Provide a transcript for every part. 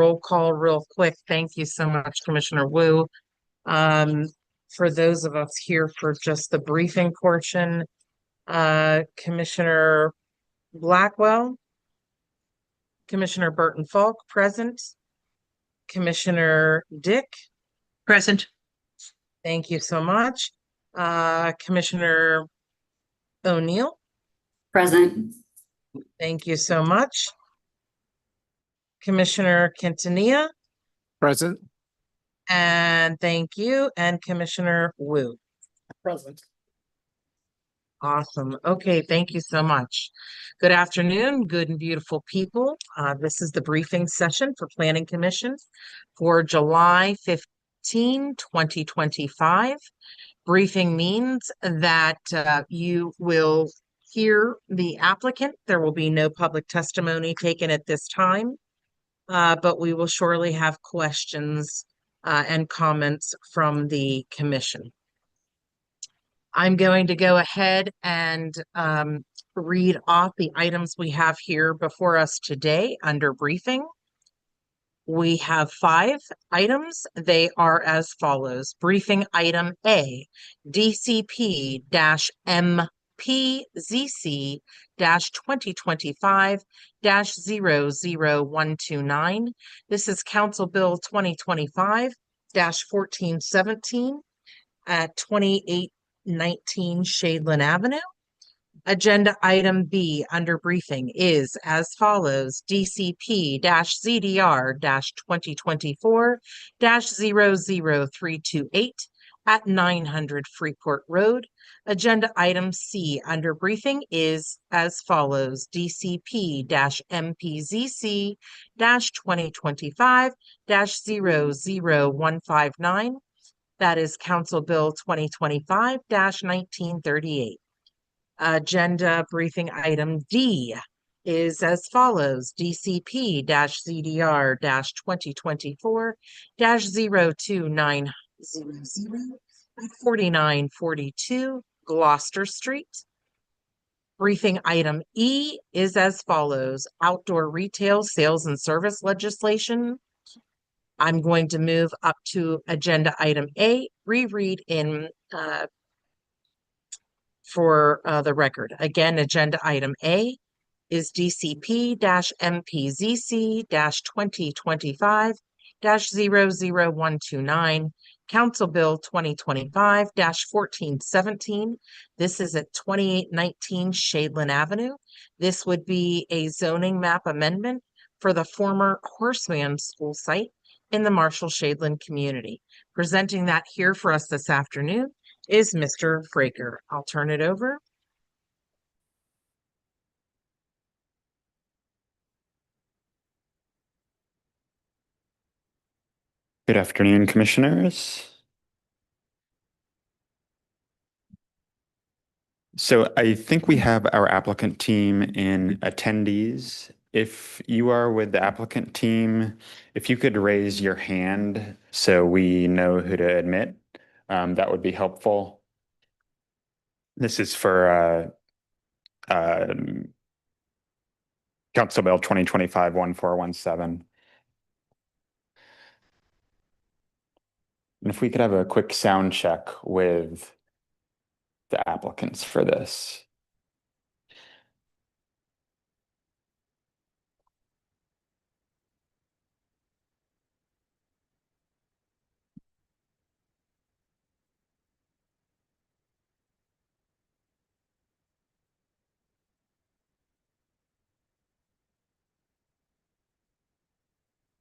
roll call real quick. Thank you so much, Commissioner Wu. Um, for those of us here for just the briefing portion, Commissioner Blackwell, Commissioner Burton Falk, present. Commissioner Dick, present. thank you so much. Commissioner O'Neill, Present. thank you so much. Commissioner Quintanilla, Present. and thank you. And Commissioner Wu. Present. Awesome. Okay, thank you so much. Good afternoon, good and beautiful people. This is the briefing session for Planning Commission for July 15, 2025. Briefing means that you will hear the applicant. There will be no public testimony taken at this time, but we will surely have questions and comments from the commission. I'm going to go ahead and read off the items we have here before us today under briefing. We have 5 items. They are as follows. Briefing item A, DCP-MPZC-2025-00129. This is Council Bill 2025-1417 at 2819 Shadeland Avenue. Agenda item B under briefing is as follows. DCP-ZDR-2024-00328 at 900 Freeport Road. Agenda item C under briefing is as follows. DCP-MPZC-2025-00159. That is Council Bill 2025-1938. Agenda briefing item D is as follows. DCP-ZDR-2024-02900 at 4942 Gloster Street. Briefing item E is as follows. Outdoor retail sales and service legislation. I'm going to move up to agenda item A, reread in for the record. Again, agenda item A is DCP-MPZC-2025-00129, Council Bill 2025-1417. This is at 2819 Shadeland Avenue. This would be a zoning map amendment for the former Horace Mann School site in the Marshall-Shadeland community. Presenting that here for us this afternoon is Mr. Fraker. I'll turn it over. Good afternoon, commissioners. So I think we have our applicant team in attendees. If you are with the applicant team, if you could raise your hand so we know who to admit, that would be helpful. This is for Council Bill 2025-1417. And if we could have a quick sound check with the applicants for this.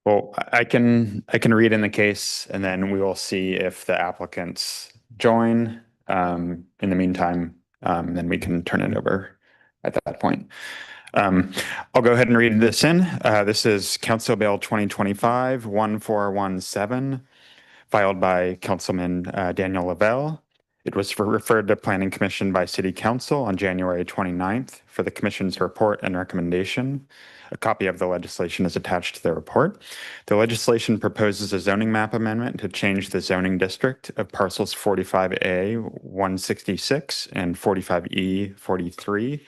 Well, I can read in the case, and then we will see if the applicants join. In the meantime, then we can turn it over at that point. I'll go ahead and read this in. This is Council Bill 2025-1417, filed by Councilman Daniel Lavelle. It was referred to Planning Commission by City Council on January 29th for the Commission's report and recommendation. A copy of the legislation is attached to the report. The legislation proposes a zoning map amendment to change the zoning district of parcels 45A 166 and 45E 43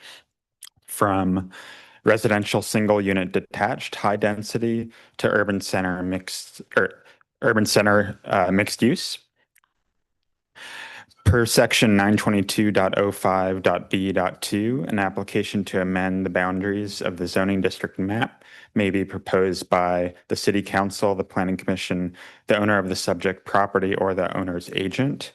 from residential single unit detached high density to urban center mixed mixed use. Per section 922.05.b.2, an application to amend the boundaries of the zoning district map may be proposed by the city council, the planning commission, the owner of the subject property, or the owner's agent.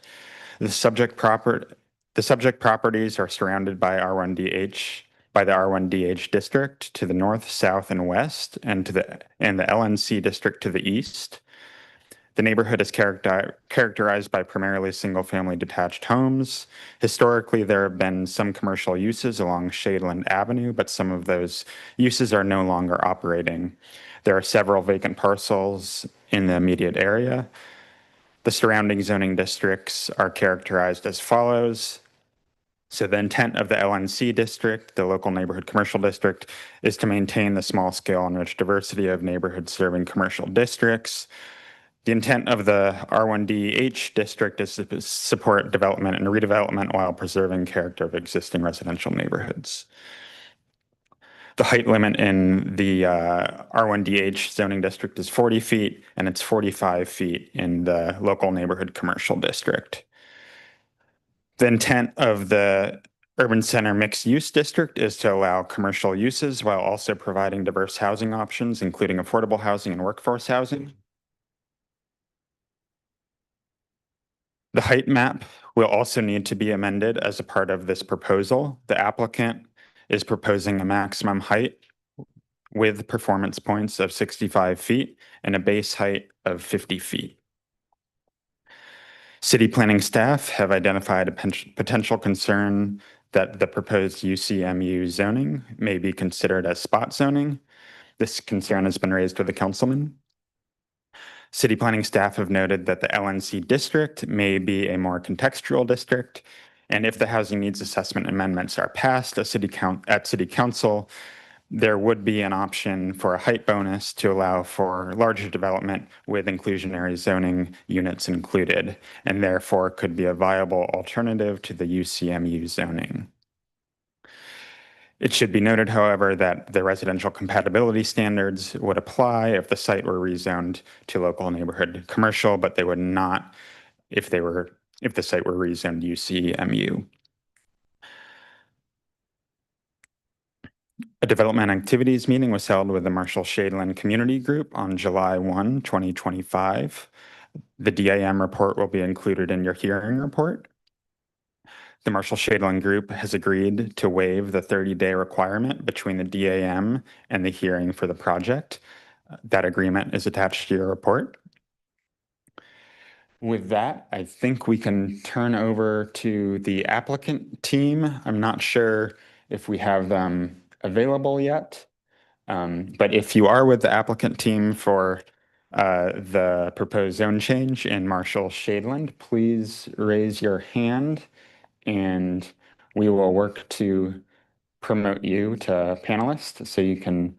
The subject properties are surrounded by the R1DH district to the north, south, and west, and the LNC district to the east. The neighborhood is characterized by primarily single-family detached homes. Historically, there have been some commercial uses along Shadeland Avenue, but some of those uses are no longer operating. There are several vacant parcels in the immediate area. The surrounding zoning districts are characterized as follows. So the intent of the LNC district, the local neighborhood commercial district, is to maintain the small scale and rich diversity of neighborhood serving commercial districts. The intent of the R1DH district is to support development and redevelopment while preserving character of existing residential neighborhoods. The height limit in the R1DH zoning district is 40 feet, and it's 45 feet in the local neighborhood commercial district. The intent of the urban center mixed use district is to allow commercial uses while also providing diverse housing options, including affordable housing and workforce housing. The height map will also need to be amended as a part of this proposal. The applicant is proposing a maximum height with performance points of 65 feet and a base height of 50 feet. City planning staff have identified a potential concern that the proposed UCMU zoning may be considered as spot zoning. This concern has been raised with the councilman. City planning staff have noted that the LNC district may be a more contextual district, and if the housing needs assessment amendments are passed at city council, there would be an option for a height bonus to allow for larger development with inclusionary zoning units included, and therefore could be a viable alternative to the UCMU zoning. It should be noted, however, that the residential compatibility standards would apply if the site were rezoned to local neighborhood commercial, but they would not if the site were rezoned UCMU. A development activities meeting was held with the Marshall-Shadeland Community Group on July 1, 2025. The DAM report will be included in your hearing report. The Marshall-Shadeland Group has agreed to waive the 30-day requirement between the DAM and the hearing for the project. That agreement is attached to your report. With that, I think we can turn over to the applicant team. I'm not sure if we have them available yet, but if you are with the applicant team for the proposed zone change in Marshall-Shadeland, please raise your hand and we will work to promote you to panelist so you can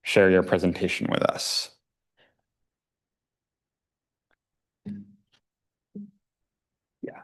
share your presentation with us. Yeah.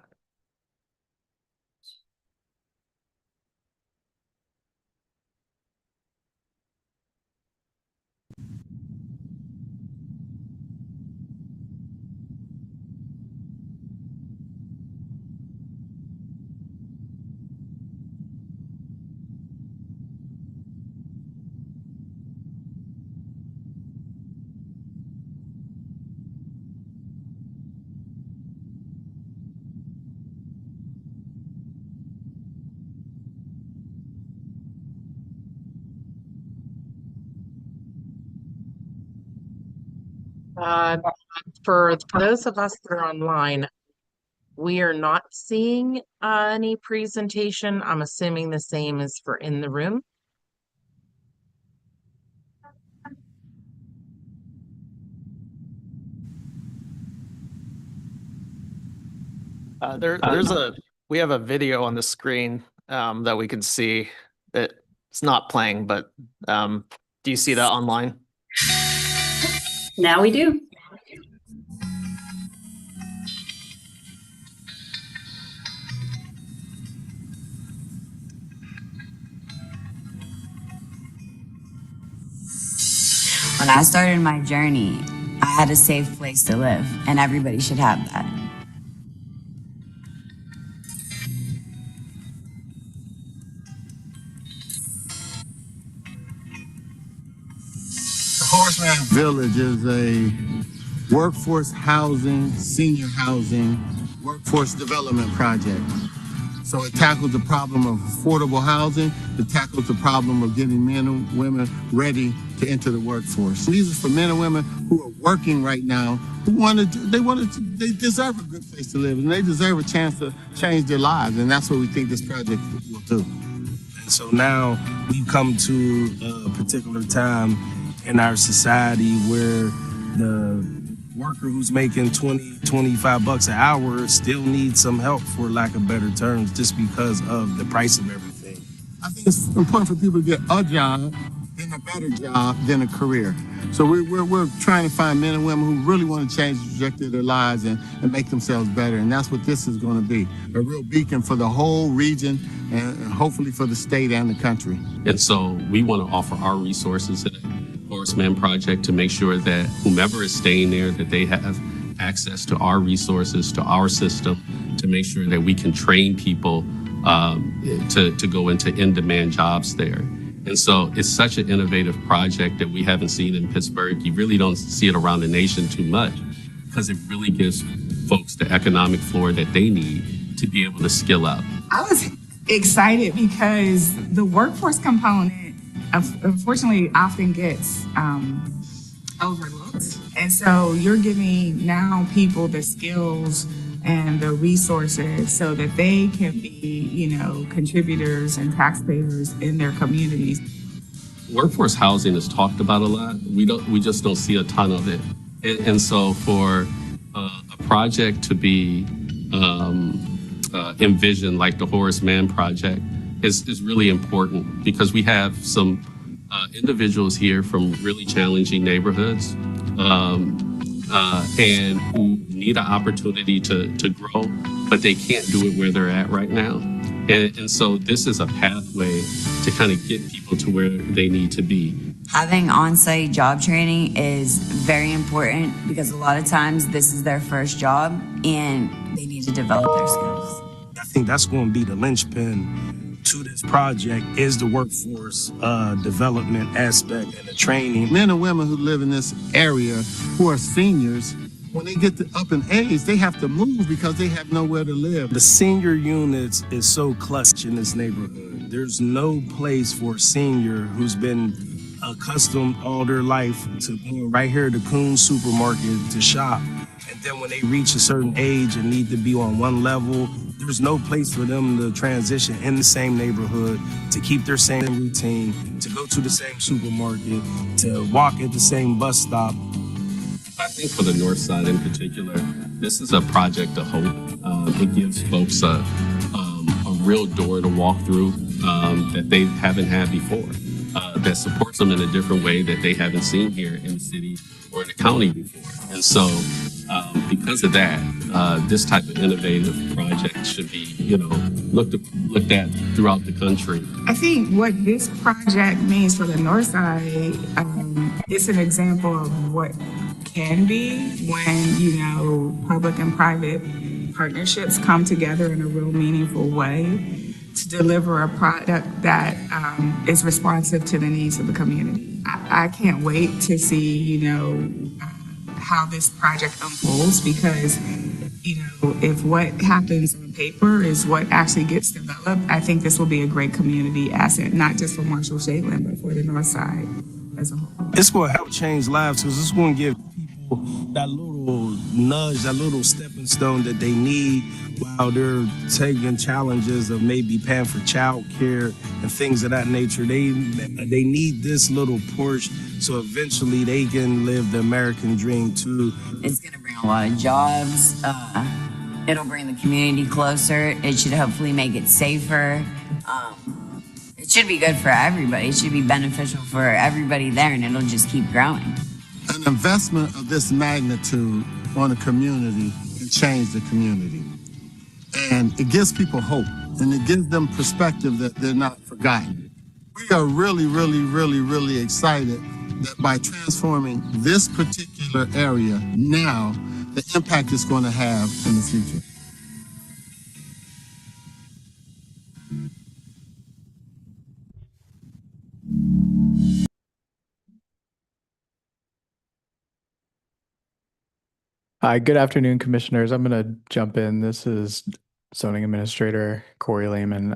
For those of us that are online, we are not seeing any presentation. I'm assuming the same as for in the room. We have a video on the screen that we can see. It's not playing, but do you see that online? Now we do. When I started my journey, I had a safe place to live, and everybody should have that. The Horace Mann Village is a workforce housing, senior housing, workforce development project. So it tackles the problem of affordable housing. It tackles the problem of getting men and women ready to enter the workforce. These are for men and women who are working right now, who they deserve a good place to live, and they deserve a chance to change their lives. And that's what we think this project will do. And so now we've come to a particular time in our society where the worker who's making 20, 25 bucks an hour still needs some help, for lack of better terms, just because of the price of everything. I think it's important for people to get a job and a better job than a career. So we're trying to find men and women who really want to change the trajectory of their lives and make themselves better. And that's what this is going to be, a real beacon for the whole region and hopefully for the state and the country. And so we want to offer our resources at Horace Mann Project to make sure that whomever is staying there, that they have access to our resources, to our system, to make sure that we can train people to go into in-demand jobs there. And so it's such an innovative project that we haven't seen in Pittsburgh. You really don't see it around the nation too much, because it really gives folks the economic floor that they need to be able to skill up. I was excited because the workforce component, unfortunately, often gets overlooked. And so you're giving now people the skills and the resources so that they can be, contributors and taxpayers in their communities. Workforce housing is talked about a lot. We just don't see a ton of it. And so for a project to be envisioned like the Horace Mann Project is really important, because we have some individuals here from really challenging neighborhoods and who need an opportunity to grow, but they can't do it where they're at right now. And so this is a pathway to kind of get people to where they need to be. Having on-site job training is very important, because a lot of times this is their first job and they need to develop their skills. I think that's going to be the linchpin to this project, is the workforce development aspect and the training. Men and women who live in this area who are seniors, when they get up in age, they have to move because they have nowhere to live. The senior units is so clutch in this neighborhood. There's no place for a senior who's been accustomed all their life to going right here to Coons Supermarket to shop. And then when they reach a certain age and need to be on one level, there's no place for them to transition in the same neighborhood, to keep their same routine, to go to the same supermarket, to walk at the same bus stop. I think for the North Side in particular, this is a project of hope. It gives folks a real door to walk through that they haven't had before, that supports them in a different way that they haven't seen here in the city or in the county before. And so because of that, this type of innovative project should be, looked at throughout the country. I think what this project means for the North Side, it's an example of what can be when, public and private partnerships come together in a real meaningful way to deliver a product that is responsive to the needs of the community. I can't wait to see, how this project unfolds, because, if what happens on paper is what actually gets developed, I think this will be a great community asset, not just for Marshall-Shadeland, but for the North Side as a whole. It's going to help change lives, because it's going to give people that little nudge, that little stepping stone that they need while they're taking challenges of maybe paying for child care and things of that nature. They need this little push so eventually they can live the American dream too. It's going to bring a lot of jobs. It'll bring the community closer. It should hopefully make it safer. It should be good for everybody. It should be beneficial for everybody there, and it'll just keep growing. An investment of this magnitude on a community can change the community. And it gives people hope, and it gives them perspective that they're not forgotten. We are really, really, really, really excited that by transforming this particular area now, the impact it's going to have in the future. Hi, good afternoon, commissioners. I'm going to jump in. This is zoning administrator Corey Lehman.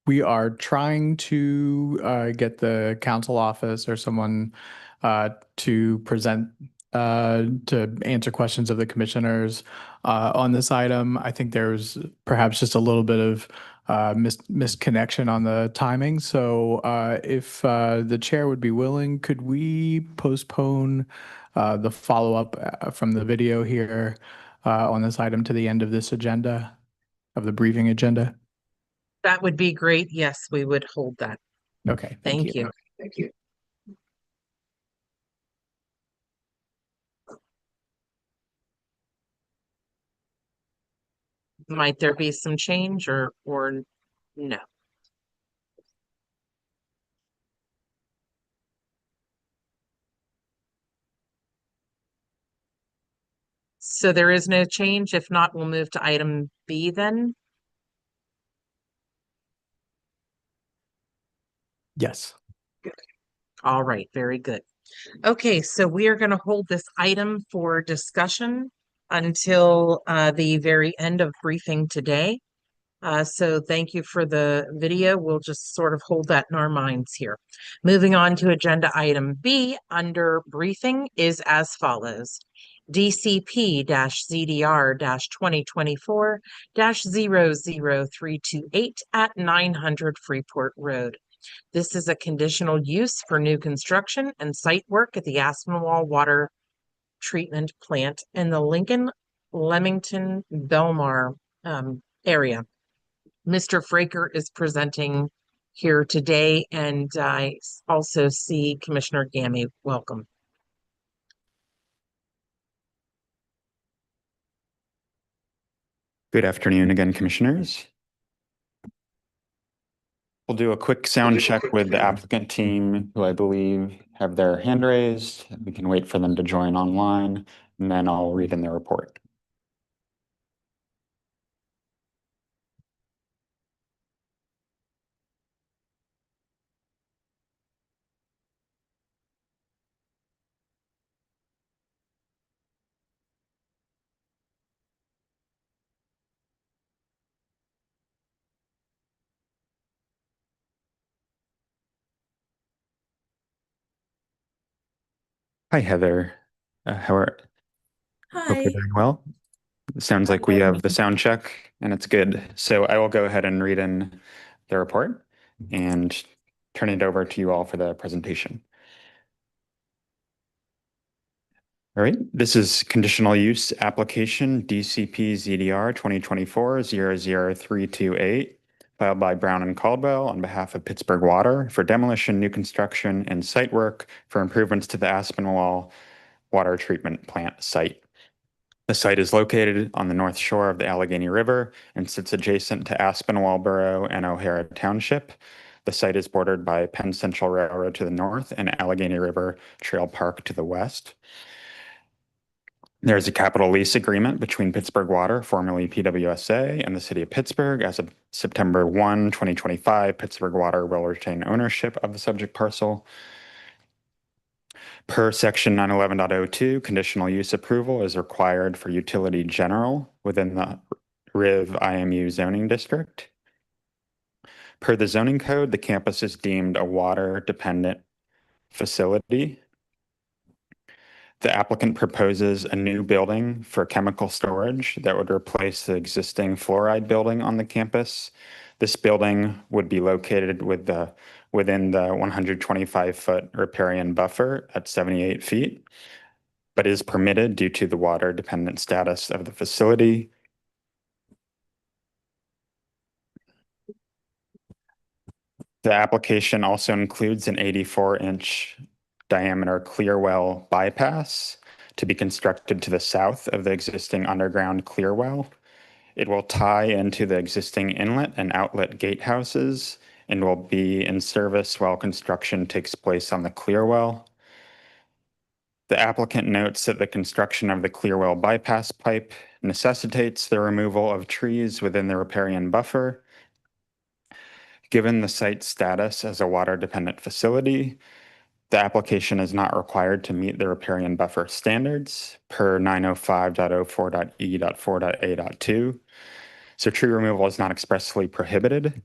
We are trying to get the council office or someone to present to answer questions of the commissioners on this item. I think there's perhaps just a little bit of misconnection on the timing. So if the chair would be willing, could we postpone the follow-up from the video here on this item to the end of this agenda, of the briefing agenda? That would be great. Yes, we would hold that. Okay, Thank you. Thank you. Might there be some change or no? So there is no change. If not, we'll move to item B then. Yes. All right, very good. Okay, so we are going to hold this item for discussion until the very end of briefing today. So thank you for the video. We'll just sort of hold that in our minds here. Moving on to agenda item B under briefing is as follows. DCP-ZDR-2024-00328 at 900 Freeport Road. This is a conditional use for new construction and site work at the Aspinwall Water Treatment Plant in the Lincoln-Lemington-Belmar area. Mr. Fraker is presenting here today, and I also see Commissioner Gammy. Welcome. Good afternoon again, commissioners. We'll do a quick sound check with the applicant team, who I believe have their hand raised. We can wait for them to join online, and then I'll read in their report. Hi, Heather. Hope you're Hi. doing well. It sounds like we have the sound check and it's good. So I will go ahead and read in the report and turn it over to you all for the presentation. All right, this is conditional use application DCP ZDR 2024-00328, filed by Brown and Caldwell on behalf of Pittsburgh Water for demolition, new construction, and site work for improvements to the Aspinwall Water Treatment Plant site. The site is located on the north shore of the Allegheny River and sits adjacent to Aspinwall Borough and O'Hara Township. The site is bordered by Penn Central Railroad to the north and Allegheny River Trail Park to the west. There's a capital lease agreement between Pittsburgh Water, formerly PWSA, and the city of Pittsburgh. As of September 1, 2025, Pittsburgh Water will retain ownership of the subject parcel. Per section 911.02, conditional use approval is required for utility general within the RIV IMU zoning district. Per the zoning code, the campus is deemed a water-dependent facility. The applicant proposes a new building for chemical storage that would replace the existing fluoride building on the campus. This building would be located within the 125-foot riparian buffer at 78 feet, but is permitted due to the water-dependent status of the facility. The application also includes an 84-inch diameter clear well bypass to be constructed to the south of the existing underground clear well. It will tie into the existing inlet and outlet gatehouses and will be in service while construction takes place on the Clearwell. The applicant notes that the construction of the Clearwell bypass pipe necessitates the removal of trees within the riparian buffer. Given the site's status as a water-dependent facility, the application is not required to meet the riparian buffer standards per 905.04.E.4.A.2. So tree removal is not expressly prohibited.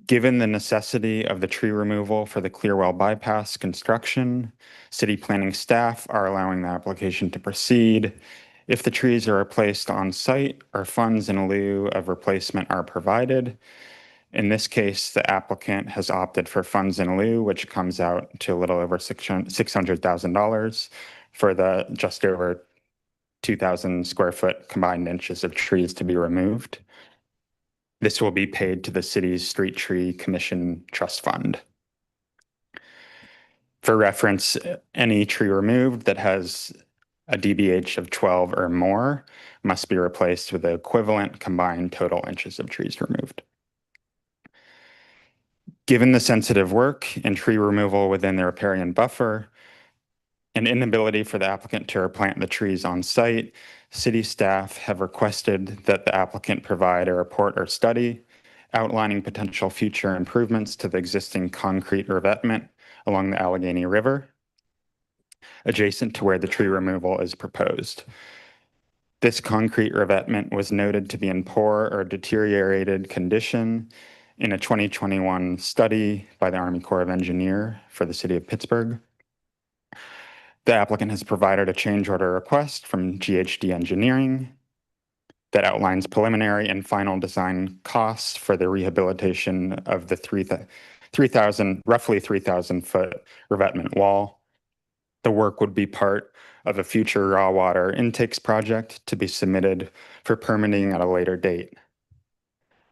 Given the necessity of the tree removal for the Clearwell bypass construction, city planning staff are allowing the application to proceed. If the trees are replaced on site or funds in lieu of replacement are provided. In this case, the applicant has opted for funds in lieu, which comes out to a little over $600,000 for the just over 2,000 square foot combined inches of trees to be removed. This will be paid to the city's Street Tree Commission Trust Fund. For reference, any tree removed that has a DBH of 12 or more must be replaced with the equivalent combined total inches of trees removed. Given the sensitive work and tree removal within the riparian buffer, an inability for the applicant to replant the trees on site, city staff have requested that the applicant provide a report or study outlining potential future improvements to the existing concrete revetment along the Allegheny River, adjacent to where the tree removal is proposed. This concrete revetment was noted to be in poor or deteriorated condition in a 2021 study by the Army Corps of Engineers for the city of Pittsburgh. The applicant has provided a change order request from GHD Engineering that outlines preliminary and final design costs for the rehabilitation of the roughly 3,000 foot revetment wall. The work would be part of a future raw water intakes project to be submitted for permitting at a later date.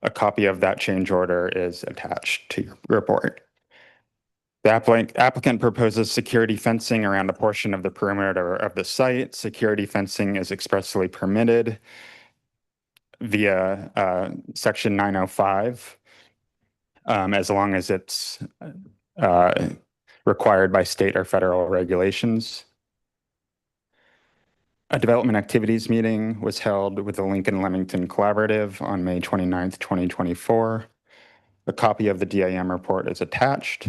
A copy of that change order is attached to your report. The applicant proposes security fencing around a portion of the perimeter of the site. Security fencing is expressly permitted via section 905, as long as it's required by state or federal regulations. A development activities meeting was held with the Lincoln-Lemington Collaborative on May 29th, 2024. A copy of the DIM report is attached.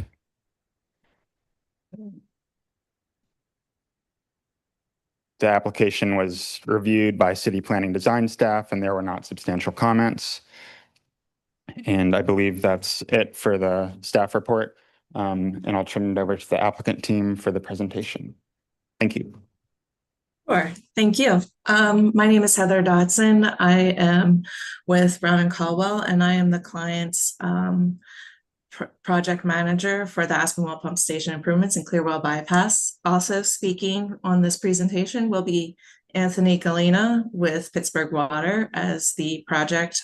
The application was reviewed by city planning design staff and there were not substantial comments. And I believe that's it for the staff report. And I'll turn it over to the applicant team for the presentation. Thank you. Sure, thank you. My name is Heather Dodson. I am with Brown and Caldwell, and I am the client's project manager for the Aspinwall Pump Station improvements and Clearwell Bypass. Also speaking on this presentation will be Anthony Galena with Pittsburgh Water as the project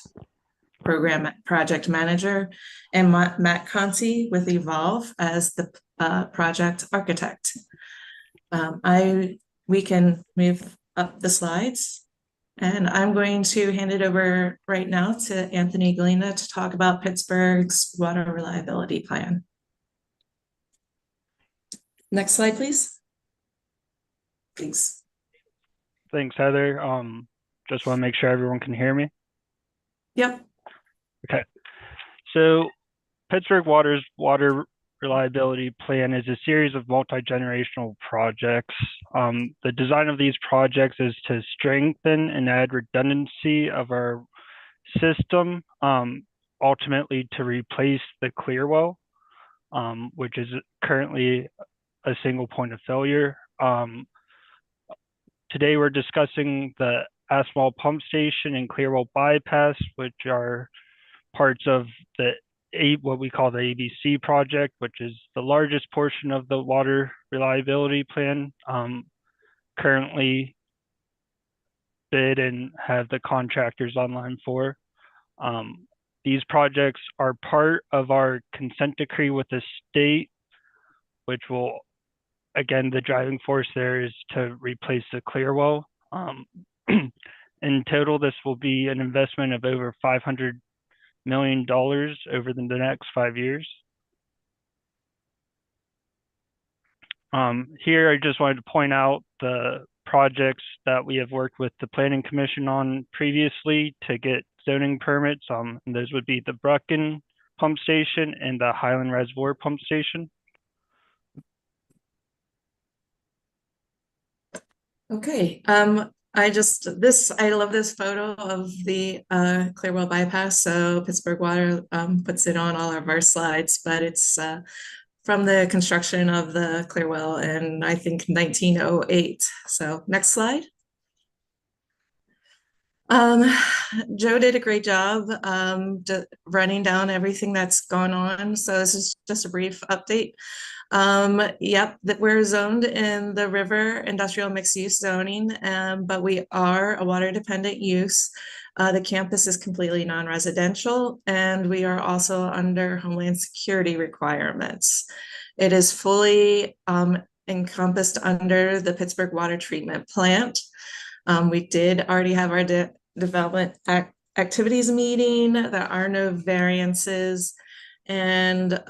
manager, and Matt Conti with Evolve as the project architect. We can move up the slides, and I'm going to hand it over right now to Anthony Galena to talk about Pittsburgh's water reliability plan. Next slide, please. Thanks. Thanks, Heather. Just want to make sure everyone can hear me. Yep. Okay. So Pittsburgh Water's water reliability plan is a series of multi-generational projects. The design of these projects is to strengthen and add redundancy of our system, ultimately to replace the Clearwell, which is currently a single point of failure. Today we're discussing the Aspinwall Pump Station and Clearwell Bypass, which are parts of the what we call the ABC project, which is the largest portion of the water reliability plan, currently bid and have the contractors online for. These projects are part of our consent decree with the state, which will, again, the driving force there is to replace the Clearwell. In total, this will be an investment of over $500 million over the next 5 years. Here, I just wanted to point out the projects that we have worked with the Planning Commission on previously to get zoning permits. And those would be the Brucken Pump Station and the Highland Reservoir Pump Station. Okay, I love this photo of the Clearwell bypass. So Pittsburgh Water puts it on all of our slides, but it's from the construction of the Clearwell in, I think, 1908. So next slide. Joe did a great job running down everything that's gone on. So this is just a brief update. Yep, that we're zoned in the river industrial mixed use zoning, but we are a water dependent use. The campus is completely non-residential, and we are also under Homeland Security requirements. It is fully encompassed under the Pittsburgh Water Treatment Plant. We did already have our development activities meeting. There are no variances, and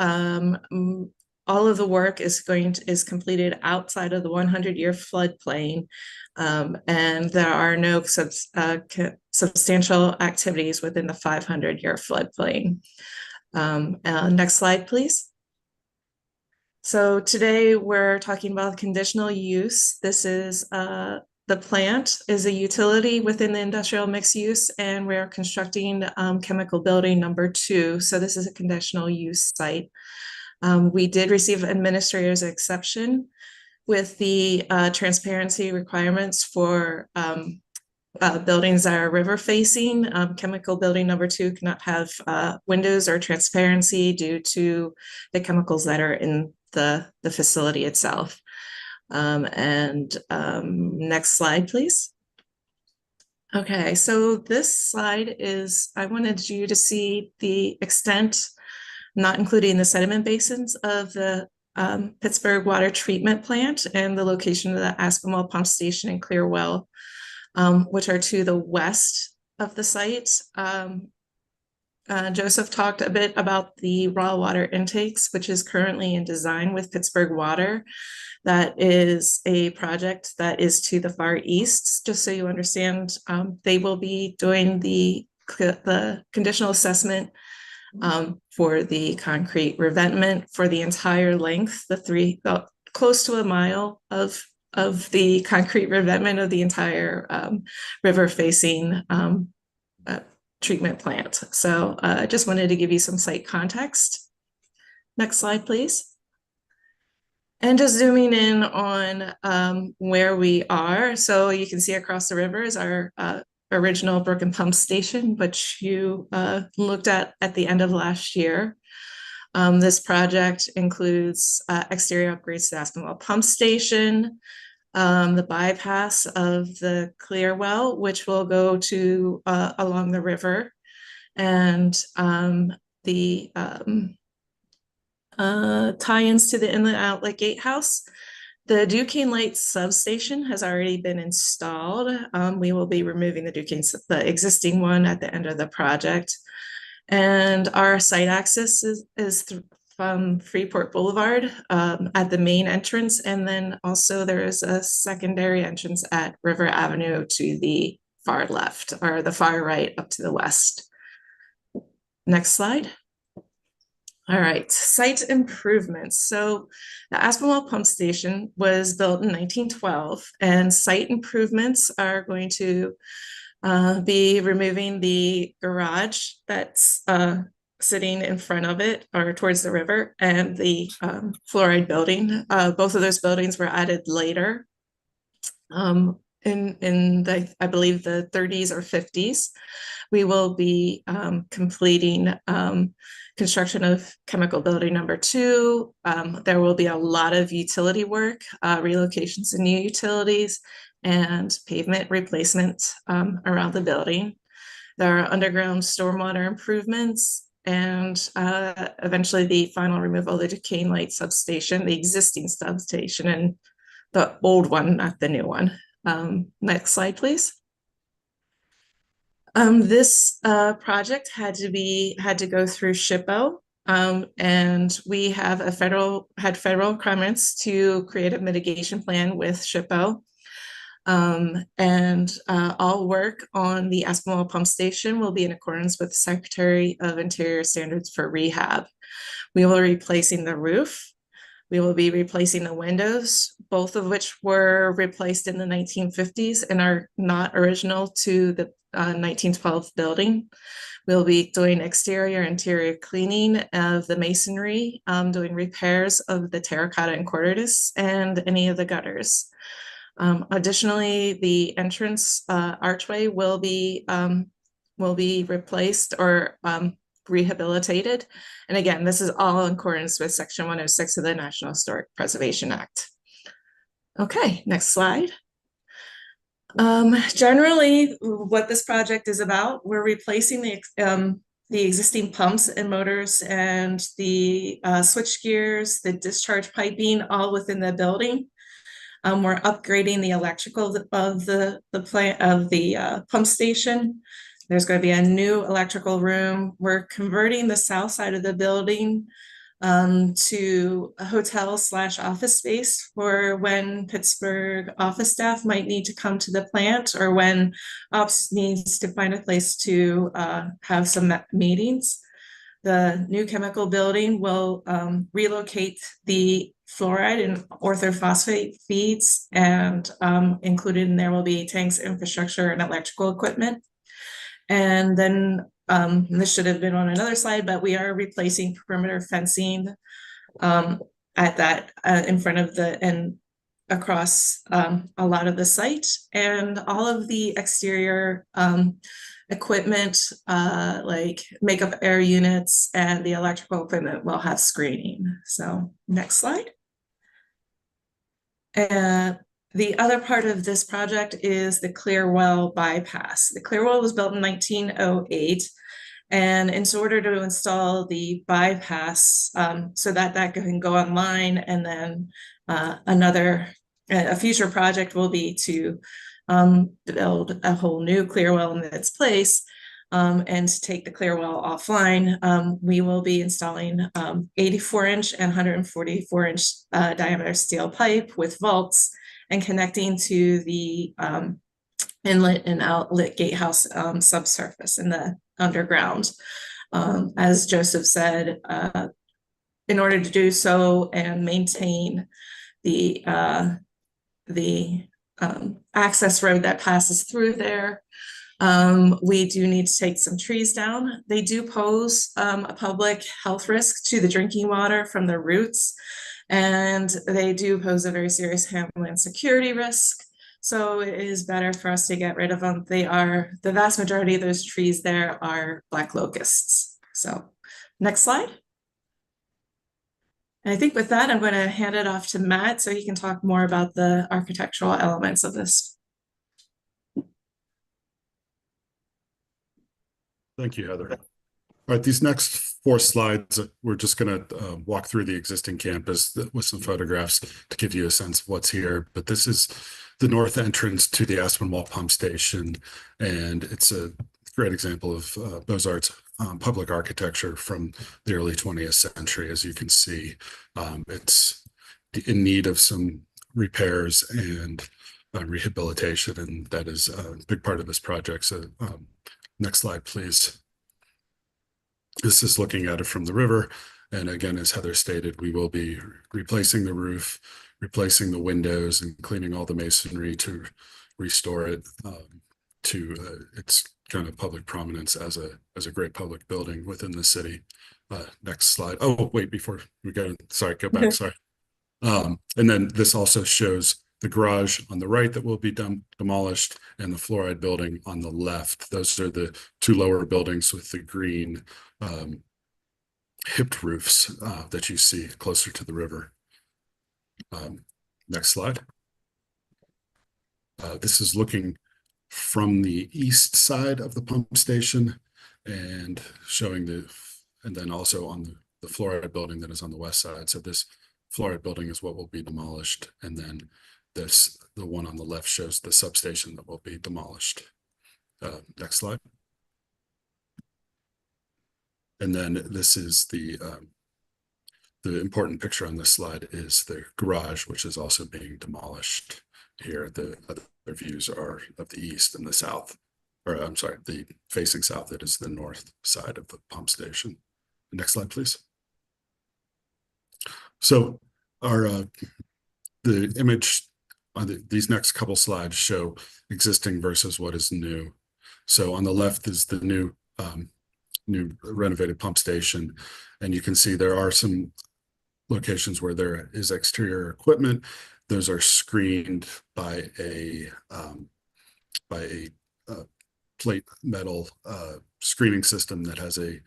all of the work is completed outside of the 100-year floodplain, and there are no substantial activities within the 500-year floodplain. Next slide, please. So today we're talking about conditional use. This is the plant is a utility within the industrial mixed use, and we're constructing chemical building number 2. So this is a conditional use site. We did receive administrator's exception with the transparency requirements for buildings that are river facing. Chemical building number 2 cannot have windows or transparency due to the chemicals that are in the facility itself. Next slide, please. Okay, so this slide is, I wanted you to see the extent, not including the sediment basins, of the Pittsburgh Water Treatment Plant and the location of the Aspinwall Pump Station and Clearwell, which are to the west of the site. Joseph talked a bit about the raw water intakes, which is currently in design with Pittsburgh Water. That is a project that is to the far east. Just so you understand, they will be doing the conditional assessment for the concrete revetment for the entire length, close to a mile of the concrete revetment of the entire river-facing treatment plant. So I just wanted to give you some site context. Next slide, please. And just zooming in on where we are. So you can see across the river is our original Brucken Pump Station, which you looked at the end of last year. This project includes exterior upgrades to the Aspinwall Pump Station, the bypass of the Clearwell, which will go to along the river, and the tie-ins to the inlet outlet gatehouse. The Duquesne Light substation has already been installed. We will be removing the existing one at the end of the project. And our site access is from Freeport Boulevard at the main entrance. And then also there is a secondary entrance at River Avenue to the far left, or the far right up to the west. Next slide. All right, site improvements. So the Aspinwall Pump Station was built in 1912, and site improvements are going to be removing the garage that's sitting in front of it or towards the river, and the fluoride building. Both of those buildings were added later in the, I believe, the 30s or 50s. We will be completing construction of chemical building number 2. There will be a lot of utility work, relocations of new utilities, and pavement replacement around the building. There are underground stormwater improvements, and eventually the final removal of the Duquesne Light substation, the existing substation, and the old one, not the new one. Next slide, please. This project had to go through SHPO, and we have had federal requirements to create a mitigation plan with SHPO. And all work on the Aspinwall pump station will be in accordance with the Secretary of Interior standards for rehab. We will be replacing the roof. We will be replacing the windows, both of which were replaced in the 1950s and are not original to the 1912 building. We'll be doing exterior and interior cleaning of the masonry, doing repairs of the terracotta and cornice and any of the gutters. Additionally, the entrance archway will be replaced or rehabilitated. And again, this is all in accordance with Section 106 of the National Historic Preservation Act. Okay, next slide. Generally, what this project is about, we're replacing the existing pumps and motors and the switch gears, the discharge piping, all within the building. We're upgrading the electrical of the plant of the pump station. There's going to be a new electrical room. We're converting the south side of the building to a hotel/office space for when Pittsburgh office staff might need to come to the plant, or when ops needs to find a place to have some meetings. The new chemical building will relocate the fluoride and orthophosphate feeds, and included in there will be tanks, infrastructure, and electrical equipment. And then this should have been on another slide, but we are replacing perimeter fencing at that in front of the and across a lot of the site, and all of the exterior equipment like makeup air units and the electrical equipment will have screening. So next slide. The other part of this project is the Clearwell bypass. The Clearwell was built in 1908, and in order to install the bypass so that that can go online, and then a future project will be to build a whole new Clearwell in its place, and to take the Clearwell offline. We will be installing 84-inch and 144-inch diameter steel pipe with vaults, and connecting to the inlet and outlet gatehouse subsurface in the underground. As Joseph said, in order to do so and maintain the access road that passes through there, we do need to take some trees down. They do pose a public health risk to the drinking water from the roots, and they do pose a very serious homeland security risk. So it is better for us to get rid of them. The vast majority of those trees there are black locusts. So next slide. And I think with that, I'm going to hand it off to Matt so he can talk more about the architectural elements of this. Thank you, Heather. All right, these next 4 slides, we're just going to walk through the existing campus with some photographs to give you a sense of what's here. But this is the north entrance to the Aspinwall pump station, and it's a great example of Beaux-Arts public architecture from the early 20th century. As you can see, it's in need of some repairs and rehabilitation, and that is a big part of this project. So next slide, please. This is looking at it from the river. And again, as Heather stated, we will be replacing the roof, replacing the windows, and cleaning all the masonry to restore it to its kind of public prominence as a great public building within the city. Next slide. Oh, wait, before we go, sorry, go back, sorry. And then this also shows the garage on the right that will be demolished, and the fluoride building on the left. Those are the 2 lower buildings with the green hipped roofs that you see closer to the river. Next slide. This is looking from the east side of the pump station and showing and then also on the fluoride building that is on the west side. So this fluoride building is what will be demolished, and then the one on the left shows the substation that will be demolished. Next slide. And then this is the important picture on this slide is the garage, which is also being demolished here. The other views are of the east and the south, or I'm sorry, the facing south. It is the north side of the pump station. Next slide, please. So the image on these next couple slides show existing versus what is new. So on the left is the new renovated pump station, and you can see there are some locations where there is exterior equipment. Those are screened by a plate metal screening system that has a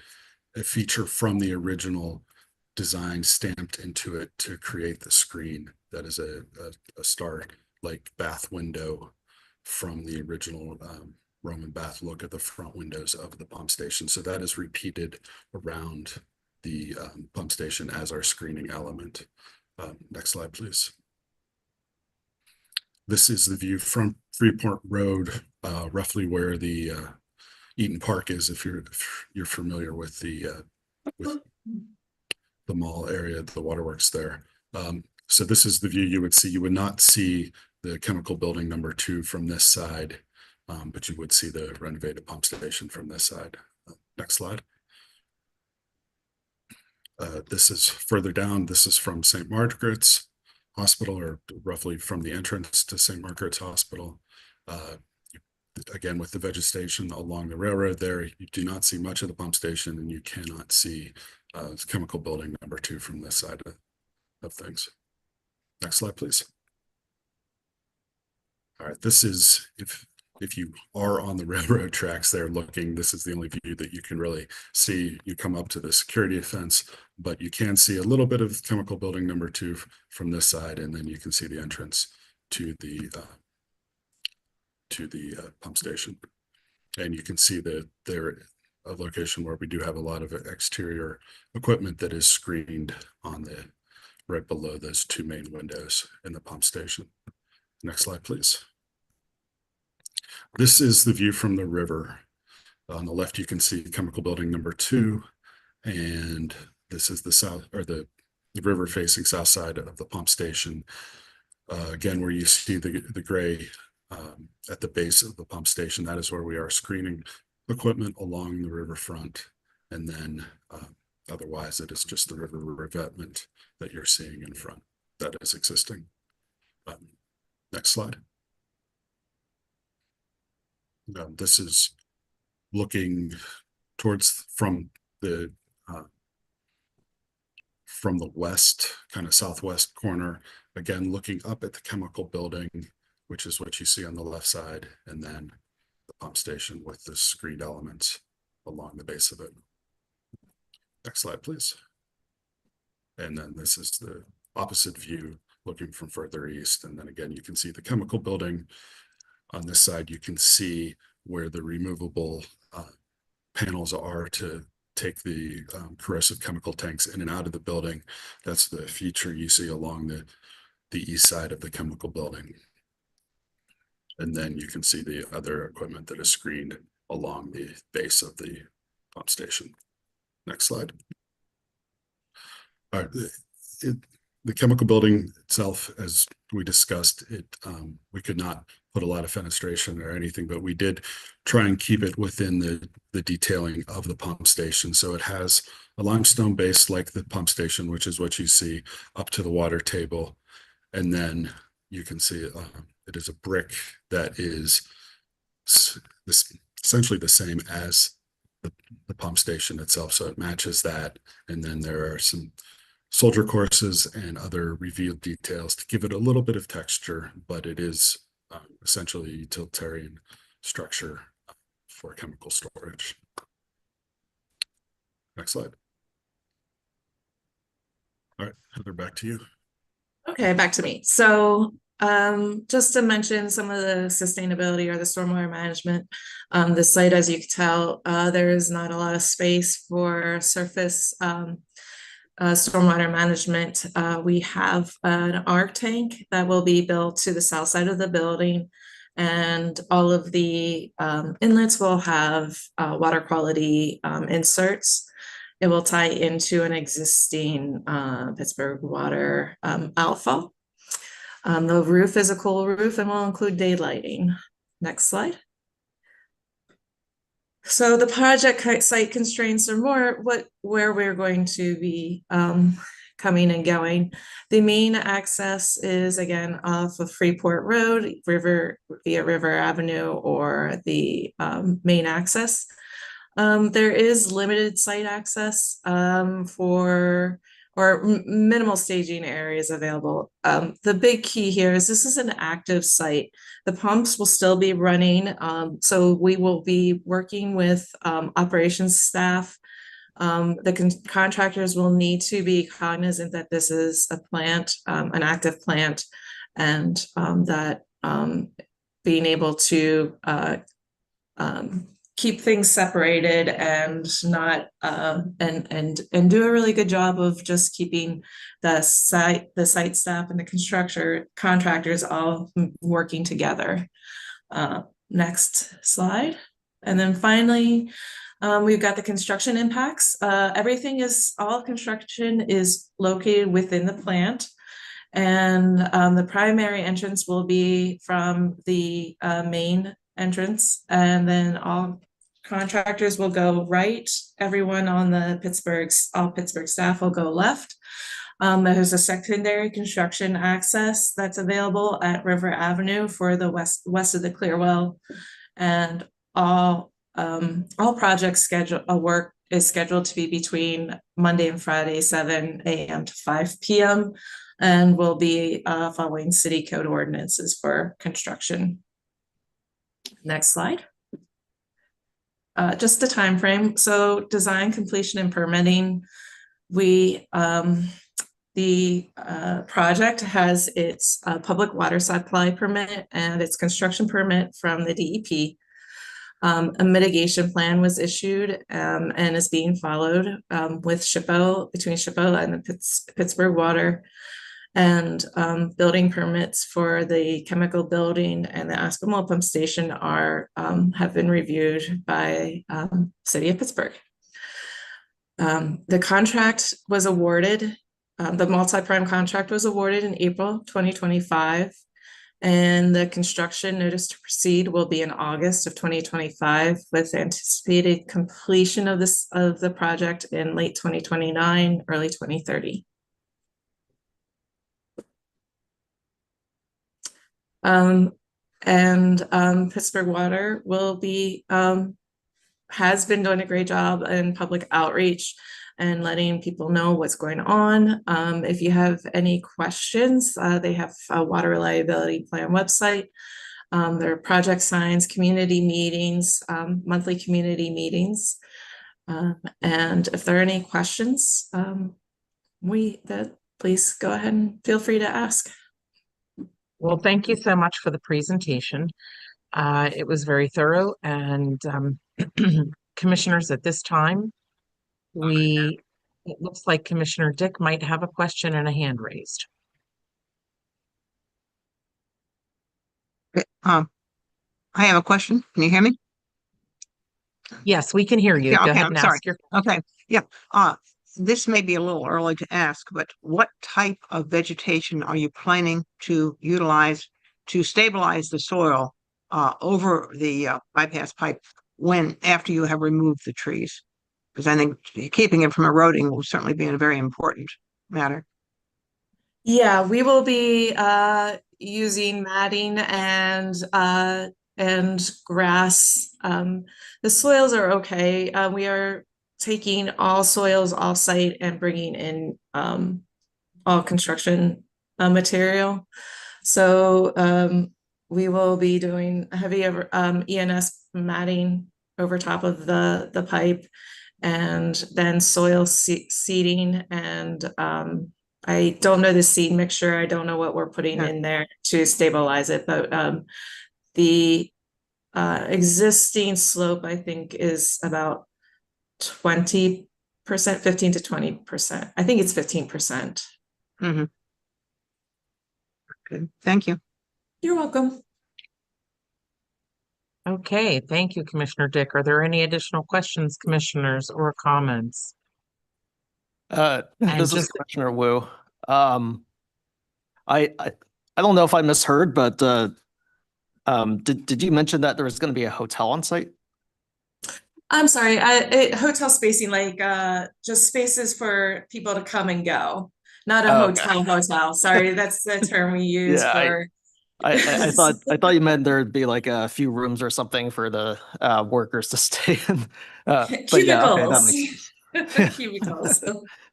feature from the original design stamped into it to create the screen. That is a star-like bath window from the original Roman bath look at the front windows of the pump station. So that is repeated around the pump station as our screening element. Next slide, please. This is the view from Freeport Road, roughly where the Eaton Park is, if you're familiar with the mall area, the waterworks there. So this is the view you would see. You would not see the chemical building number 2 from this side, but you would see the renovated pump station from this side. Next slide. This is further down. This is from St. Margaret's Hospital, or roughly from the entrance to St. Margaret's Hospital. Again, with the vegetation along the railroad there, you do not see much of the pump station, and you cannot see chemical building number 2 from this side of things. Next slide, please. All right, this is, if you are on the railroad tracks there looking, this is the only view that you can really see. You come up to the security fence, but you can see a little bit of chemical building number 2 from this side, and then you can see the entrance to the pump station. And you can see that there a location where we do have a lot of exterior equipment that is screened on the right below those 2 main windows in the pump station. Next slide, please. This is the view from the river. On the left, you can see chemical building number 2, and this is the south, or the river facing south side of the pump station. Again, where you see the gray at the base of the pump station, that is where we are screening equipment along the riverfront, and then otherwise it is just the river revetment that you're seeing in front that is existing. Next slide. This is looking towards from the west, kind of southwest corner, again looking up at the chemical building, which is what you see on the left side, and then the pump station with the screened elements along the base of it. Next slide, please. And then this is the opposite view looking from further east. And then again, you can see the chemical building. On this side, you can see where the removable panels are to take the corrosive chemical tanks in and out of the building. That's the feature you see along the east side of the chemical building. And then you can see the other equipment that is screened along the base of the pump station. Next slide. All right, the chemical building itself, as we discussed, we could not put a lot of fenestration or anything, but we did try and keep it within the detailing of the pump station. So it has a limestone base like the pump station, which is what you see up to the water table. And then you can see it is a brick that is essentially the same as the pump station itself. So it matches that. And then there are some soldier courses and other revealed details to give it a little bit of texture, but it is essentially a utilitarian structure for chemical storage. Next slide. All right, Heather, back to you. Okay, back to me. So just to mention some of the sustainability or the stormwater management, the site, as you can tell, there is not a lot of space for surface stormwater management. We have an arc tank that will be built to the south side of the building, and all of the inlets will have water quality inserts. it will tie into an existing Pittsburgh Water outfall. The roof is a cool roof and will include daylighting. Next slide. So the project site constraints are more where we're going to be coming and going. The main access is again off of Freeport Road, via River Avenue, or the main access. There is limited site access minimal staging areas available. The big key here is this is an active site. The pumps will still be running. So we will be working with operations staff. The contractors will need to be cognizant that this is a plant, an active plant, and that being able to keep things separated and not and do a really good job of just keeping the site staff and the contractors all working together. Next slide. And then finally, we've got the construction impacts. All construction is located within the plant, and the primary entrance will be from the main entrance, and then all contractors will go right. Everyone on all Pittsburgh staff will go left. There's a secondary construction access that's available at River Avenue for the west of the Clearwell, and all project work is scheduled to be between Monday and Friday, 7 a.m. to 5 p.m. and will be following city code ordinances for construction. Next slide. Just the time frame. So design, completion, and permitting. The project has its public water supply permit and its construction permit from the DEP. A mitigation plan was issued and is being followed with between SHPO and the Pittsburgh Water, and building permits for the chemical building and the Aspinwall pump station have been reviewed by City of Pittsburgh. The contract was awarded, the multi-prime contract was awarded in April 2025, and the construction notice to proceed will be in August of 2025, with anticipated completion of the project in late 2029, early 2030. Pittsburgh Water will be has been doing a great job in public outreach and letting people know what's going on. If you have any questions, they have a water reliability plan website. There are project signs, community meetings, monthly community meetings. And if there are any questions, please go ahead and feel free to ask. Well, thank you so much for the presentation. It was very thorough, and commissioners, at this time, it looks like Commissioner Dick might have a question and a hand raised. I have a question. Can you hear me? Yes, we can hear you. Yeah, Go okay, ahead I'm and sorry. ask your Okay, yeah. This may be a little early to ask, but what type of vegetation are you planning to utilize to stabilize the soil over the bypass pipe after you have removed the trees? Because I think keeping it from eroding will certainly be a very important matter. Yeah, we will be using matting and grass. The soils are okay. We are taking all soils off-site and bringing in all construction material. So we will be doing heavy ENS matting over top of the pipe, and then soil seeding. And I don't know the seed mixture. I don't know what we're putting in there to stabilize it, but the existing slope, I think, is about 20%, 15 to 20%. I think it's 15%. Mm-hmm. Good. Thank you. You're welcome. Okay, thank you, Commissioner Dick. Are there any additional questions, commissioners, or comments? And This is just Commissioner Wu. I don't know if I misheard, but did you mention that there was going to be a hotel on site? I'm sorry, hotel spacing, like just spaces for people to come and go, not a Oh, okay. hotel. Sorry, that's the term we use Yeah, for. I thought you meant there'd be like a few rooms or something for the workers to stay in. But yeah, okay, that Cubicles. makes sense. Cubicles.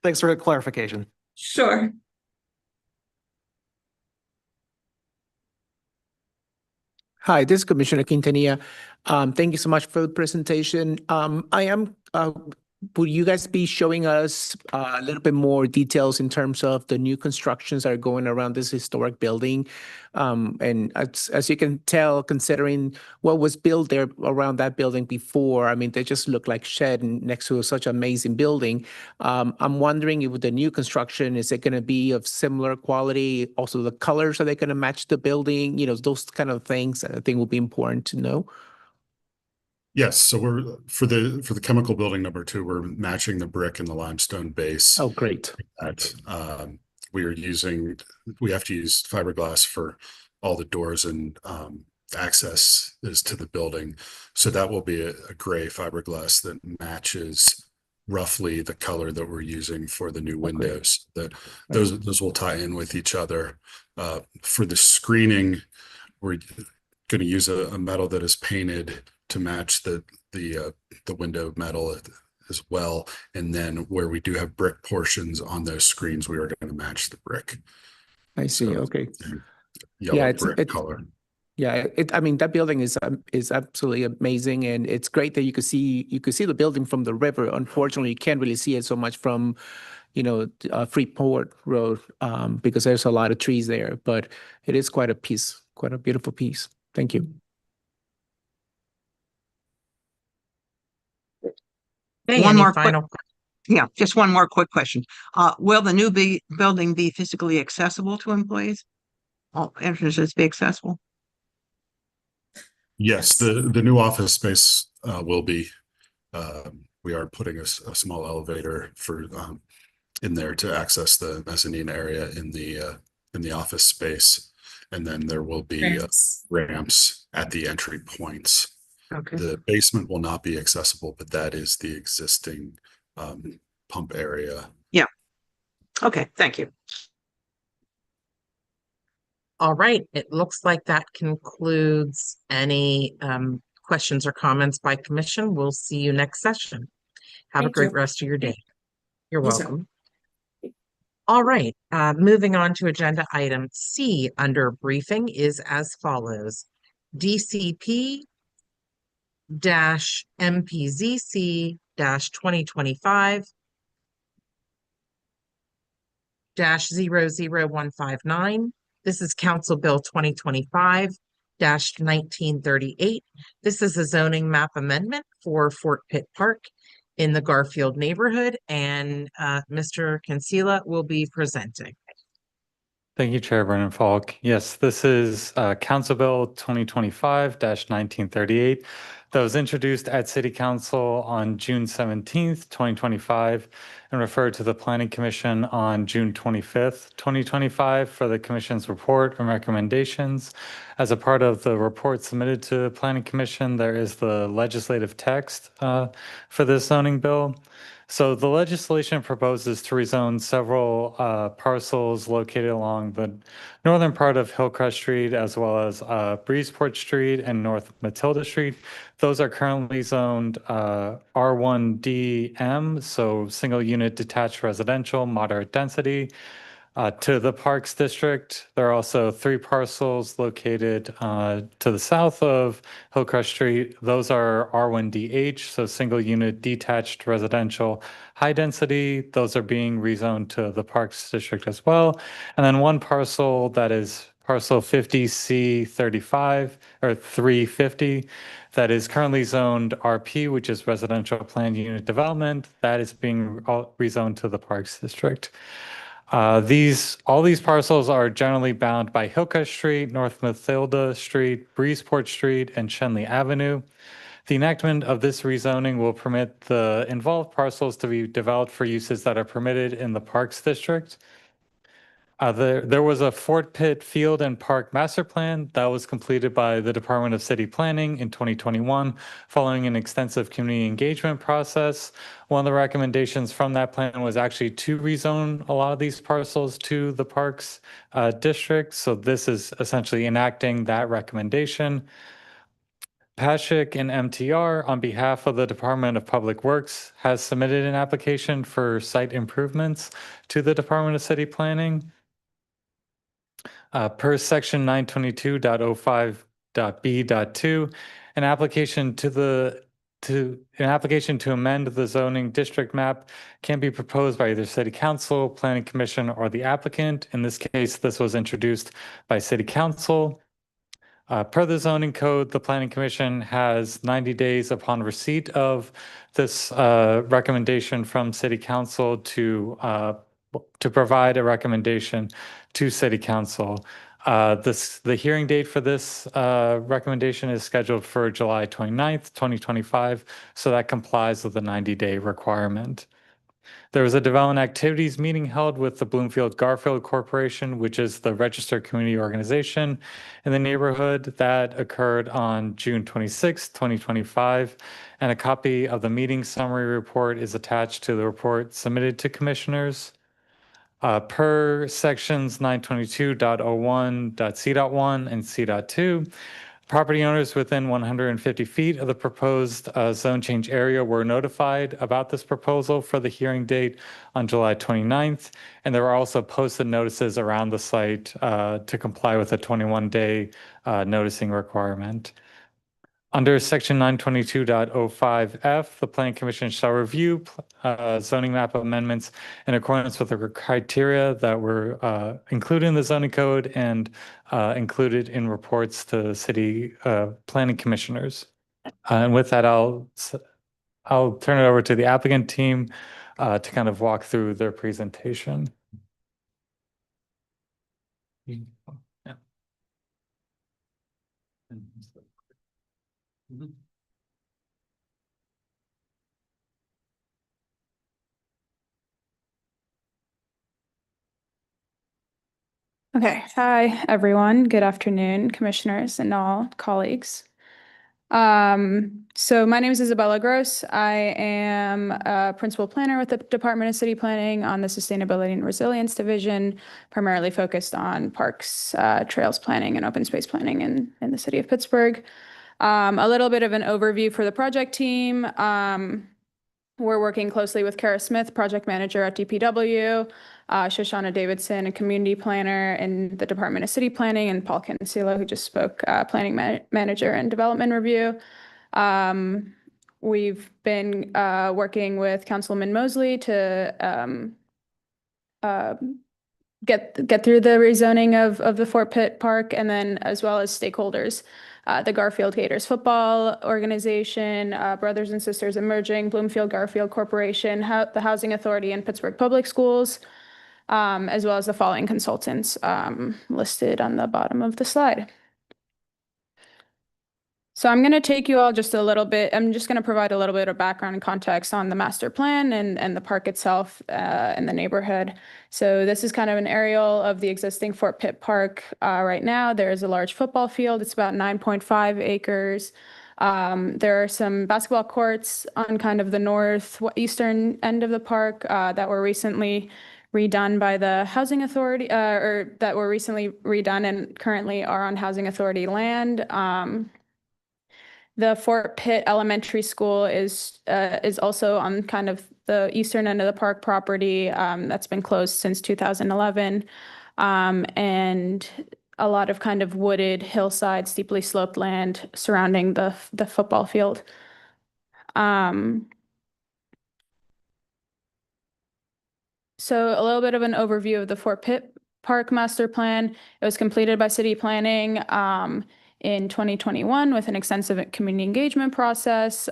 Thanks for the clarification. Sure. Hi, this is Commissioner Quintanilla. Thank you so much for the presentation. Will you guys be showing us a little bit more details in terms of the new constructions that are going around this historic building? And as you can tell, considering what was built there around that building before, I mean, they just look like shed next to such an amazing building. I'm wondering if with the new construction, is it going to be of similar quality? Also, the colors, are they going to match the building? You know, those kind of things I think will be important to know. Yes, so we're for the chemical building number 2, we're matching the brick and the limestone base. Oh, great. That we have to use fiberglass for all the doors and access is to the building. So that will be a gray fiberglass that matches roughly the color that we're using for the new windows. That those will tie in with each other. For the screening, we're going to use a metal that is painted to match the window metal as well. And then where we do have brick portions on those screens, we are going to match the brick. I see. So, Okay. Yellow brick color. Yeah, I mean, that building is absolutely amazing, and it's great that you could see the building from the river. Unfortunately, you can't really see it so much from, Freeport Road, because there's a lot of trees there. But it is quite a beautiful piece. Thank you. Okay, One any more final? Yeah, just one more quick question. Will the new building be physically accessible to employees? All entrances be accessible? Yes, the new office space will be. We are putting a small elevator for in there to access the mezzanine area in the office space, and then there will be ramps at the entry points. Okay. The basement will not be accessible, but that is the existing pump area. Yeah. Okay, thank you. All right, it looks like that concludes any questions or comments by commission. We'll see you next session. Have a Thank great you. rest of your day. You're You too. welcome. All right, moving on to agenda item C under briefing is as follows. DCP MPZC 2025 00159. This is Council Bill 2025-1938. This is a zoning map amendment for Fort Pitt Park in the Garfield neighborhood, and Mr. Cancela will be presenting. Thank you, Chair Vernon Falk. Yes, this is Council Bill 2025-1938 that was introduced at City Council on June 17th, 2025, and referred to the Planning Commission on June 25th, 2025 for the Commission's report and recommendations. As a part of the report submitted to the Planning Commission, there is the legislative text for this zoning bill. So the legislation proposes to rezone several parcels located along the northern part of Hillcrest Street, as well as Breezeport Street and North Matilda Street. Those are currently zoned R1DM, so single unit detached residential, moderate density. To the Parks District, there are also 3 parcels located to the south of Hillcrest Street. Those are R1DH, so single unit detached residential, high density. Those are being rezoned to the Parks District as well. And then 1 parcel that is parcel 50C35 or 350 that is currently zoned RP, which is residential planned unit development. That is being rezoned to the Parks District. All these parcels are generally bound by Hillcrest Street, North Matilda Street, Breezeport Street, and Shenley Avenue. The enactment of this rezoning will permit the involved parcels to be developed for uses that are permitted in the Parks District. There was a Fort Pitt Field and Park Master Plan that was completed by the Department of City Planning in 2021, following an extensive community engagement process. One of the recommendations from that plan was actually to rezone a lot of these parcels to the Parks District. So this is essentially enacting that recommendation. Paschik and MTR, on behalf of the Department of Public Works, has submitted an application for site improvements to the Department of City Planning. Per section 922.05.b.2, an application to amend the zoning district map can be proposed by either City Council, Planning Commission, or the applicant. In this case, this was introduced by City Council. Per the zoning code, the Planning Commission has 90 days upon receipt of this recommendation from City Council to provide a recommendation to City Council. The hearing date for this recommendation is scheduled for July 29th, 2025, so that complies with the 90-day requirement. There was a development activities meeting held with the Bloomfield Garfield Corporation, which is the registered community organization in the neighborhood. That occurred on June 26, 2025, and a copy of the meeting summary report is attached to the report submitted to commissioners. Per sections 922.01.c.1 and c.2, property owners within 150 feet of the proposed zone change area were notified about this proposal for the hearing date on July 29th, and there were also posted notices around the site to comply with a 21-day noticing requirement. Under section 922.05F, the Planning Commission shall review zoning map amendments in accordance with the criteria that were included in the zoning code and included in reports to city planning commissioners. And with that, I'll turn it over to the applicant team to kind of walk through their presentation. Yeah. Mm-hmm. Okay, hi everyone. Good afternoon, commissioners and all colleagues. So my name is Isabella Gross. I am a principal planner with the Department of City Planning on the Sustainability and Resilience Division, primarily focused on parks, trails planning, and open space planning in the city of Pittsburgh. A little bit of an overview for the project team. We're working closely with Kara Smith, project manager at DPW, Shoshana Davidson, a community planner in the Department of City Planning, and Paul Cancelo, who just spoke, planning manager and development review. We've been working with Councilman Mosley to get through the rezoning of the Fort Pitt Park, and then as well as stakeholders. The Garfield Gators Football Organization, Brothers and Sisters Emerging, Bloomfield Garfield Corporation, the Housing Authority, and Pittsburgh Public Schools, as well as the following consultants listed on the bottom of the slide. So I'm going to take you all just a little bit. I'm just going to provide a little bit of background and context on the master plan and the park itself and the neighborhood. So this is kind of an aerial of the existing Fort Pitt Park right now. There is a large football field. It's about 9.5 acres. There are some basketball courts on kind of the northeastern end of the park that were recently redone by the Housing Authority, or that were recently redone and currently are on Housing Authority land. The Fort Pitt Elementary School is also on kind of the eastern end of the park property that's been closed since 2011, and a lot of kind of wooded hillside, steeply sloped land surrounding the football field. So a little bit of an overview of the Fort Pitt Park Master Plan. It was completed by City Planning in 2021 with an extensive community engagement process.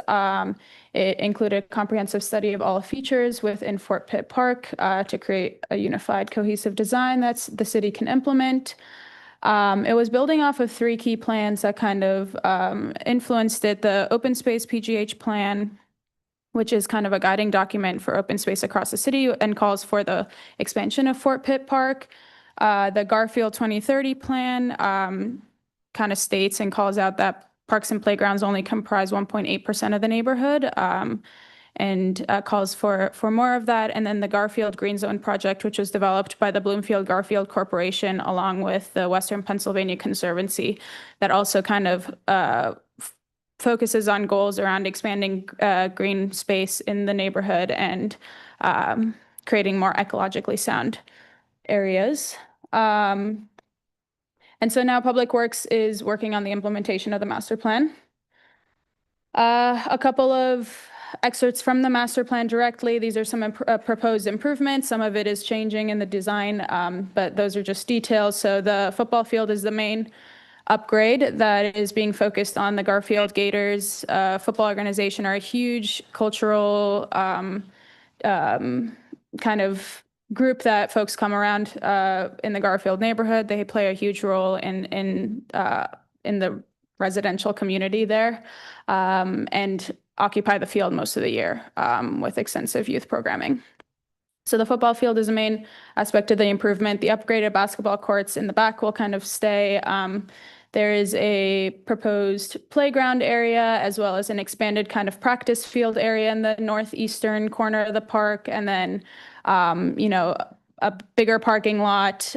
It included a comprehensive study of all features within Fort Pitt Park to create a unified, cohesive design that the city can implement. It was building off of three key plans that kind of influenced it. The open space PGH plan, which is kind of a guiding document for open space across the city and calls for the expansion of Fort Pitt Park. The Garfield 2030 plan kind of states and calls out that parks and playgrounds only comprise 1.8% of the neighborhood, and calls for more of that. And then the Garfield Green Zone project, which was developed by the Bloomfield Garfield Corporation along with the Western Pennsylvania Conservancy, that also kind of focuses on goals around expanding green space in the neighborhood and creating more ecologically sound areas. And so now Public Works is working on the implementation of the master plan. A couple of excerpts from the master plan directly. These are some proposed improvements. Some of it is changing in the design, but those are just details. So the football field is the main upgrade that is being focused on. The Garfield Gators football organization are a huge cultural kind of group that folks come around in the Garfield neighborhood. They play a huge role in the residential community there, and occupy the field most of the year with extensive youth programming. So the football field is a main aspect of the improvement. The upgraded basketball courts in the back will kind of stay. There is a proposed playground area as well as an expanded kind of practice field area in the northeastern corner of the park. And then, a bigger parking lot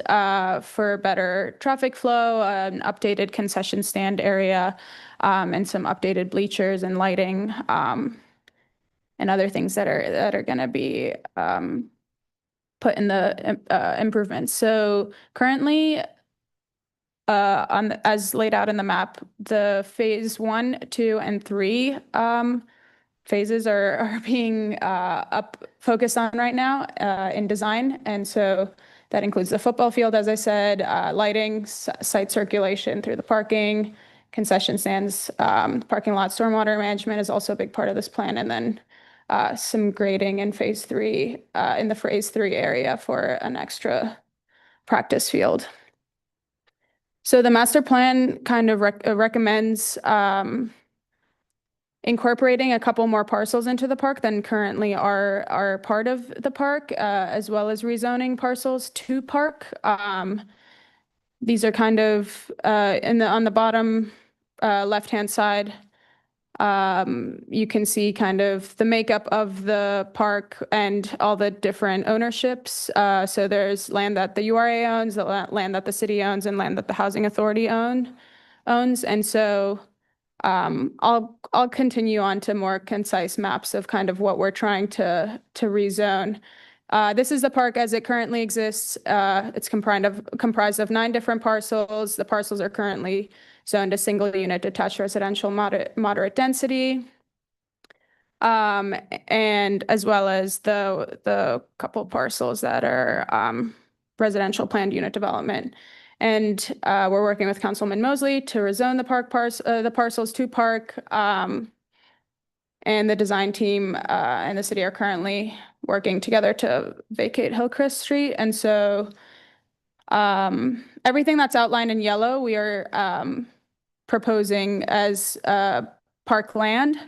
for better traffic flow, an updated concession stand area, and some updated bleachers and lighting, and other things that are going to be put in the improvements. So currently, as laid out in the map, the phase 1, 2, and 3 phases are being focused on right now in design. And so that includes the football field, as I said, lighting, site circulation through the parking, concession stands, parking lot, stormwater management is also a big part of this plan. And then some grading in phase 3, in the phase 3 area for an extra practice field. So the master plan kind of recommends incorporating a couple more parcels into the park than currently are part of the park, as well as rezoning parcels to park. These are kind of on the bottom left-hand side. You can see kind of the makeup of the park and all the different ownerships. So there's land that the URA owns, the land that the city owns, and land that the housing authority owns. And so I'll continue on to more concise maps of kind of what we're trying to rezone. This is the park as it currently exists. It's comprised of 9 different parcels. The parcels are currently zoned a single unit detached residential moderate density, and as well as the couple parcels that are residential planned unit development. And we're working with Councilman Mosley to rezone the parcels to park. And the design team and the city are currently working together to vacate Hillcrest Street. And so everything that's outlined in yellow, we are proposing as park land,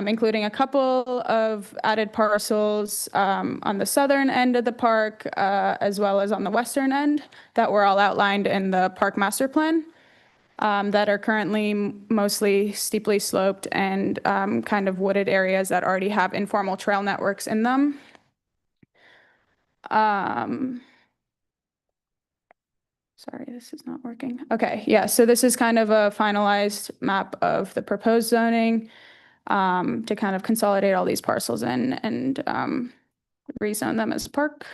including a couple of added parcels on the southern end of the park, as well as on the western end that were all outlined in the park master plan, that are currently mostly steeply sloped and kind of wooded areas that already have informal trail networks in them. Sorry, this is not working. Okay, yeah, so this is kind of a finalized map of the proposed zoning to kind of consolidate all these parcels and rezone them as park.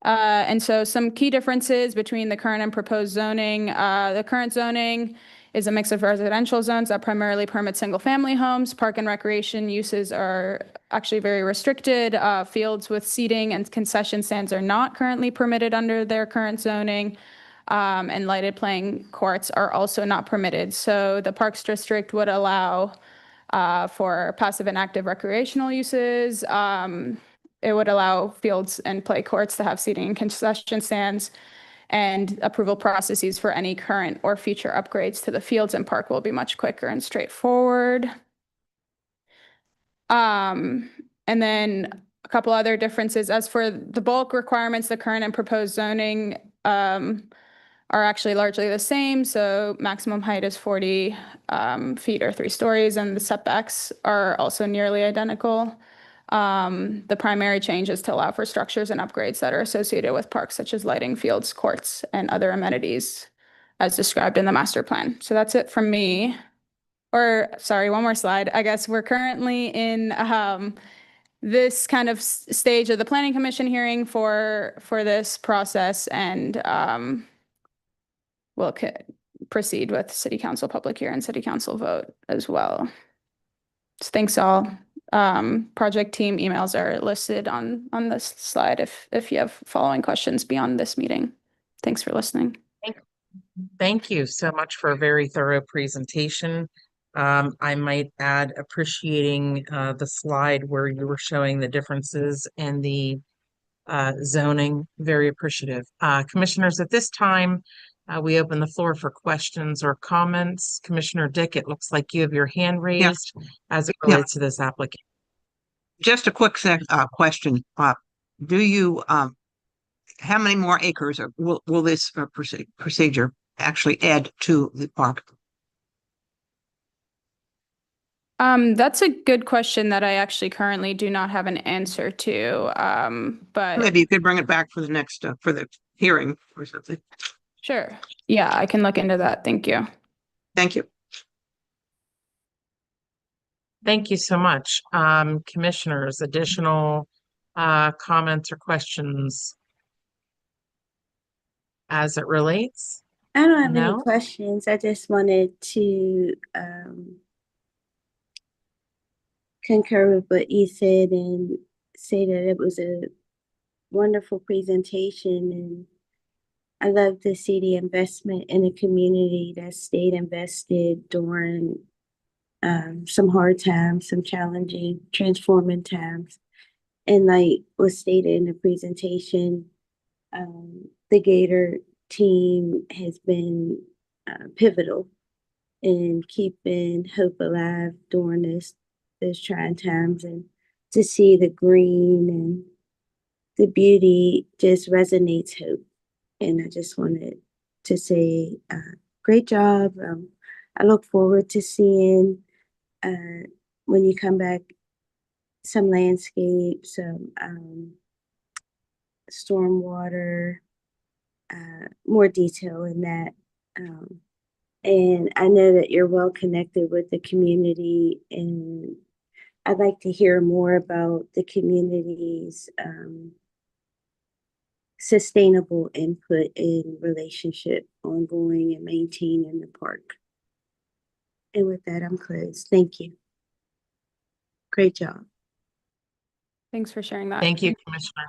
And so some key differences between the current and proposed zoning. The current zoning is a mix of residential zones that primarily permit single-family homes. Park and recreation uses are actually very restricted. Fields with seating and concession stands are not currently permitted under their current zoning. And lighted playing courts are also not permitted. So the Parks District would allow for passive and active recreational uses. It would allow fields and play courts to have seating and concession stands. and approval processes for any current or future upgrades to the fields and park will be much quicker and straightforward. And then a couple other differences. As for the bulk requirements, the current and proposed zoning are actually largely the same. So maximum height is 40 feet or 3 stories, and the setbacks are also nearly identical. The primary change is to allow for structures and upgrades that are associated with parks, such as lighting, fields, courts, and other amenities as described in the master plan. So that's it from me. Or sorry, one more slide. I guess we're currently in this kind of stage of the planning commission hearing for this process, and we'll proceed with city council public hearing and city council vote as well. So thanks all. Project team emails are listed on this slide if you have following questions beyond this meeting. Thanks for listening. Thank you so much for a very thorough presentation. I might add appreciating the slide where you were showing the differences in the zoning. Very appreciative. Commissioners, at this time, we open the floor for questions or comments. Commissioner Dick, it looks like you have your hand raised as it relates to this application. Just a quick question. Do you, how many more acres will this procedure actually add to the park? That's a good question that I actually currently do not have an answer to. But maybe you could bring it back for the next for the hearing or something. Sure. Yeah, I can look into that. Thank you. Thank you. Thank you so much. Commissioners, additional comments or questions as it relates? I don't have No? any questions. I just wanted to concur with what you said and say that it was a wonderful presentation, and I love to see the investment in a community that stayed invested during some hard times, some challenging, transforming times. And like was stated in the presentation, the Gator team has been pivotal in keeping hope alive during those trying times, and to see the green and the beauty just resonates hope. And I just wanted to say, great job. I look forward to seeing when you come back some landscape, some stormwater, more detail in that. And I know that you're well connected with the community, and I'd like to hear more about the community's sustainable input in relationship, ongoing, and maintaining the park. And with that, I'm closed. Thank you. Great job. Thanks for sharing that. Thank you, Commissioner.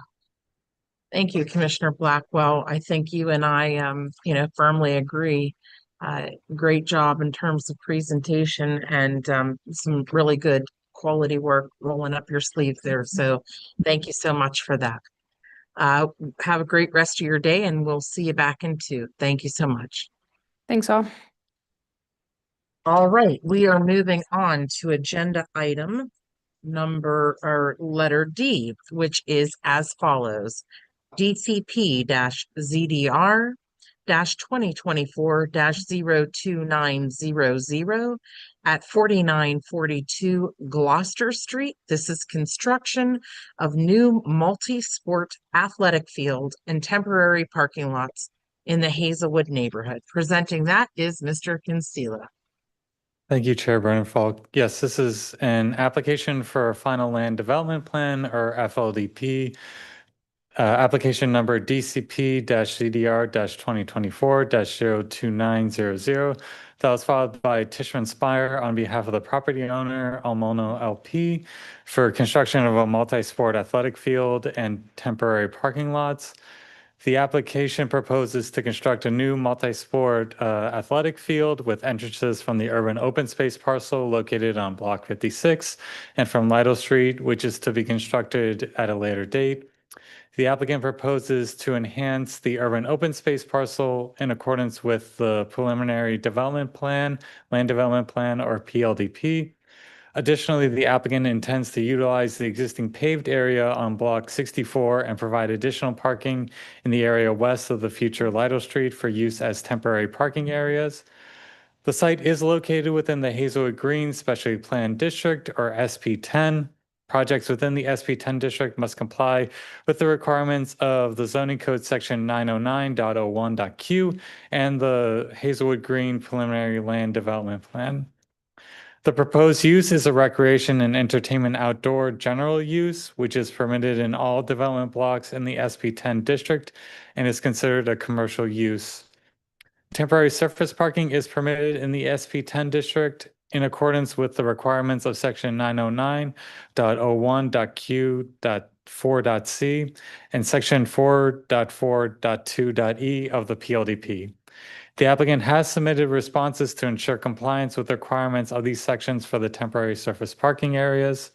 Thank you, Commissioner Blackwell. I think you and I, firmly agree. Great job in terms of presentation and some really good quality work rolling up your sleeve there. So thank you so much for that. Have a great rest of your day, and we'll see you back in 2. Thank you so much. Thanks all. All right, we are moving on to agenda item letter D, which is as follows. DCP-ZDR-2024-02900 at 4942 Gloster Street. This is construction of new multi-sport athletic field and temporary parking lots in the Hazelwood neighborhood. Presenting that is Mr. Kinsella. Thank you, Chair Bernenfalk. Yes, this is an application for a final land development plan, or FLDP. Application number DCP-CDR-2024-02900 that was filed by Tishman Spire on behalf of the property owner, Almono LP, for construction of a multi-sport athletic field and temporary parking lots. The application proposes to construct a new multi-sport athletic field with entrances from the urban open space parcel located on Block 56 and from Lytle Street, which is to be constructed at a later date. The applicant proposes to enhance the urban open space parcel in accordance with the preliminary development plan, land development plan, or PLDP. Additionally, the applicant intends to utilize the existing paved area on Block 64 and provide additional parking in the area west of the future Lido Street for use as temporary parking areas. The site is located within the Hazelwood Green Specially Planned District, or SP10. Projects within the SP10 district must comply with the requirements of the zoning code section 909.01.q and the Hazelwood Green Preliminary Land Development Plan. The proposed use is a recreation and entertainment outdoor general use, which is permitted in all development blocks in the SP10 district and is considered a commercial use. Temporary surface parking is permitted in the SP10 district in accordance with the requirements of section 909.01.q.4.c and section 4.4.2.e of the PLDP. The applicant has submitted responses to ensure compliance with the requirements of these sections for the temporary surface parking areas.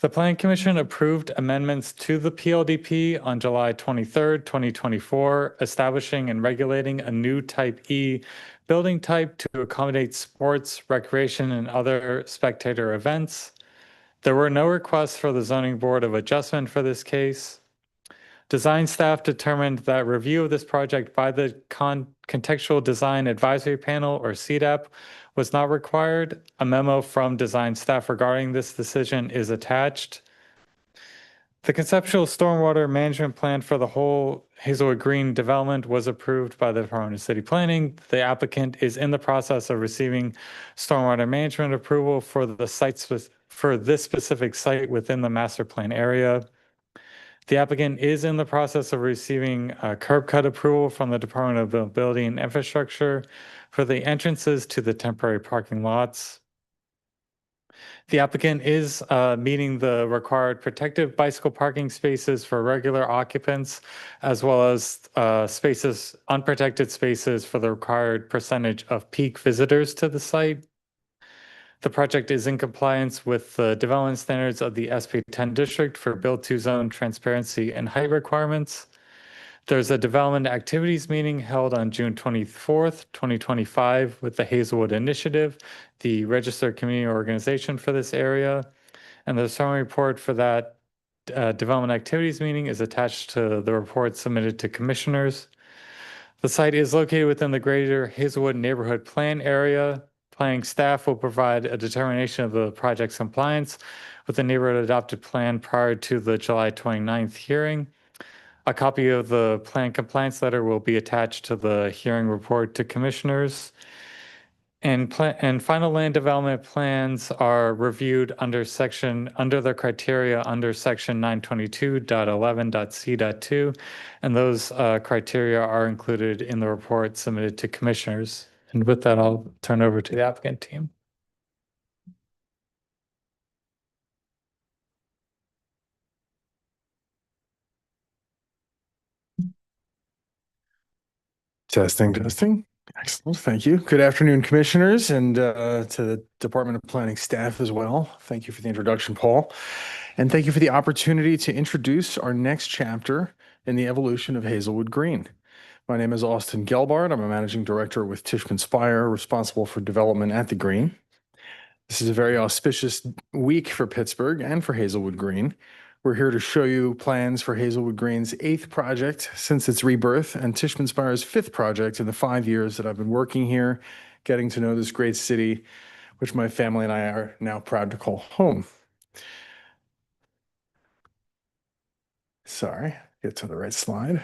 The Plan Commission approved amendments to the PLDP on July 23rd, 2024, establishing and regulating a new Type E building type to accommodate sports, recreation, and other spectator events. There were no requests for the Zoning Board of Adjustment for this case. Design staff determined that review of this project by the Contextual Design Advisory Panel, or CDAP, was not required. A memo from design staff regarding this decision is attached. The conceptual stormwater management plan for the whole Hazelwood Green development was approved by the Department of City Planning. The applicant is in the process of receiving stormwater management approval for the for this specific site within the master plan area. The applicant is in the process of receiving curb cut approval from the Department of Building and Infrastructure for the entrances to the temporary parking lots. The applicant is meeting the required protective bicycle parking spaces for regular occupants, as well as unprotected spaces for the required percentage of peak visitors to the site. The project is in compliance with the development standards of the SP10 district for build-to zone transparency and height requirements. There's a development activities meeting held on June 24th, 2025 with the Hazelwood Initiative, the registered community organization for this area. And the summary report for that development activities meeting is attached to the report submitted to commissioners. The site is located within the greater Hazelwood neighborhood plan area. Planning staff will provide a determination of the project's compliance with the neighborhood adopted plan prior to the July 29th hearing. A copy of the plan compliance letter will be attached to the hearing report to commissioners. And final land development plans are reviewed under the criteria under section 922.11.c.2, and those criteria are included in the report submitted to commissioners. And with that, I'll turn over to the applicant team. Testing. Excellent. Thank you. Good afternoon, commissioners, and to the Department of Planning staff as well. Thank you for the introduction, Paul. And thank you for the opportunity to introduce our next chapter in the evolution of Hazelwood Green. My name is Austin Gelbart. I'm a managing director with Tishman Speyer, responsible for development at the Green. This is a very auspicious week for Pittsburgh and for Hazelwood Green. We're here to show you plans for Hazelwood Green's 8th project since its rebirth and Tishman Speyer's 5th project in the 5 years that I've been working here, getting to know this great city, which my family and I are now proud to call home. Sorry, get to the right slide.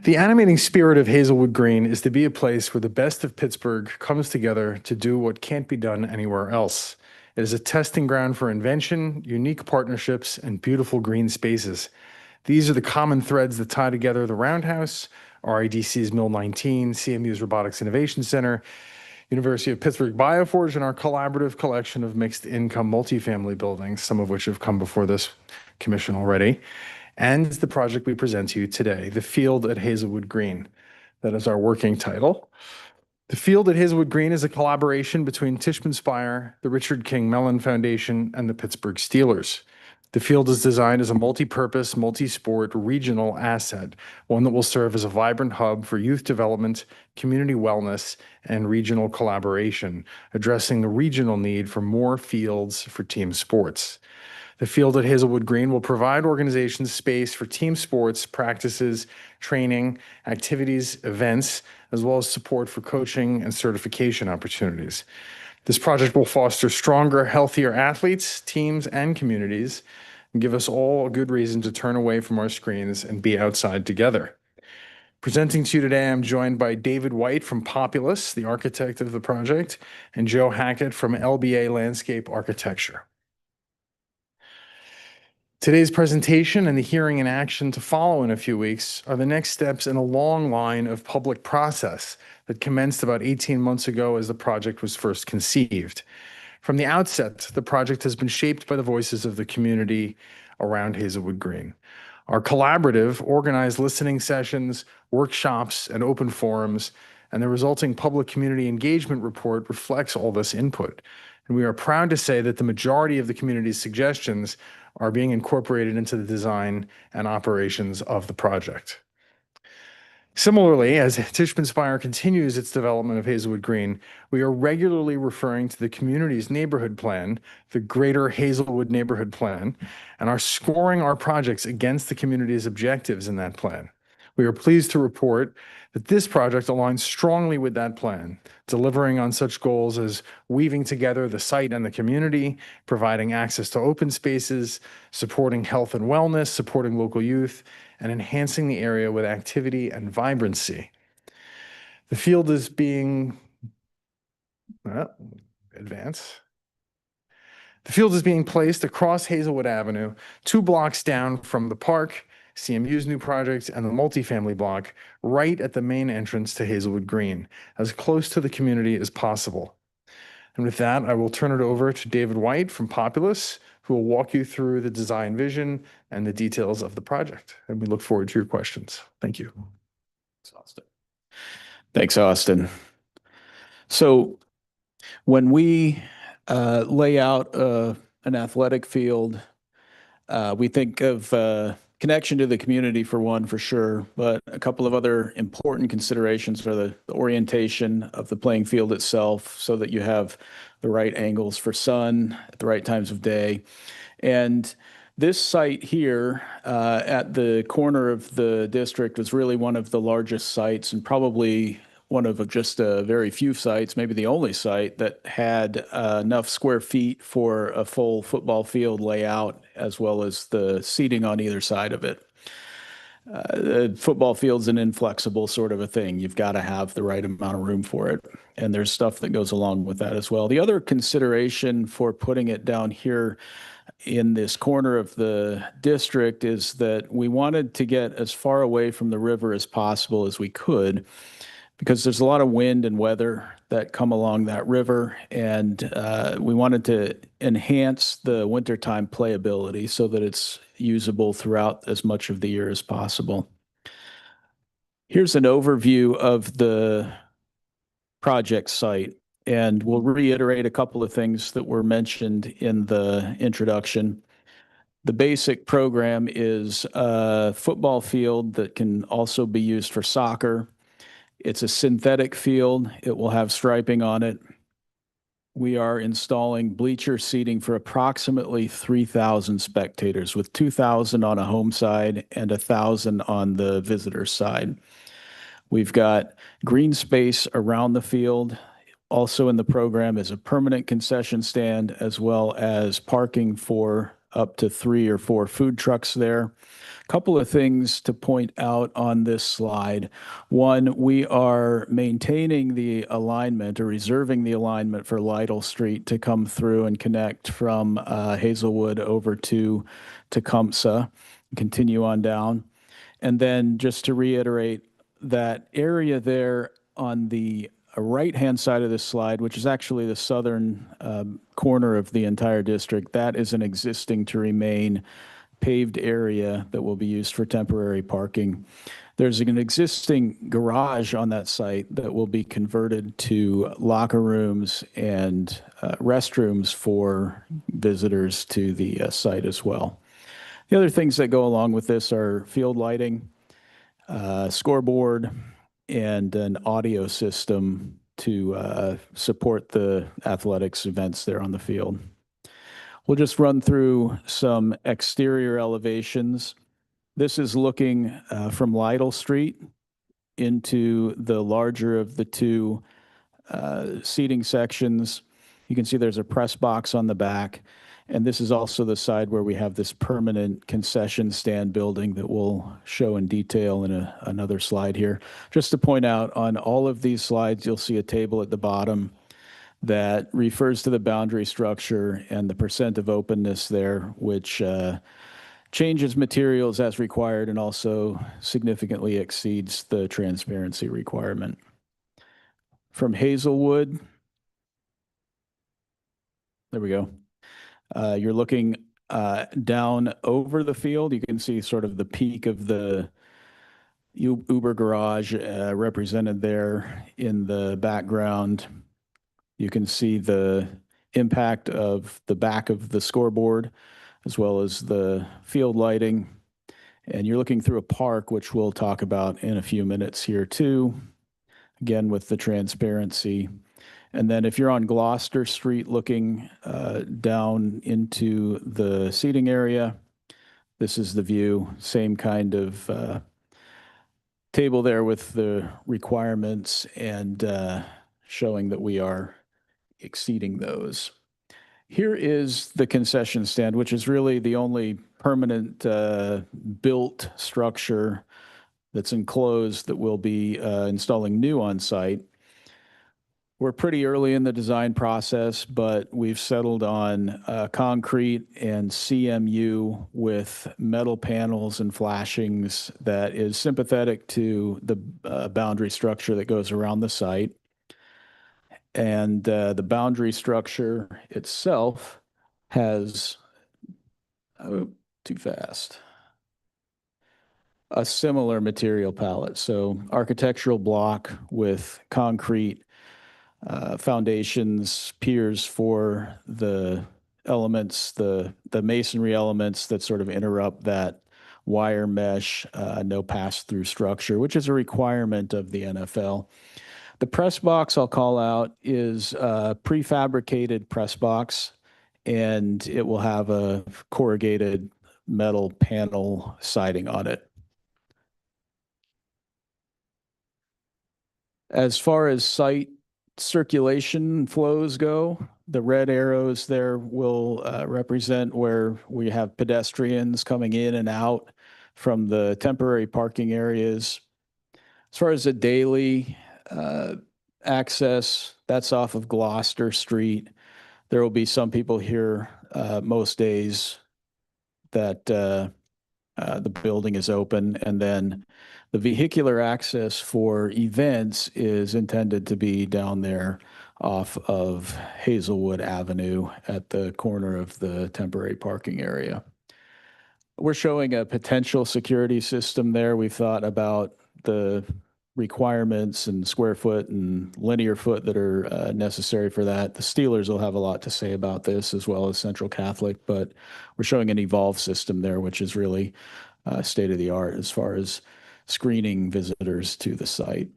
The animating spirit of Hazelwood Green is to be a place where the best of Pittsburgh comes together to do what can't be done anywhere else. It is a testing ground for invention, unique partnerships, and beautiful green spaces. These are the common threads that tie together the Roundhouse, RIDC's Mill 19, CMU's Robotics Innovation Center, University of Pittsburgh Bioforge, and our collaborative collection of mixed-income multifamily buildings, some of which have come before this commission already, and the project we present to you today, The Field at Hazelwood Green. That is our working title. The Field at Hazelwood Green is a collaboration between Tishman Speyer, the Richard King Mellon Foundation, and the Pittsburgh Steelers. The field is designed as a multi-purpose, multi-sport regional asset, one that will serve as a vibrant hub for youth development, community wellness, and regional collaboration, addressing the regional need for more fields for team sports. The field at Hazelwood Green will provide organizations space for team sports, practices, training, activities, events, as well as support for coaching and certification opportunities. This project will foster stronger, healthier athletes, teams, and communities, and give us all a good reason to turn away from our screens and be outside together. Presenting to you today, I'm joined by David White from Populous, the architect of the project, and Joe Hackett from LBA Landscape Architecture. Today's presentation and the hearing and action to follow in a few weeks are the next steps in a long line of public process that commenced about 18 months ago as the project was first conceived. From the outset, the project has been shaped by the voices of the community around Hazelwood Green. Our collaborative, organized listening sessions, workshops, and open forums, and the resulting public community engagement report reflects all this input. And we are proud to say that the majority of the community's suggestions are being incorporated into the design and operations of the project. Similarly, as Tishman Speyer continues its development of Hazelwood Green, we are regularly referring to the community's neighborhood plan, the Greater Hazelwood Neighborhood Plan, and are scoring our projects against the community's objectives in that plan. We are pleased to report that this project aligns strongly with that plan, delivering on such goals as weaving together the site and the community, providing access to open spaces, supporting health and wellness, supporting local youth, and enhancing the area with activity and vibrancy. The field is being, The field is being placed across Hazelwood Avenue, 2 blocks down from the park, CMU's new project, and the multifamily block, right at the main entrance to Hazelwood Green, as close to the community as possible. And with that, I will turn it over to David White from Populous, who will walk you through the design vision and the details of the project. And we look forward to your questions. Thank you. Thanks, Austin. So when we lay out an athletic field, we think of connection to the community for one, for sure, but a couple of other important considerations are the orientation of the playing field itself so that you have the right angles for sun at the right times of day. And this site here at the corner of the district was really one of the largest sites and probably one of just a very few sites, maybe the only site that had enough square feet for a full football field layout, as well as the seating on either side of it. The football field's an inflexible sort of a thing. You've got to have the right amount of room for it. And there's stuff that goes along with that as well. The other consideration for putting it down here in this corner of the district is that we wanted to get as far away from the river as possible as we could, because there's a lot of wind and weather that come along that river, and we wanted to enhance the wintertime playability so that it's usable throughout as much of the year as possible. Here's an overview of the project site, and we'll reiterate a couple of things that were mentioned in the introduction. The basic program is a football field that can also be used for soccer. It's a synthetic field. It will have striping on it. We are installing bleacher seating for approximately 3,000 spectators, with 2,000 on a home side and 1,000 on the visitor side. We've got green space around the field. Also in the program is a permanent concession stand, as well as parking for up to 3 or 4 food trucks there. Couple of things to point out on this slide. One, we are maintaining the alignment or reserving the alignment for Lytle Street to come through and connect from Hazelwood over to Tecumseh, continue on down. And then just to reiterate, that area there on the right-hand side of this slide, which is actually the southern corner of the entire district, that is an existing to remain paved area that will be used for temporary parking. There's an existing garage on that site that will be converted to locker rooms and restrooms for visitors to the site as well. The other things that go along with this are field lighting, scoreboard, and an audio system to support the athletics events there on the field. We'll just run through some exterior elevations. This is looking from Lytle Street into the larger of the two seating sections. You can see there's a press box on the back. And this is also the side where we have this permanent concession stand building that we'll show in detail in another slide here. Just to point out, on all of these slides, you'll see a table at the bottom that refers to the boundary structure and the percent of openness there, which changes materials as required and also significantly exceeds the transparency requirement. From Hazelwood, there we go. You're looking down over the field. You can see sort of the peak of the Uber garage represented there in the background. You can see the impact of the back of the scoreboard as well as the field lighting. And you're looking through a park, which we'll talk about in a few minutes here too, again with the transparency. And then if you're on Gloster Street looking down into the seating area, this is the view, same kind of table there with the requirements and showing that we are exceeding those. Here is the concession stand, which is really the only permanent built structure that's enclosed that we'll be installing new on site. We're pretty early in the design process, but we've settled on concrete and CMU with metal panels and flashings that is sympathetic to the boundary structure that goes around the site. And the boundary structure itself has, too fast, a similar material palette. So architectural block with concrete foundations, piers for the elements, the masonry elements that sort of interrupt that wire mesh, no pass-through structure, which is a requirement of the NFL. The press box I'll call out is a prefabricated press box, and it will have a corrugated metal panel siding on it. As far as site circulation flows go, the red arrows there will represent where we have pedestrians coming in and out from the temporary parking areas. As far as the daily access, that's off of Gloster Street. There will be some people here most days that the building is open, and then the vehicular access for events is intended to be down there off of Hazelwood Avenue at the corner of the temporary parking area. We're showing a potential security system there. We've thought about the requirements and square foot and linear foot that are necessary for that. The Steelers will have a lot to say about this, as well as Central Catholic, but we're showing an evolved system there, which is really state of the art as far as screening visitors to the site.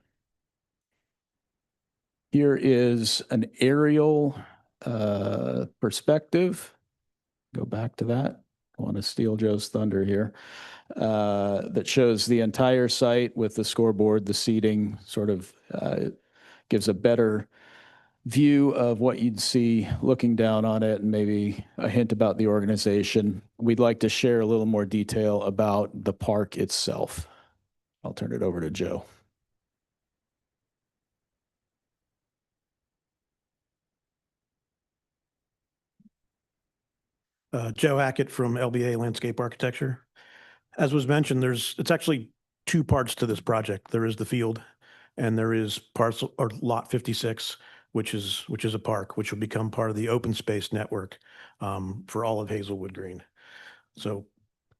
Here is an aerial perspective. Go back to that. I want to steal Joe's thunder here. That shows the entire site with the scoreboard, the seating, sort of gives a better view of what you'd see looking down on it, and maybe a hint about the organization. We'd like to share a little more detail about the park itself. I'll turn it over to Joe. Joe Hackett from LBA Landscape Architecture. As was mentioned, it's actually two parts to this project. There is the field, and there is parcel or lot 56, which is a park, which will become part of the open space network for all of Hazelwood Green. So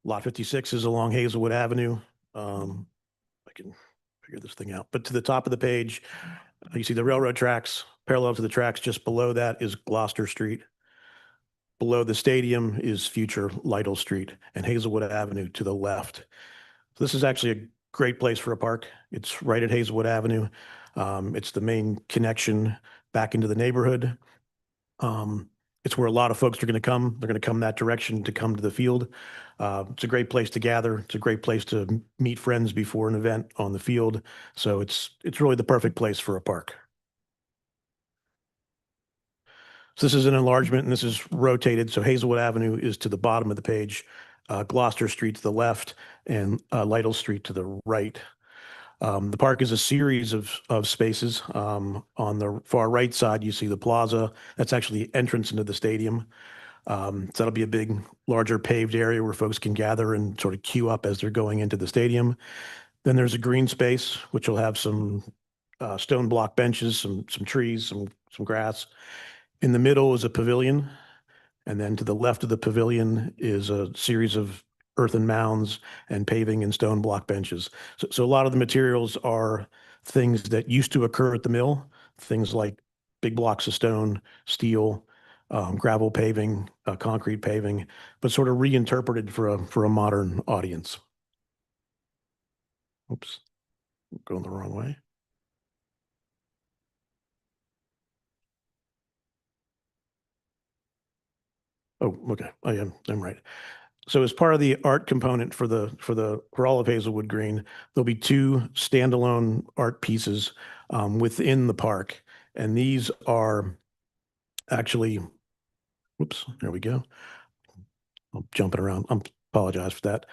lot 56 is along Hazelwood Avenue. I can figure this thing out. But to the top of the page, you see the railroad tracks. Parallel to the tracks, just below that is Gloster Street. Below the stadium is future Lytle Street and Hazelwood Avenue to the left. So this is actually a great place for a park. It's right at Hazelwood Avenue. It's the main connection back into the neighborhood. It's where a lot of folks are going to come. They're going to come that direction to come to the field. It's a great place to gather. It's a great place to meet friends before an event on the field. So it's really the perfect place for a park. So this is an enlargement and this is rotated. So Hazelwood Avenue is to the bottom of the page, Gloster Street to the left, and Lytle Street to the right. The park is a series of spaces. On the far right side, you see the plaza. That's actually the entrance into the stadium. So that'll be a big, larger paved area where folks can gather and sort of queue up as they're going into the stadium. Then there's a green space, which will have some stone block benches, some trees, some grass. In the middle is a pavilion. And then to the left of the pavilion is a series of earthen mounds and paving and stone block benches. So a lot of the materials are things that used to occur at the mill, things like big blocks of stone, steel, gravel paving, concrete paving, but sort of reinterpreted for a modern audience. Oops, going the wrong way. Oh, okay. I'm right. So as part of the art component for all of Hazelwood Green, there'll be 2 standalone art pieces within the park. And these are actually, whoops, there we go. I'm jumping around. I apologize for that.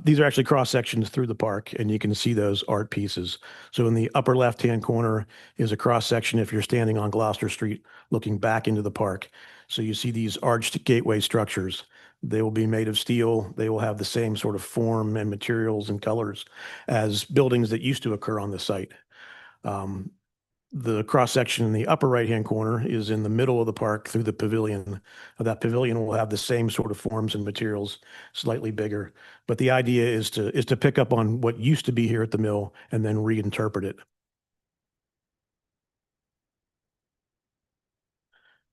These are actually cross sections through the park, and you can see those art pieces. So in the upper left-hand corner is a cross section if you're standing on Gloster Street looking back into the park. So you see these arched gateway structures. They will be made of steel. They will have the same sort of form and materials and colors as buildings that used to occur on the site. The cross section in the upper right-hand corner is in the middle of the park through the pavilion. That pavilion will have the same sort of forms and materials, slightly bigger. But the idea is to pick up on what used to be here at the mill and then reinterpret it.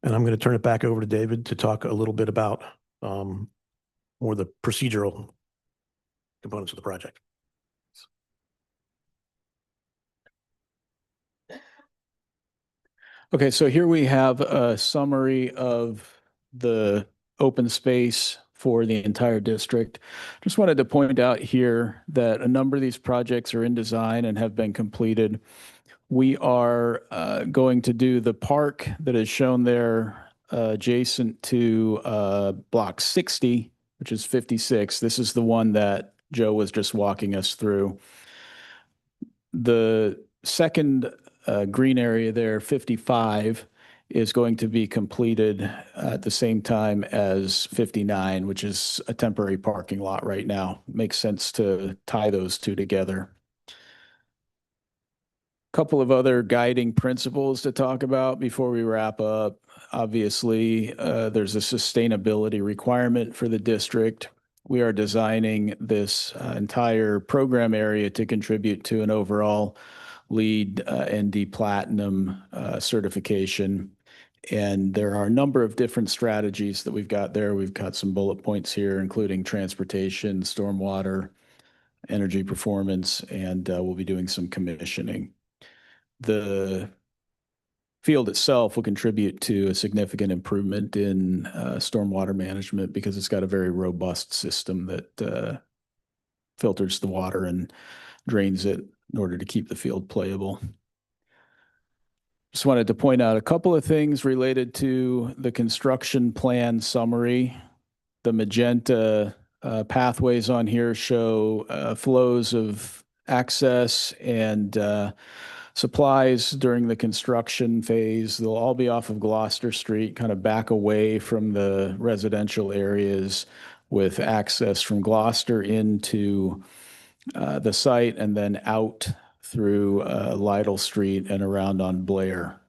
And I'm going to turn it back over to David to talk a little bit about more the procedural components of the project. Okay, so here we have a summary of the open space for the entire district. Just wanted to point out here that a number of these projects are in design and have been completed. We are going to do the park that is shown there adjacent to block 60, which is 56. This is the one that Joe was just walking us through. The second green area there, 55, is going to be completed at the same time as 59, which is a temporary parking lot right now. Makes sense to tie those 2 together. Couple of other guiding principles to talk about before we wrap up. Obviously, there's a sustainability requirement for the district. We are designing this entire program area to contribute to an overall LEED ND Platinum certification. And there are a number of different strategies that we've got there. We've got some bullet points here, including transportation, stormwater, energy performance, and we'll be doing some commissioning. The field itself will contribute to a significant improvement in stormwater management because it's got a very robust system that filters the water and drains it in order to keep the field playable. Just wanted to point out a couple of things related to the construction plan summary. The magenta pathways on here show flows of access and supplies during the construction phase. They'll all be off of Gloster Street, kind of back away from the residential areas with access from Gloster into the site and then out through Lytle Street and around on Blair.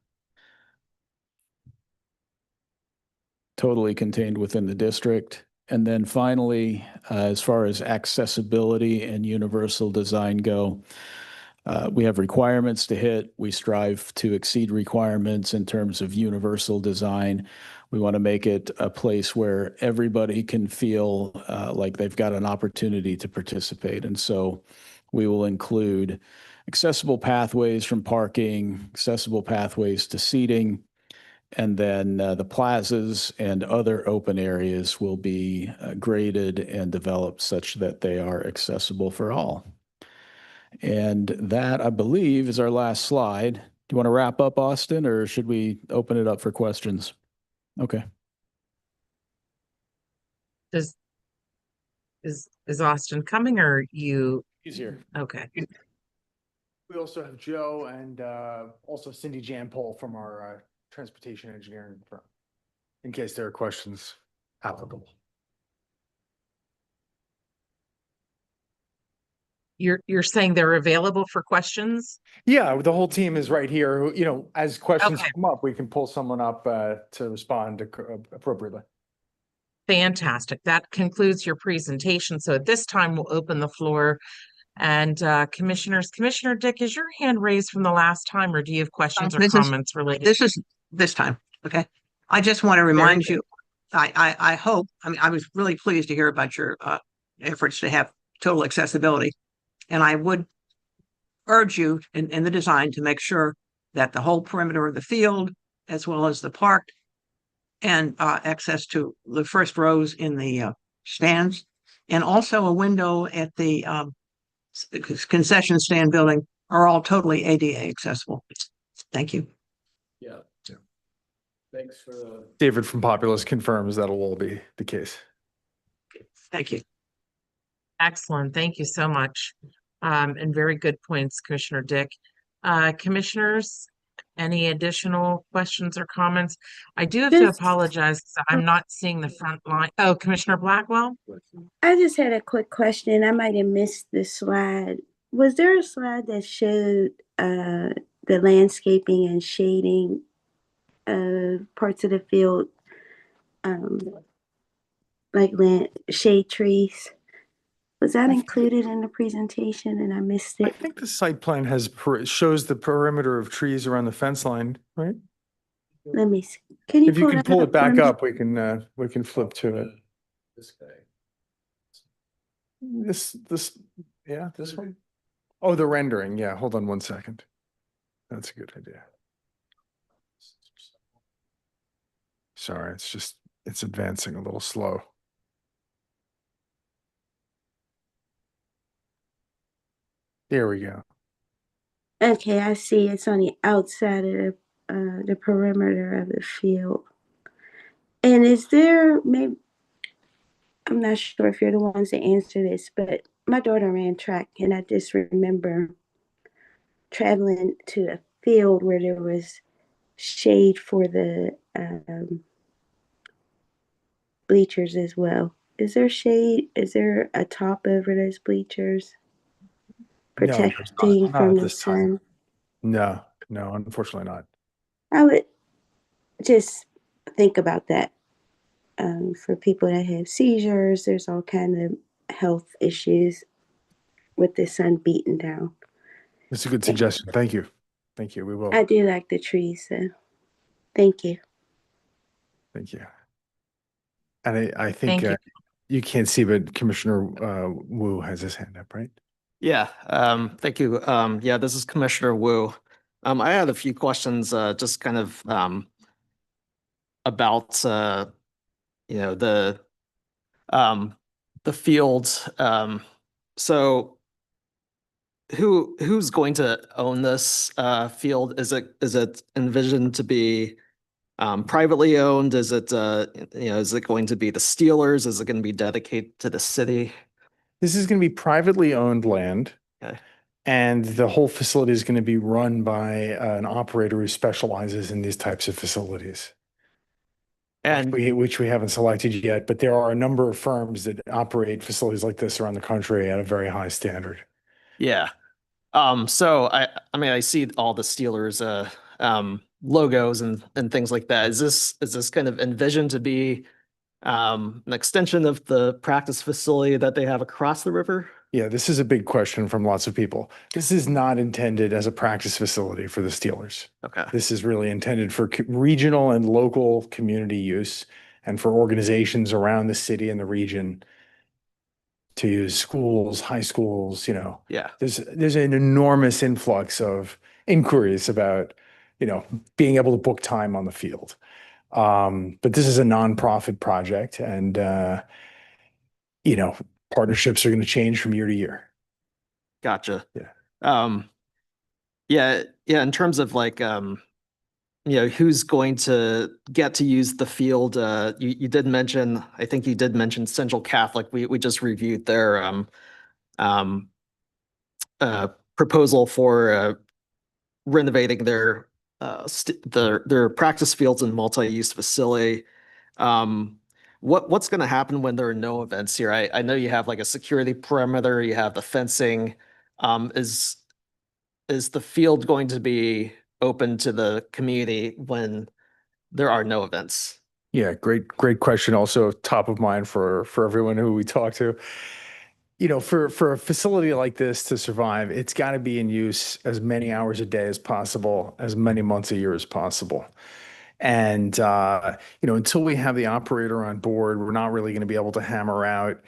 Totally contained within the district. And then finally, as far as accessibility and universal design go, we have requirements to hit. We strive to exceed requirements in terms of universal design. We want to make it a place where everybody can feel like they've got an opportunity to participate. And so we will include accessible pathways from parking, accessible pathways to seating, and then the plazas and other open areas will be graded and developed such that they are accessible for all. And that, I believe, is our last slide. Do you want to wrap up, Austin, or should we open it up for questions? Okay. Is Austin coming, or you? He's here. Okay. We also have Joe and also Cindy Janpole from our transportation engineering firm, in case there are questions applicable. You're saying they're available for questions? Yeah, the whole team is right here. You know, as questions come up, we can pull someone up to respond appropriately. Fantastic. That concludes your presentation. So at this time, we'll open the floor. And commissioners, Commissioner Dick, is your hand raised from the last time, or do you have questions or comments related? This is this time. Okay. I just want to remind you, I hope, I mean, I was really pleased to hear about your efforts to have total accessibility. And I would urge you in the design to make sure that the whole perimeter of the field, as well as the park and access to the first rows in the stands, and also a window at the concession stand building are all totally ADA accessible. Thank you. Yeah. Thanks for David from Populous confirms that'll all be the case. Thank you. Excellent. Thank you so much. And very good points, Commissioner Dick. Commissioners, any additional questions or comments? I do have to apologize because I'm not seeing the front line. Oh, Commissioner Blackwell? I just had a quick question. I might have missed the slide. Was there a slide that showed the landscaping and shading parts of the field, like shade trees? Was that included in the presentation and I missed it? I think the site plan shows the perimeter of trees around the fence line, right? Let me see. Can you if you can pull it back for me? up, we can flip to it. This guy. This one. Oh, the rendering. Yeah, hold on one second. That's a good idea. Sorry, it's advancing a little slow. There we go. Okay, I see. It's on the outside of the perimeter of the field. And is there maybe, I'm not sure if you're the ones that answer this, but my daughter ran track, and I just remember traveling to a field where there was shade for the bleachers as well. Is there shade? Is there a top over those bleachers protecting from the sun? No, unfortunately not. I would just think about that. For people that have seizures, there's all kind of health issues with the sun beating down. That's a good suggestion. Thank you. Thank you. We will. I do like the trees, so thank you. Thank you. And I think you can't see, but Commissioner Wu has his hand up, right? Yeah, thank you. Yeah, this is Commissioner Wu. I had a few questions, just kind of about the field. So who's going to own this field? Is it envisioned to be privately owned? Is it is it going to be the Steelers? Is it going to be dedicated to the city? This is going to be privately owned land. Okay. And the whole facility is going to be run by an operator who specializes in these types of facilities. And which we haven't selected yet, but there are a number of firms that operate facilities like this around the country at a very high standard. Yeah. So I mean, I see all the Steelers logos and things like that. Is this kind of envisioned to be an extension of the practice facility that they have across the river. Yeah, this is a big question from lots of people. This is not intended as a practice facility for the Steelers. Okay. This is really intended for regional and local community use and for organizations around the city and the region to use schools, high schools, Yeah. There's an enormous influx of inquiries about, being able to book time on the field. But this is a nonprofit project and, partnerships are going to change from year to year. Gotcha. Yeah. Yeah. In terms of like, who's going to get to use the field? You did mention, I think you did mention Central Catholic. We just reviewed their proposal for renovating their practice fields and multi-use facility. What's going to happen when there are no events here? I know you have like a security perimeter, you have the fencing. Is the field going to be open to the community when there are no events? Yeah, great question. Also top of mind for everyone who we talk to. For a facility like this to survive, it's got to be in use as many hours a day as possible, as many months a year as possible. And, until we have the operator on board, we're not really going to be able to hammer out,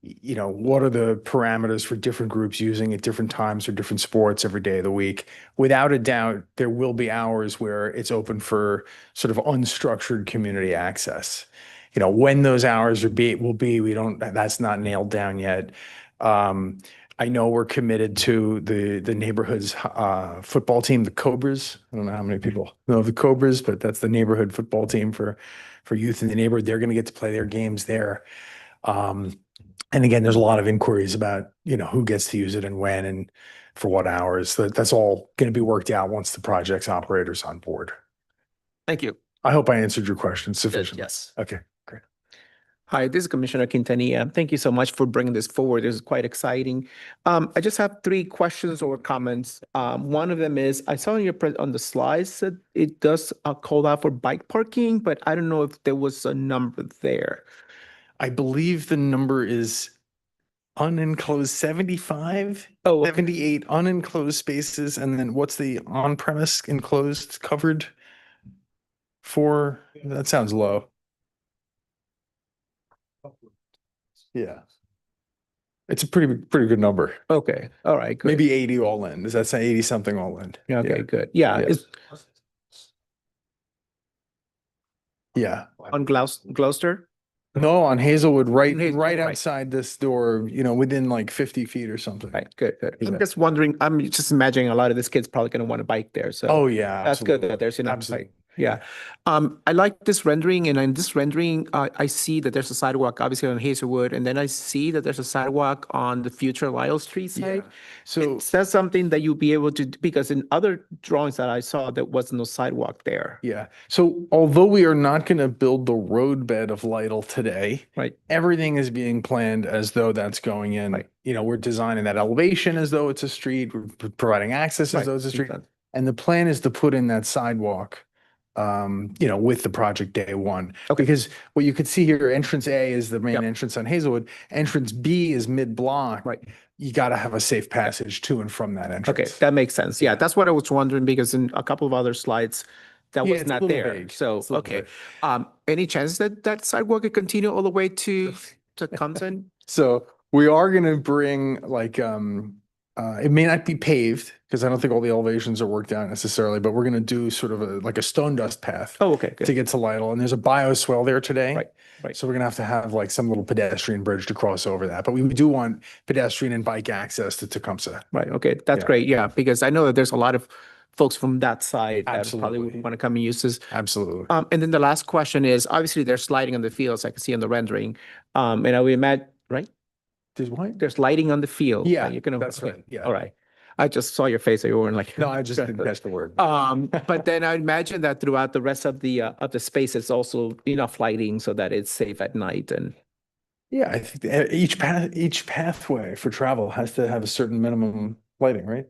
what are the parameters for different groups using at different times or different sports every day of the week. Without a doubt, there will be hours where it's open for sort of unstructured community access. When those hours will be, that's not nailed down yet. I know we're committed to the neighborhood's football team, the Cobras. I don't know how many people know the Cobras, but that's the neighborhood football team for youth in the neighborhood. They're going to get to play their games there. And again, there's a lot of inquiries about, who gets to use it and when and for what hours. That's all going to be worked out once the project's operator's on board. Thank you. I hope I answered your question sufficiently. Yes. Okay, great. Hi, this is Commissioner Quintanilla. Thank you so much for bringing this forward. This is quite exciting. I just have 3 questions or comments. One of them is, I saw on the slides that it does call out for bike parking, but I don't know if there was a number there. I believe the number is unenclosed 75, 78 unenclosed spaces. And then what's the on-premise enclosed covered for? That sounds low. Yeah. It's a pretty good number. Okay. All right. Good. Maybe 80 all in. Does that say 80 something all in? Yeah, okay, good. Yeah. Yeah. On Gloster? No, on Hazelwood, right outside this door, within like 50 feet or something. Right. Good. I'm just wondering, I'm just imagining a lot of these kids probably going to want to bike there. So oh yeah, that's good that there's enough. Absolutely. Yeah. I like this rendering, and in this rendering, I see that there's a sidewalk obviously on Hazelwood, and then I see that there's a sidewalk on the future Lyle Street side. Yeah. So is that something that you'll be able to, because in other drawings that I saw, there was no sidewalk there. Yeah. So although we are not going to build the roadbed of Lytle today, right, everything is being planned as though that's going in. Right. We're designing that elevation as though it's a street, we're providing access as though it's a street. And the plan is to put in that sidewalk with the project day one. Okay. Because what you could see here, entrance A is the main entrance on Hazelwood. Entrance B is mid-block. Right. You got to have a safe passage to and from that entrance. Okay, that makes sense. Yeah, that's what I was wondering, because in a couple of other slides, that was not there. Vague. So, okay. Any chance that that sidewalk could continue all the way to Compton? So we are going to bring it may not be paved because I don't think all the elevations are worked out necessarily, but we're going to do sort of a stone dust path. Oh, okay, good. To get to Lytle. And there's a bioswale there today. Right. So we're going to have like some little pedestrian bridge to cross over that. But we do want pedestrian and bike access to Tecumseh. Right. Okay. That's great. Yeah. Because I know that there's a lot of folks from that side that probably would want to come and use this. Absolutely. And then the last question is, obviously there's lighting on the fields, I can see on the rendering. And I would imagine, right? There's what? There's lighting on the field. Yeah, you're gonna, that's right. Yeah. All right. I just saw your face. So you weren't like. No, I just didn't catch the word. But then I imagine that throughout the rest of the space, it's also enough lighting so that it's safe at night. And yeah, I think each pathway for travel has to have a certain minimum lighting, right?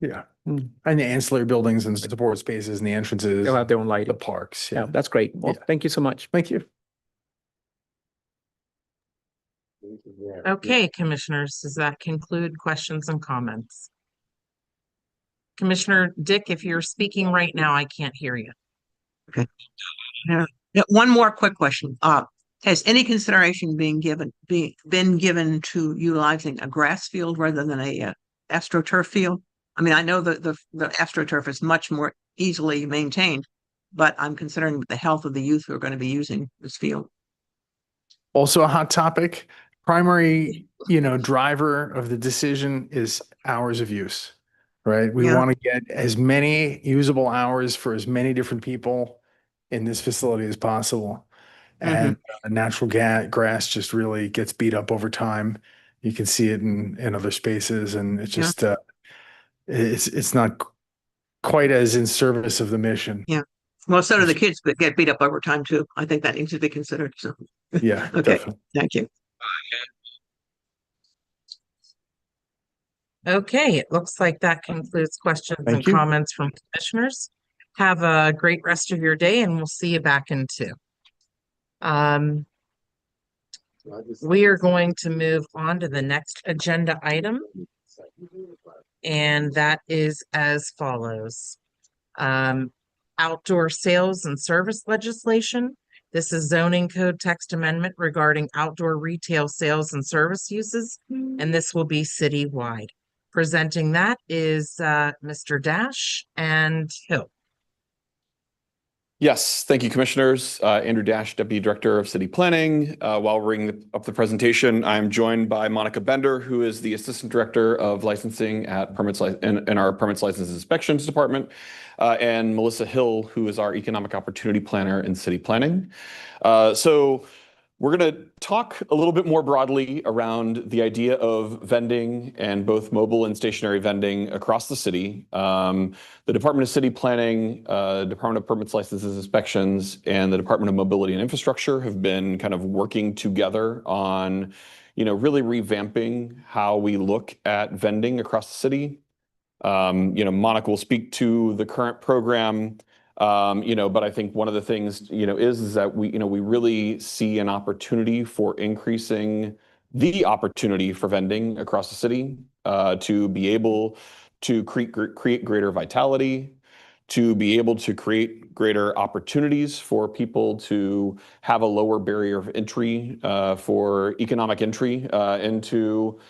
Yeah. And the ancillary buildings and support spaces and the entrances. they'll have their own lighting. The parks. Yeah, that's great. Well, thank you so much. Thank you. Okay, commissioners, does that conclude questions and comments? Commissioner Dick, if you're speaking right now, I can't hear you. Okay. Yeah, one more quick question. Has any consideration been given to utilizing a grass field rather than a astroturf field? I mean, I know that the astroturf is much more easily maintained, but I'm considering the health of the youth who are going to be using this field. Also a hot topic. Primary, driver of the decision is hours of use, right? We want to get as many usable hours for as many different people in this facility as possible. And natural grass just really gets beat up over time. You can see it in other spaces, and it's just it's not quite as in service of the mission. Yeah. Well, so do the kids, but get beat up over time too. I think that needs to be considered. So yeah, okay. Definitely. Thank you. Okay, it looks like that concludes questions and you. comments from commissioners. Have a great rest of your day, and we'll see you back in 2. We are going to move on to the next agenda item, and that is as follows. Outdoor sales and service legislation. This is zoning code text amendment regarding outdoor retail sales and service uses, and this will be citywide. Presenting that is Mr. Dash and Hill. Yes, thank you, commissioners. Andrew Dash, Deputy Director of City Planning. While we're bringing up the presentation, I'm joined by Monica Bender, who is the Assistant Director of Licensing at in our Permits, Licenses, Inspections Department, and Melissa Hill, who is our Economic Opportunity Planner in City Planning. So we're going to talk a little bit more broadly around the idea of vending and both mobile and stationary vending across the city. The Department of City Planning, Department of Permits, Licenses, Inspections, and the Department of Mobility and Infrastructure have been kind of working together on, really revamping how we look at vending across the city. Monica will speak to the current program. But I think one of the things, is that we really see an opportunity for increasing the opportunity for vending across the city, to be able to create greater vitality, to be able to create greater opportunities for people to have a lower barrier of entry, for economic entry, into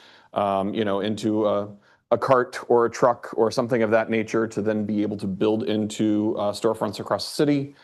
a cart or a truck or something of that nature, to then be able to build into storefronts across the city.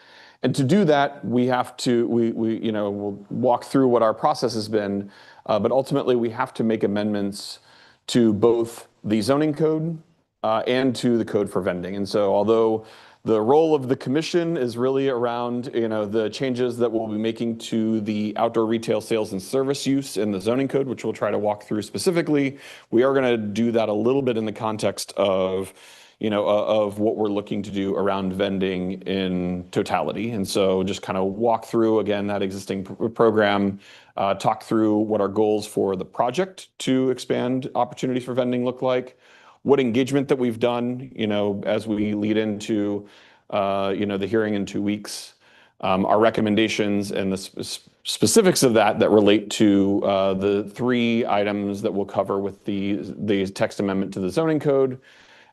And to do that, we have to, we'll walk through what our process has been, but ultimately we have to make amendments to both the zoning code and to the code for vending. And so although the role of the commission is really around, the changes that we'll be making to the outdoor retail sales and service use in the zoning code, which we'll try to walk through specifically, we are going to do that a little bit in the context of, of what we're looking to do around vending in totality. And so just kind of walk through again that existing program, talk through what our goals for the project to expand opportunities for vending look like, what engagement that we've done, as we lead into, the hearing in 2 weeks, our recommendations and the specifics of that relate to the 3 items that we'll cover with the text amendment to the zoning code,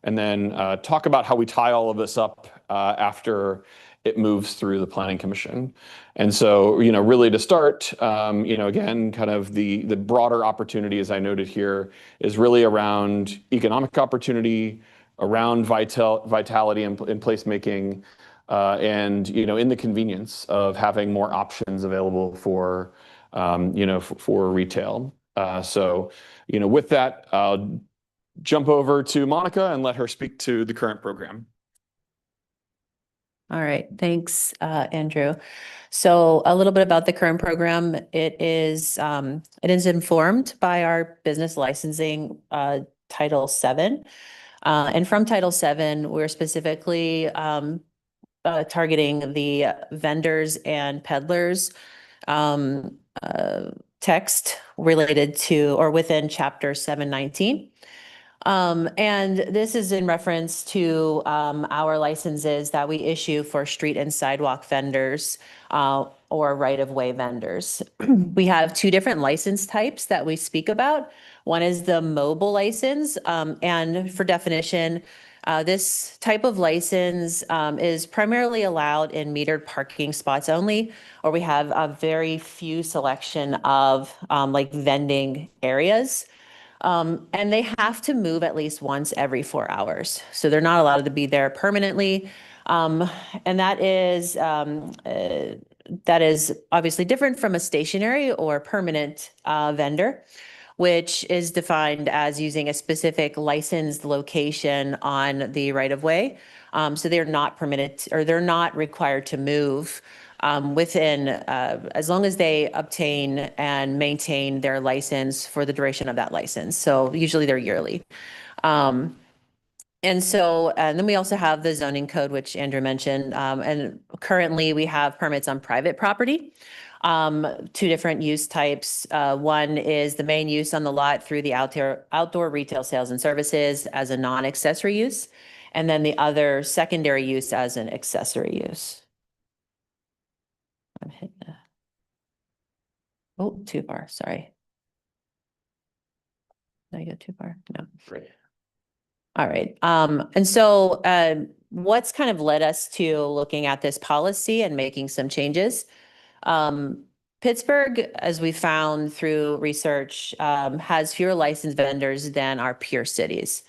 and then talk about how we tie all of this up after it moves through the Planning Commission. And so, really to start, again, kind of the broader opportunity, as I noted here, is really around economic opportunity, around vitality and placemaking, and, in the convenience of having more options available for, for retail. So, with that, I'll jump over to Monica and let her speak to the current program. All right, thanks, Andrew. So a little bit about the current program. It is informed by our business licensing Title VII. And from Title VII, we're specifically targeting the vendors and peddlers text related to or within Chapter 719. And this is in reference to our licenses that we issue for street and sidewalk vendors or right-of-way vendors. We have two different license types that we speak about. One is the mobile license, and for definition, this type of license is primarily allowed in metered parking spots only, or we have a very few selection of like vending areas. And they have to move at least once every 4 hours. So they're not allowed to be there permanently. And that is obviously different from a stationary or permanent vendor, which is defined as using a specific licensed location on the right of way. So they're not permitted or they're not required to move within, as long as they obtain and maintain their license for the duration of that license. So usually they're yearly. And then we also have the zoning code, which Andrew mentioned. And currently we have permits on private property. Two different use types. One is the main use on the lot through the outdoor retail sales and services as a non-accessory use. And then the other secondary use as an accessory use. I'm hitting the, oh, too far, sorry. Did I go too far? No. Great. All right. And so what's kind of led us to looking at this policy and making some changes? Pittsburgh, as we found through research, has fewer licensed vendors than our peer cities.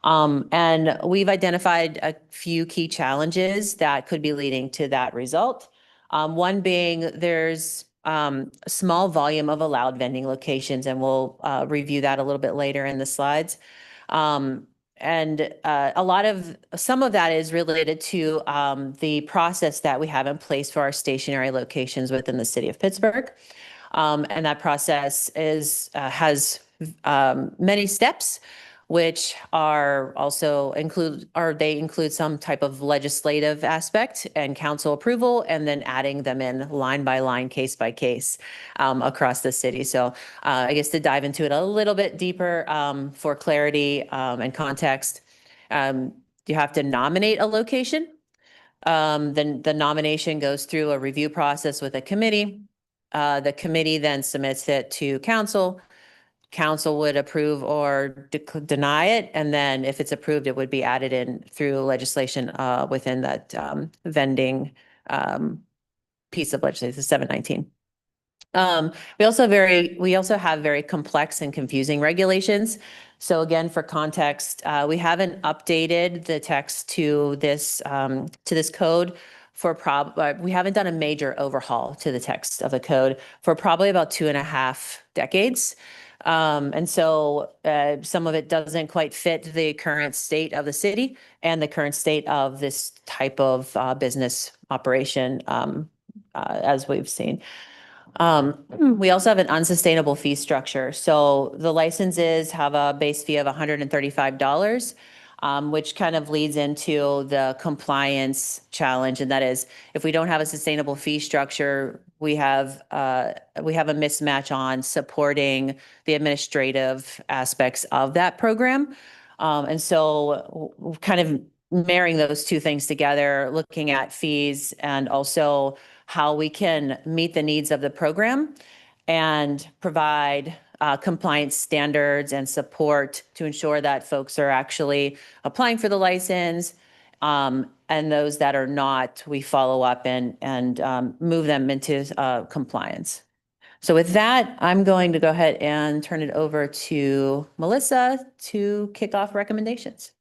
And we've identified a few key challenges that could be leading to that result. One being there's a small volume of allowed vending locations, and we'll review that a little bit later in the slides. Some of that is related to the process that we have in place for our stationary locations within the city of Pittsburgh. And that process has many steps, which are also include some type of legislative aspect and council approval, and then adding them in line by line, case by case across the city. So I guess to dive into it a little bit deeper for clarity and context, you have to nominate a location. Then the nomination goes through a review process with a committee. The committee then submits it to council. Council would approve or deny it. And then if it's approved, it would be added in through legislation within that vending piece of legislation, the 719. We also have very complex and confusing regulations. So again, for context, we haven't updated the text to this code we haven't done a major overhaul to the text of the code for probably about 2.5 decades. And so some of it doesn't quite fit the current state of the city and the current state of this type of business operation, as we've seen. We also have an unsustainable fee structure. So the licenses have a base fee of $135, which kind of leads into the compliance challenge. And that is, if we don't have a sustainable fee structure, we have a mismatch on supporting the administrative aspects of that program. And so kind of marrying those two things together, looking at fees and also how we can meet the needs of the program and provide compliance standards and support to ensure that folks are actually applying for the license. And those that are not, we follow up and move them into compliance. So with that, I'm going to go ahead and turn it over to Melissa to kick off recommendations.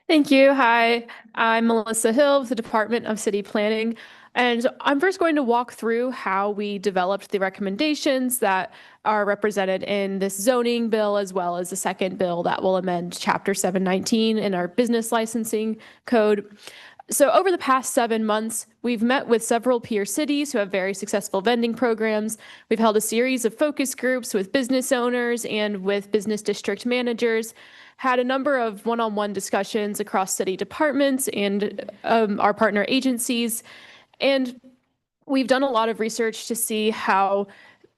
Thank you. Hi, I'm Melissa Hill with the Department of City Planning. And I'm first going to walk through how we developed the recommendations that are represented in this zoning bill, as well as the second bill that will amend Chapter 719 in our business licensing code. So over the past 7 months, we've met with several peer cities who have very successful vending programs. We've held a series of focus groups with business owners and with business district managers, had a number of one-on-one discussions across city departments and our partner agencies. And we've done a lot of research to see how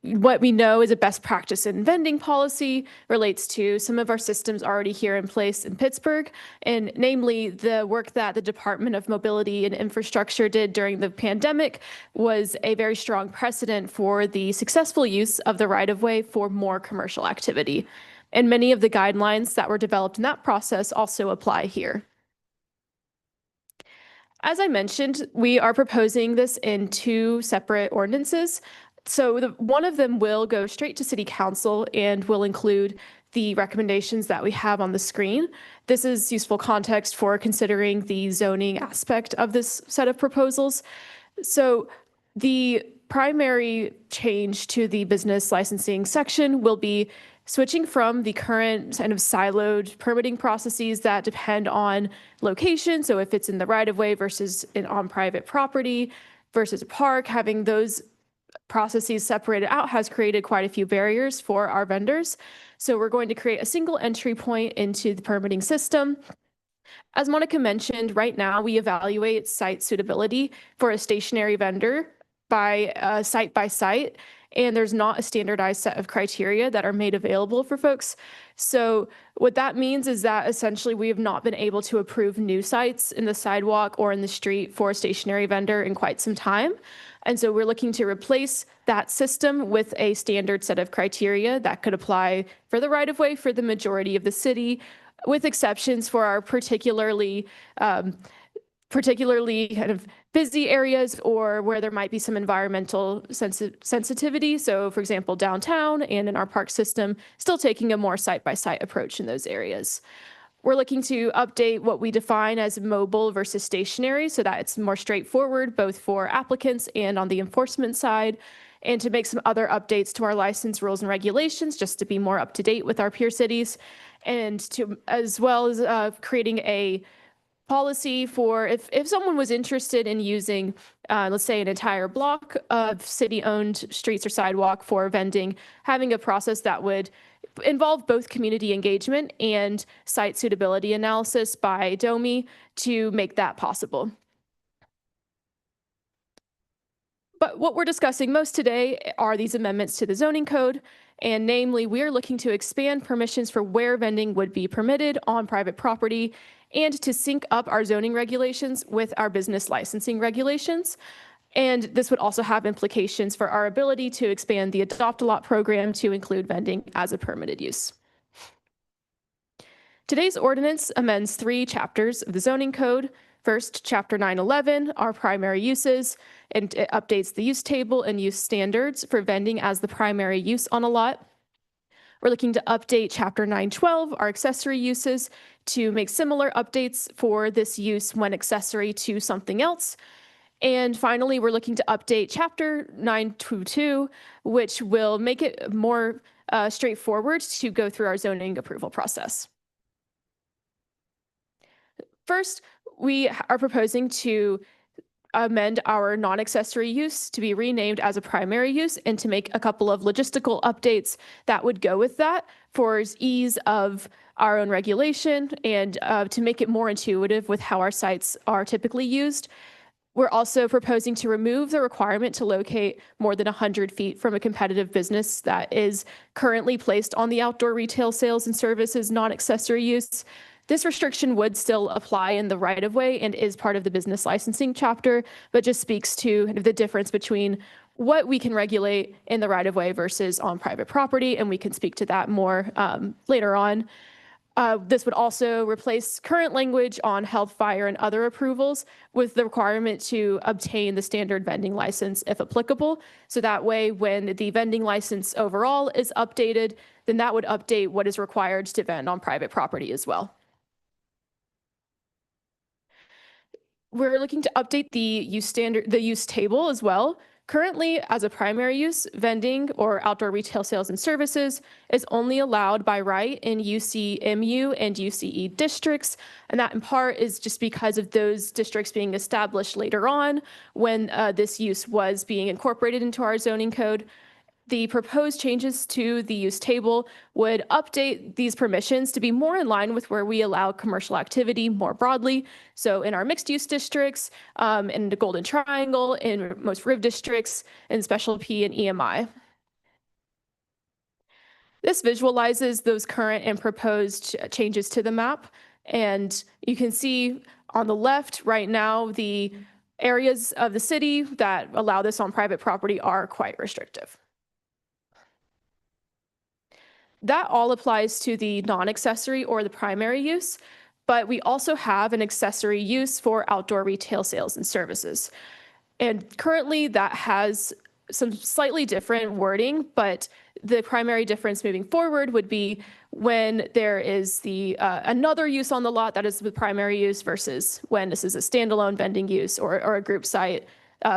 what we know is a best practice in vending policy relates to some of our systems already here in place in Pittsburgh, and namely the work that the Department of Mobility and Infrastructure did during the pandemic was a very strong precedent for the successful use of the right-of-way for more commercial activity. And many of the guidelines that were developed in that process also apply here. As I mentioned, we are proposing this in 2 separate ordinances. So one of them will go straight to City Council and will include the recommendations that we have on the screen. This is useful context for considering the zoning aspect of this set of proposals. So the primary change to the business licensing section will be switching from the current kind of siloed permitting processes that depend on location. So if it's in the right of way versus on private property versus a park, having those processes separated out has created quite a few barriers for our vendors. So we're going to create a single entry point into the permitting system. As Monica mentioned, right now we evaluate site suitability for a stationary vendor by site, and there's not a standardized set of criteria that are made available for folks. So what that means is that essentially we have not been able to approve new sites in the sidewalk or in the street for a stationary vendor in quite some time. And so we're looking to replace that system with a standard set of criteria that could apply for the right-of-way for the majority of the city, with exceptions for our particularly kind of busy areas or where there might be some environmental sensitivity. So for example, downtown and in our park system, still taking a more site-by-site approach in those areas. We're looking to update what we define as mobile versus stationary so that it's more straightforward, both for applicants and on the enforcement side, and to make some other updates to our license rules and regulations just to be more up to date with our peer cities, and to as well as creating a policy for if someone was interested in using, let's say, an entire block of city-owned streets or sidewalk for vending, having a process that would involve both community engagement and site suitability analysis by DOMI to make that possible. But what we're discussing most today are these amendments to the zoning code, and namely, we are looking to expand permissions for where vending would be permitted on private property and to sync up our zoning regulations with our business licensing regulations. And this would also have implications for our ability to expand the Adopt-A-Lot program to include vending as a permitted use. Today's ordinance amends 3 chapters of the zoning code. First, Chapter 911, our primary uses, and it updates the use table and use standards for vending as the primary use on a lot. We're looking to update Chapter 912, our accessory uses, to make similar updates for this use when accessory to something else. And finally, we're looking to update Chapter 922, which will make it more straightforward to go through our zoning approval process. First, we are proposing to amend our non-accessory use to be renamed as a primary use and to make a couple of logistical updates that would go with that for ease of our own regulation and to make it more intuitive with how our sites are typically used. We're also proposing to remove the requirement to locate more than 100 feet from a competitive business that is currently placed on the outdoor retail sales and services non-accessory use. This restriction would still apply in the right-of-way and is part of the business licensing chapter, but just speaks to the difference between what we can regulate in the right-of-way versus on private property, and we can speak to that more later on. This would also replace current language on health, fire, and other approvals with the requirement to obtain the standard vending license if applicable. So that way, when the vending license overall is updated, then that would update what is required to vend on private property as well. We're looking to update the use table as well. Currently, as a primary use, vending or outdoor retail sales and services is only allowed by right in UCMU and UCE districts, and that in part is just because of those districts being established later on when this use was being incorporated into our zoning code. The proposed changes to the use table would update these permissions to be more in line with where we allow commercial activity more broadly. So in our mixed use districts, in the Golden Triangle, in most RIV districts, in Special P and EMI. This visualizes those current and proposed changes to the map. And you can see on the left right now, the areas of the city that allow this on private property are quite restrictive. That all applies to the non-accessory or the primary use, but we also have an accessory use for outdoor retail sales and services. And currently that has some slightly different wording, but the primary difference moving forward would be when there is the another use on the lot that is the primary use versus when this is a standalone vending use or a group site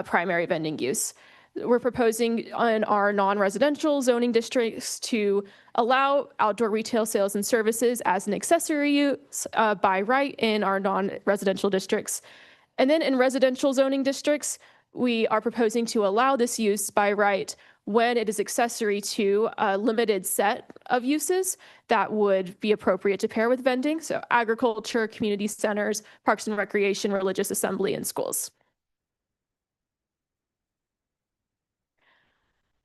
primary vending use. We're proposing in our non-residential zoning districts to allow outdoor retail sales and services as an accessory use by right in our non-residential districts. And then in residential zoning districts, we are proposing to allow this use by right when it is accessory to a limited set of uses that would be appropriate to pair with vending. So agriculture, community centers, parks and recreation, religious assembly, and schools.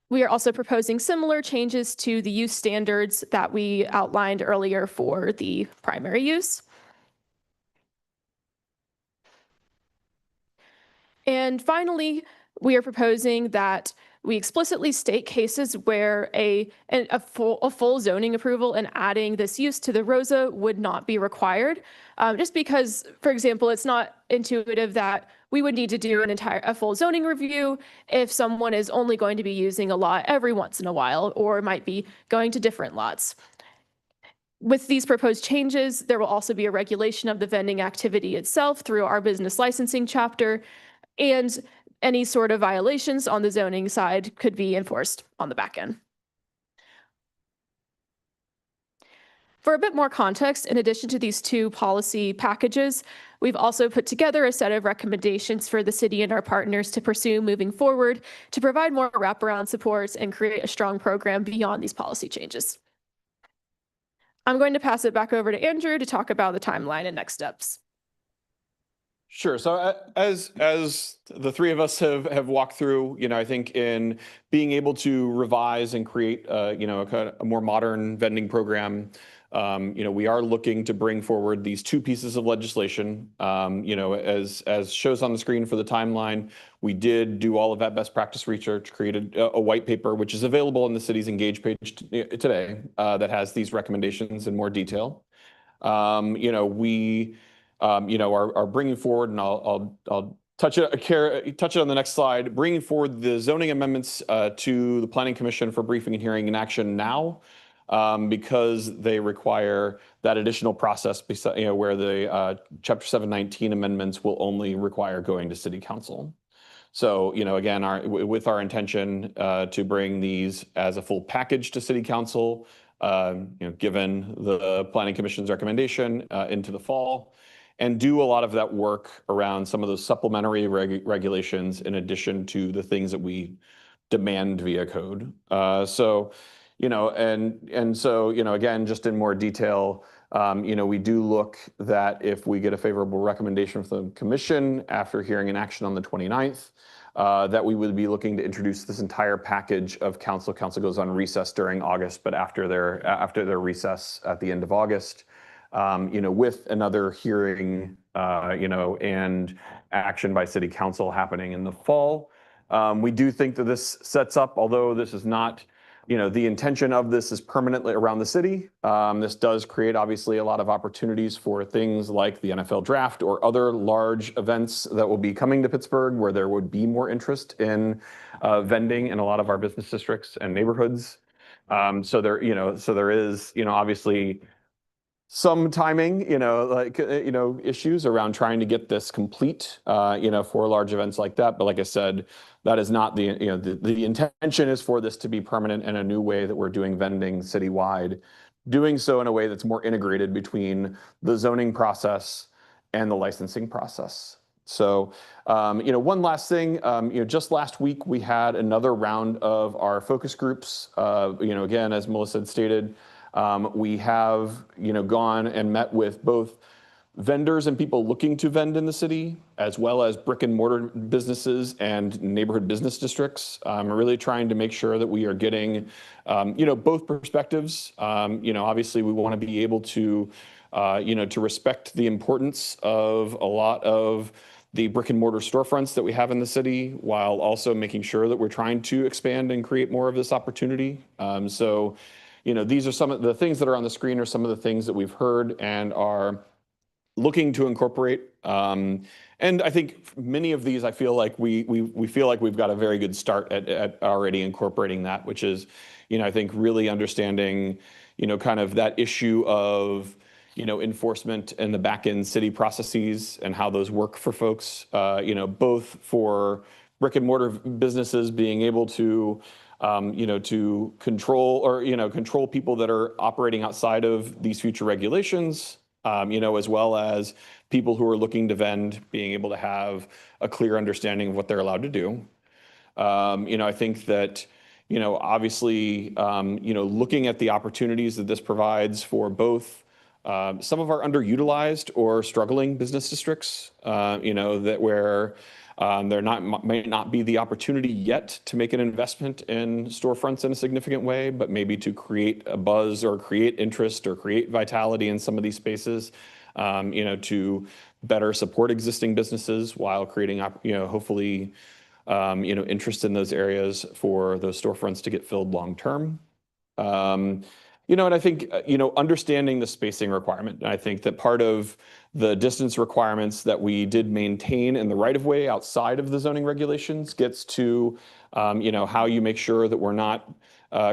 We are also proposing similar changes to the use standards that we outlined earlier for the primary use. And finally, we are proposing that we explicitly state cases where a full zoning approval and adding this use to the ROSA would not be required. Just because, for example, it's not intuitive that we would need to do a full zoning review if someone is only going to be using a lot every once in a while, or might be going to different lots. With these proposed changes, there will also be a regulation of the vending activity itself through our business licensing chapter, and any sort of violations on the zoning side could be enforced on the back end. For a bit more context, in addition to these two policy packages, we've also put together a set of recommendations for the city and our partners to pursue moving forward to provide more wraparound supports and create a strong program beyond these policy changes. I'm going to pass it back over to Andrew to talk about the timeline and next steps. Sure. So as the three of us have walked through, I think in being able to revise and create, a more modern vending program, we are looking to bring forward these two pieces of legislation. As shows on the screen for the timeline, we did do all of that best practice research, created a white paper, which is available on the city's Engage page today, that has these recommendations in more detail. We are bringing forward, and I'll touch it on the next slide, bringing forward the zoning amendments to the Planning Commission for briefing and hearing and action now, because they require that additional process where the Chapter 719 amendments will only require going to City Council. So, again, with our intention to bring these as a full package to City Council, given the Planning Commission's recommendation into the fall, and do a lot of that work around some of those supplementary regulations in addition to the things that we demand via code. So, again, just in more detail, we do look that if we get a favorable recommendation from the commission after hearing an action on the 29th, that we would be looking to introduce this entire package of council. Council goes on recess during August, but after their recess at the end of August, with another hearing, and action by City Council happening in the fall. We do think that this sets up, although this is not, the intention of this is permanently around the city. This does create obviously a lot of opportunities for things like the NFL draft or other large events that will be coming to Pittsburgh, where there would be more interest in vending in a lot of our business districts and neighborhoods. So there is, obviously some timing, issues around trying to get this complete, for large events like that. But like I said, that is not the intention is for this to be permanent in a new way that we're doing vending citywide, doing so in a way that's more integrated between the zoning process and the licensing process. So, one last thing, just last week we had another round of our focus groups. Again, as Melissa had stated, we have, gone and met with both vendors and people looking to vend in the city, as well as brick and mortar businesses and neighborhood business districts. Really trying to make sure that we are getting, both perspectives. Obviously we want to be able to, to respect the importance of a lot of the brick and mortar storefronts that we have in the city, while also making sure that we're trying to expand and create more of this opportunity. These are some of the things that are on the screen, are some of the things that we've heard and are looking to incorporate. And I think many of these, I feel like we feel like we've got a very good start at already incorporating that, which is, I think really understanding, kind of that issue of, enforcement and the back end city processes and how those work for folks, both for brick and mortar businesses being able to, to control or, control people that are operating outside of these future regulations, as well as people who are looking to vend, being able to have a clear understanding of what they're allowed to do. I think that, obviously, looking at the opportunities that this provides for both some of our underutilized or struggling business districts, that where there might not be the opportunity yet to make an investment in storefronts in a significant way, but maybe to create a buzz or create interest or create vitality in some of these spaces, to better support existing businesses while creating, hopefully, interest in those areas for those storefronts to get filled long term. And I think, understanding the spacing requirement. And I think that part of the distance requirements that we did maintain in the right of way outside of the zoning regulations gets to, how you make sure that we're not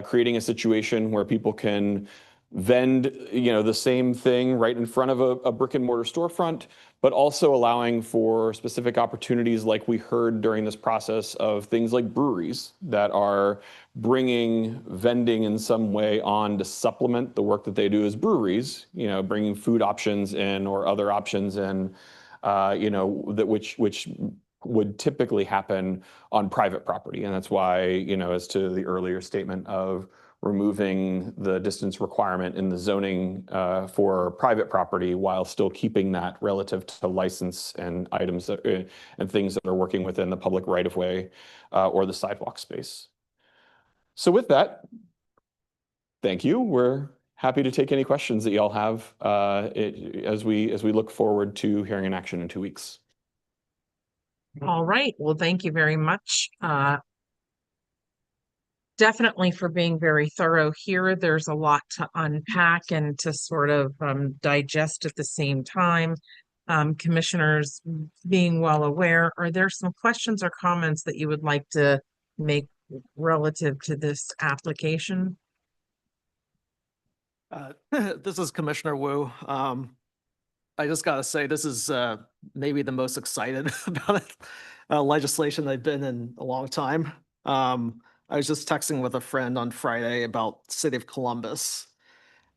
creating a situation where people can vend, the same thing right in front of a brick and mortar storefront, but also allowing for specific opportunities like we heard during this process of things like breweries that are bringing vending in some way on to supplement the work that they do as breweries, bringing food options in or other options in, that which would typically happen on private property. And that's why, as to the earlier statement of removing the distance requirement in the zoning for private property while still keeping that relative to license and items that, and things that are working within the public right-of-way or the sidewalk space. So with that, thank you. We're happy to take any questions that y'all have as we look forward to hearing an action in 2 weeks. All right. Well, thank you very much. Definitely for being very thorough here. There's a lot to unpack and to sort of digest at the same time. Commissioners, being well aware, are there some questions or comments that you would like to make relative to this application? This is Commissioner Wu. I just got to say, this is maybe the most excited about legislation I've been in a long time. I was just texting with a friend on Friday about City of Columbus,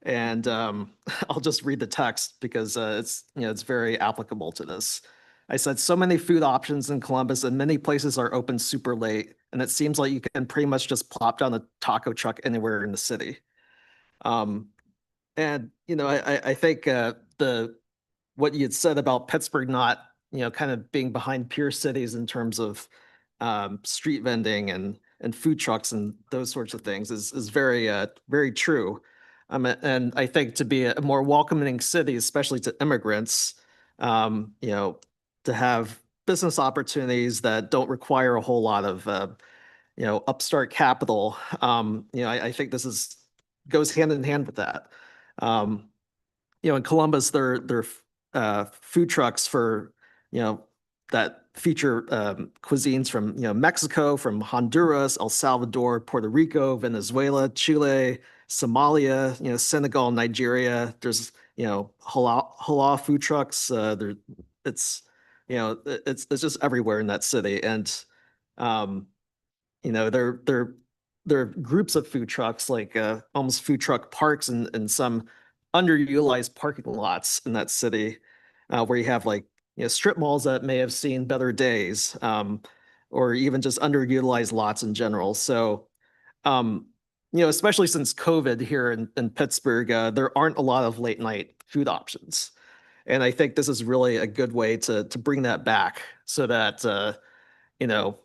and I'll just read the text because it's very applicable to this. I said, so many food options in Columbus and many places are open super late, and it seems like you can pretty much just plop down a taco truck anywhere in the city. And I think what you had said about Pittsburgh not kind of being behind peer cities in terms of street vending and food trucks and those sorts of things is very very true. And I think to be a more welcoming city, especially to immigrants, to have business opportunities that don't require a whole lot of upstart capital. I think this goes hand in hand with that. In Columbus, there are food trucks for that feature cuisines from Mexico, from Honduras, El Salvador, Puerto Rico, Venezuela, Chile, Somalia, Senegal, Nigeria. There's halal food trucks. It's just everywhere in that city, and there are groups of food trucks, like almost food truck parks and some underutilized parking lots in that city, where you have strip malls that may have seen better days, or even just underutilized lots in general. So, especially since COVID here in Pittsburgh, there aren't a lot of late night food options. And I think this is really a good way to bring that back so that, you know,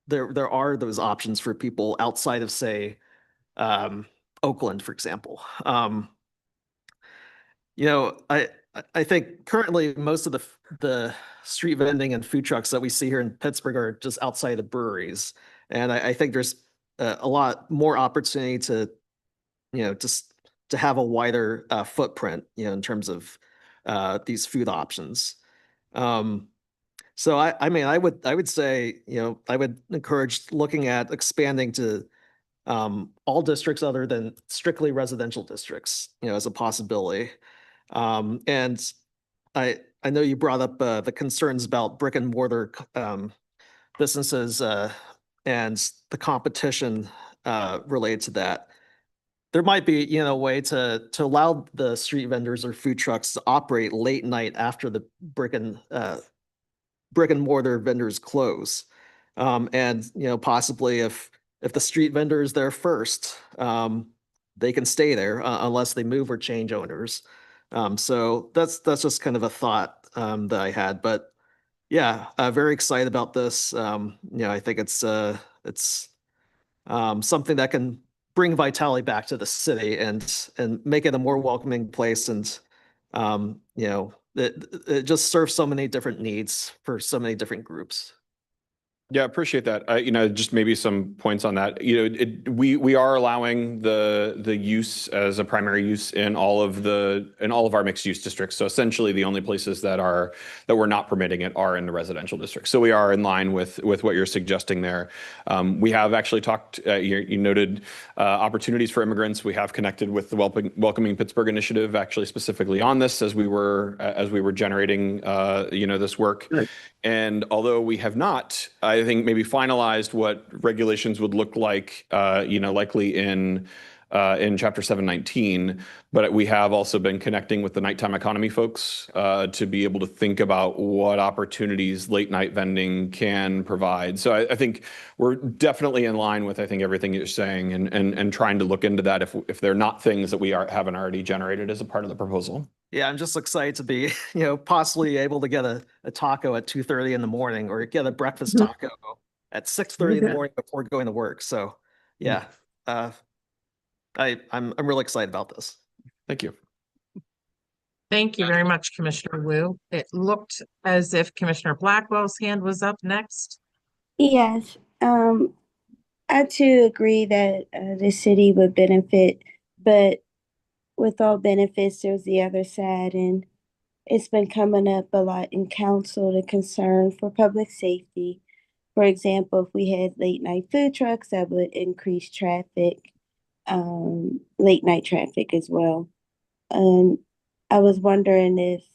there are those options for people outside of, say, Oakland, for example. You know, I think currently most of the street vending and food trucks that we see here in Pittsburgh are just outside of breweries. And I think there's a lot more opportunity to, you know, just to have a wider footprint, you know, in terms of these food options. So I mean, I would say, you know, I would encourage looking at expanding to all districts other than strictly residential districts, you know, as a possibility. And I know you brought up the concerns about brick and mortar businesses and the competition related to that. There might be, you know, a way to allow the street vendors or food trucks to operate late night after the brick and mortar vendors close. And, you know, possibly if the street vendor is there first, they can stay there unless they move or change owners. So that's just kind of a thought that I had. But yeah, very excited about this. You know, I think it's something that can bring vitality back to the city and make it a more welcoming place. And you know, it just serves so many different needs for so many different groups. Yeah, appreciate that. You know, just maybe some points on that. You know, we are allowing the use as a primary use in all of our mixed use districts. So essentially, the only places that we're not permitting it are in the residential districts. So we are in line with what you're suggesting there. We have actually talked. You noted opportunities for immigrants. We have connected with the Welcoming Pittsburgh initiative, actually specifically on this as we were generating you know, this work. Right. And although we have not, I think maybe finalized what regulations would look like, you know, likely in Chapter 719, but we have also been connecting with the nighttime economy folks to be able to think about what opportunities late night vending can provide. So I think we're definitely in line with, I think, everything you're saying and trying to look into that if they're not things that we haven't already generated as a part of the proposal. Yeah, I'm just excited to be, you know, possibly able to get a taco at 2:30 in the morning or get a breakfast taco at 6:30 in the morning before going to work. So yeah, I'm really excited about this. Thank you. Thank you very much, Commissioner Wu. It looked as if Commissioner Blackwell's hand was up next. Yes, I too agree that the city would benefit, but with all benefits, there's the other side, and it's been coming up a lot in council, the concern for public safety. For example, if we had late night food trucks, that would increase traffic, late night traffic as well. I was wondering if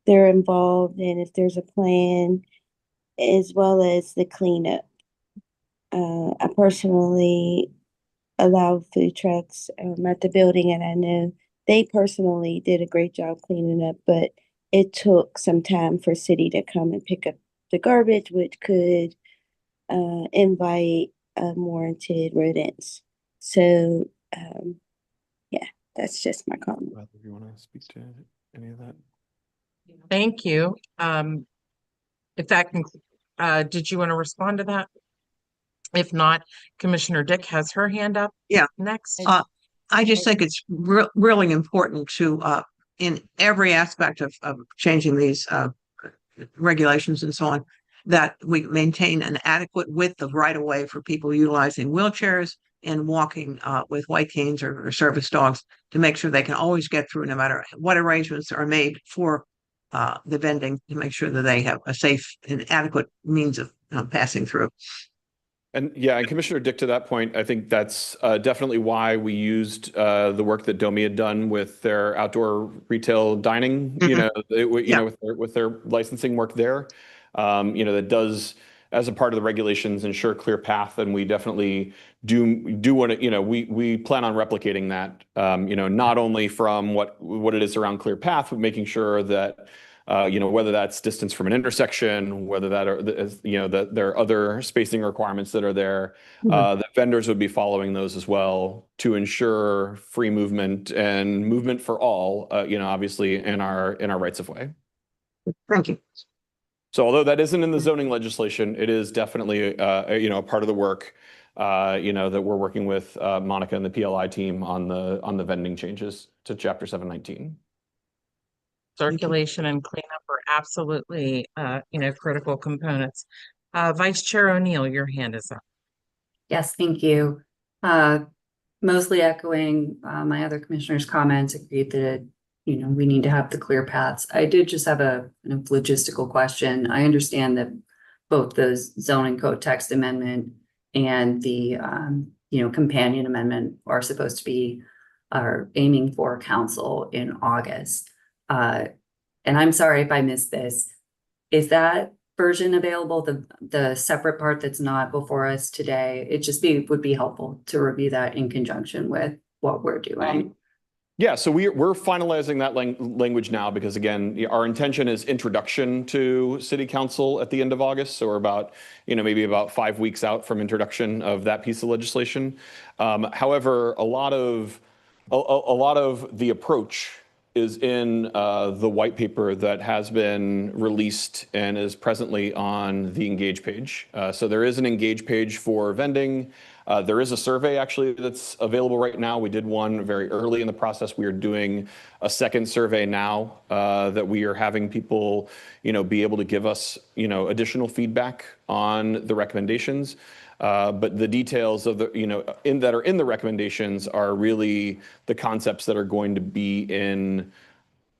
they're involved and if there's a plan as well as the cleanup. I personally allow food trucks at the building, and I know they personally did a great job cleaning up, but it took some time for city to come and pick up the garbage, which could invite unwarranted rodents. So yeah, that's just my comment. If you want to speak to any of that. Thank you. If that can, did you want to respond to that? If not, Commissioner Dick has her hand up. Yeah. Next. I just think it's really important to, in every aspect of changing these regulations and so on, that we maintain an adequate width of right of way for people utilizing wheelchairs and walking with white canes or service dogs to make sure they can always get through no matter what arrangements are made for the vending, to make sure that they have a safe and adequate means of passing through. And yeah, and Commissioner Dick, to that point, I think that's definitely why we used the work that Domi had done with their outdoor retail dining, you know, with their licensing work there. You know, that does, as a part of the regulations, ensure clear path. And we definitely do want to, you know, we plan on replicating that, you know, not only from what it is around clear path, but making sure that whether that's distance from an intersection, whether that are, that there are other spacing requirements that are there, that vendors would be following those as well to ensure free movement and movement for all, obviously in our rights of way. Thank you. So although that isn't in the zoning legislation, it is definitely, a part of the work, that we're working with Monica and the PLI team on the vending changes to Chapter 719. Circulation and cleanup are absolutely, critical components. Vice Chair O'Neill, your hand is up. Yes, thank you. Mostly echoing my other commissioners' comments, agreed that we need to have the clear paths. I did just have a logistical question. I understand that both the zoning code text amendment and the companion amendment are supposed to are aiming for council in August. And I'm sorry if I missed this. Is that version available, the separate part that's not before us today? It would be helpful to review that in conjunction with what we're doing. Yeah, so we're finalizing that language now because, again, our intention is introduction to City Council at the end of August. So we're about, maybe about 5 weeks out from introduction of that piece of legislation. However, a lot of the approach is in the white paper that has been released and is presently on the Engage page. So there is an Engage page for vending. There is a survey actually that's available right now. We did one very early in the process. We are doing a second survey now that we are having people, be able to give us, additional feedback on the recommendations. But the details of the, that are in the recommendations are really the concepts that are going to be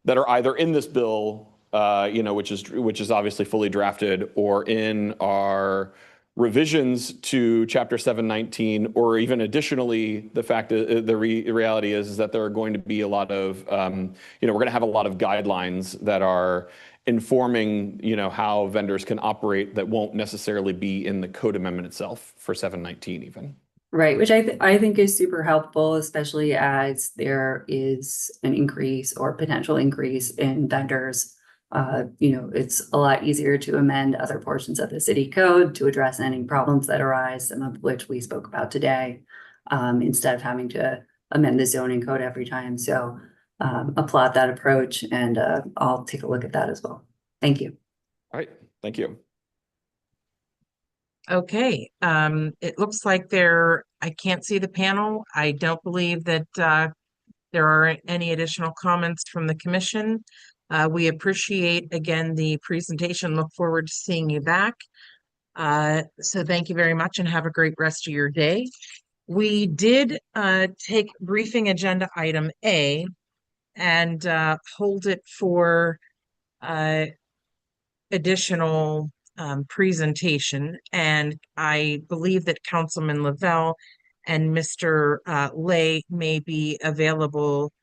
that are either in this bill, which is obviously fully drafted, or in our revisions to Chapter 719, or even additionally, the fact the reality is that there are going to be a lot of, we're going to have a lot of guidelines that are informing, how vendors can operate that won't necessarily be in the code amendment itself for 719 even. Right, which I think is super helpful, especially as there is an increase or potential increase in vendors. It's a lot easier to amend other portions of the city code to address any problems that arise, some of which we spoke about today, instead of having to amend the zoning code every time. So applaud that approach, and I'll take a look at that as well. Thank you. All right, thank you. Okay, it looks like I can't see the panel. I don't believe that there are any additional comments from the commission. We appreciate, again, the presentation. Look forward to seeing you back. So thank you very much and have a great rest of your day. We did take briefing agenda item A and hold it for additional presentation. And I believe that Councilman Lavelle and Mr. Lay may be available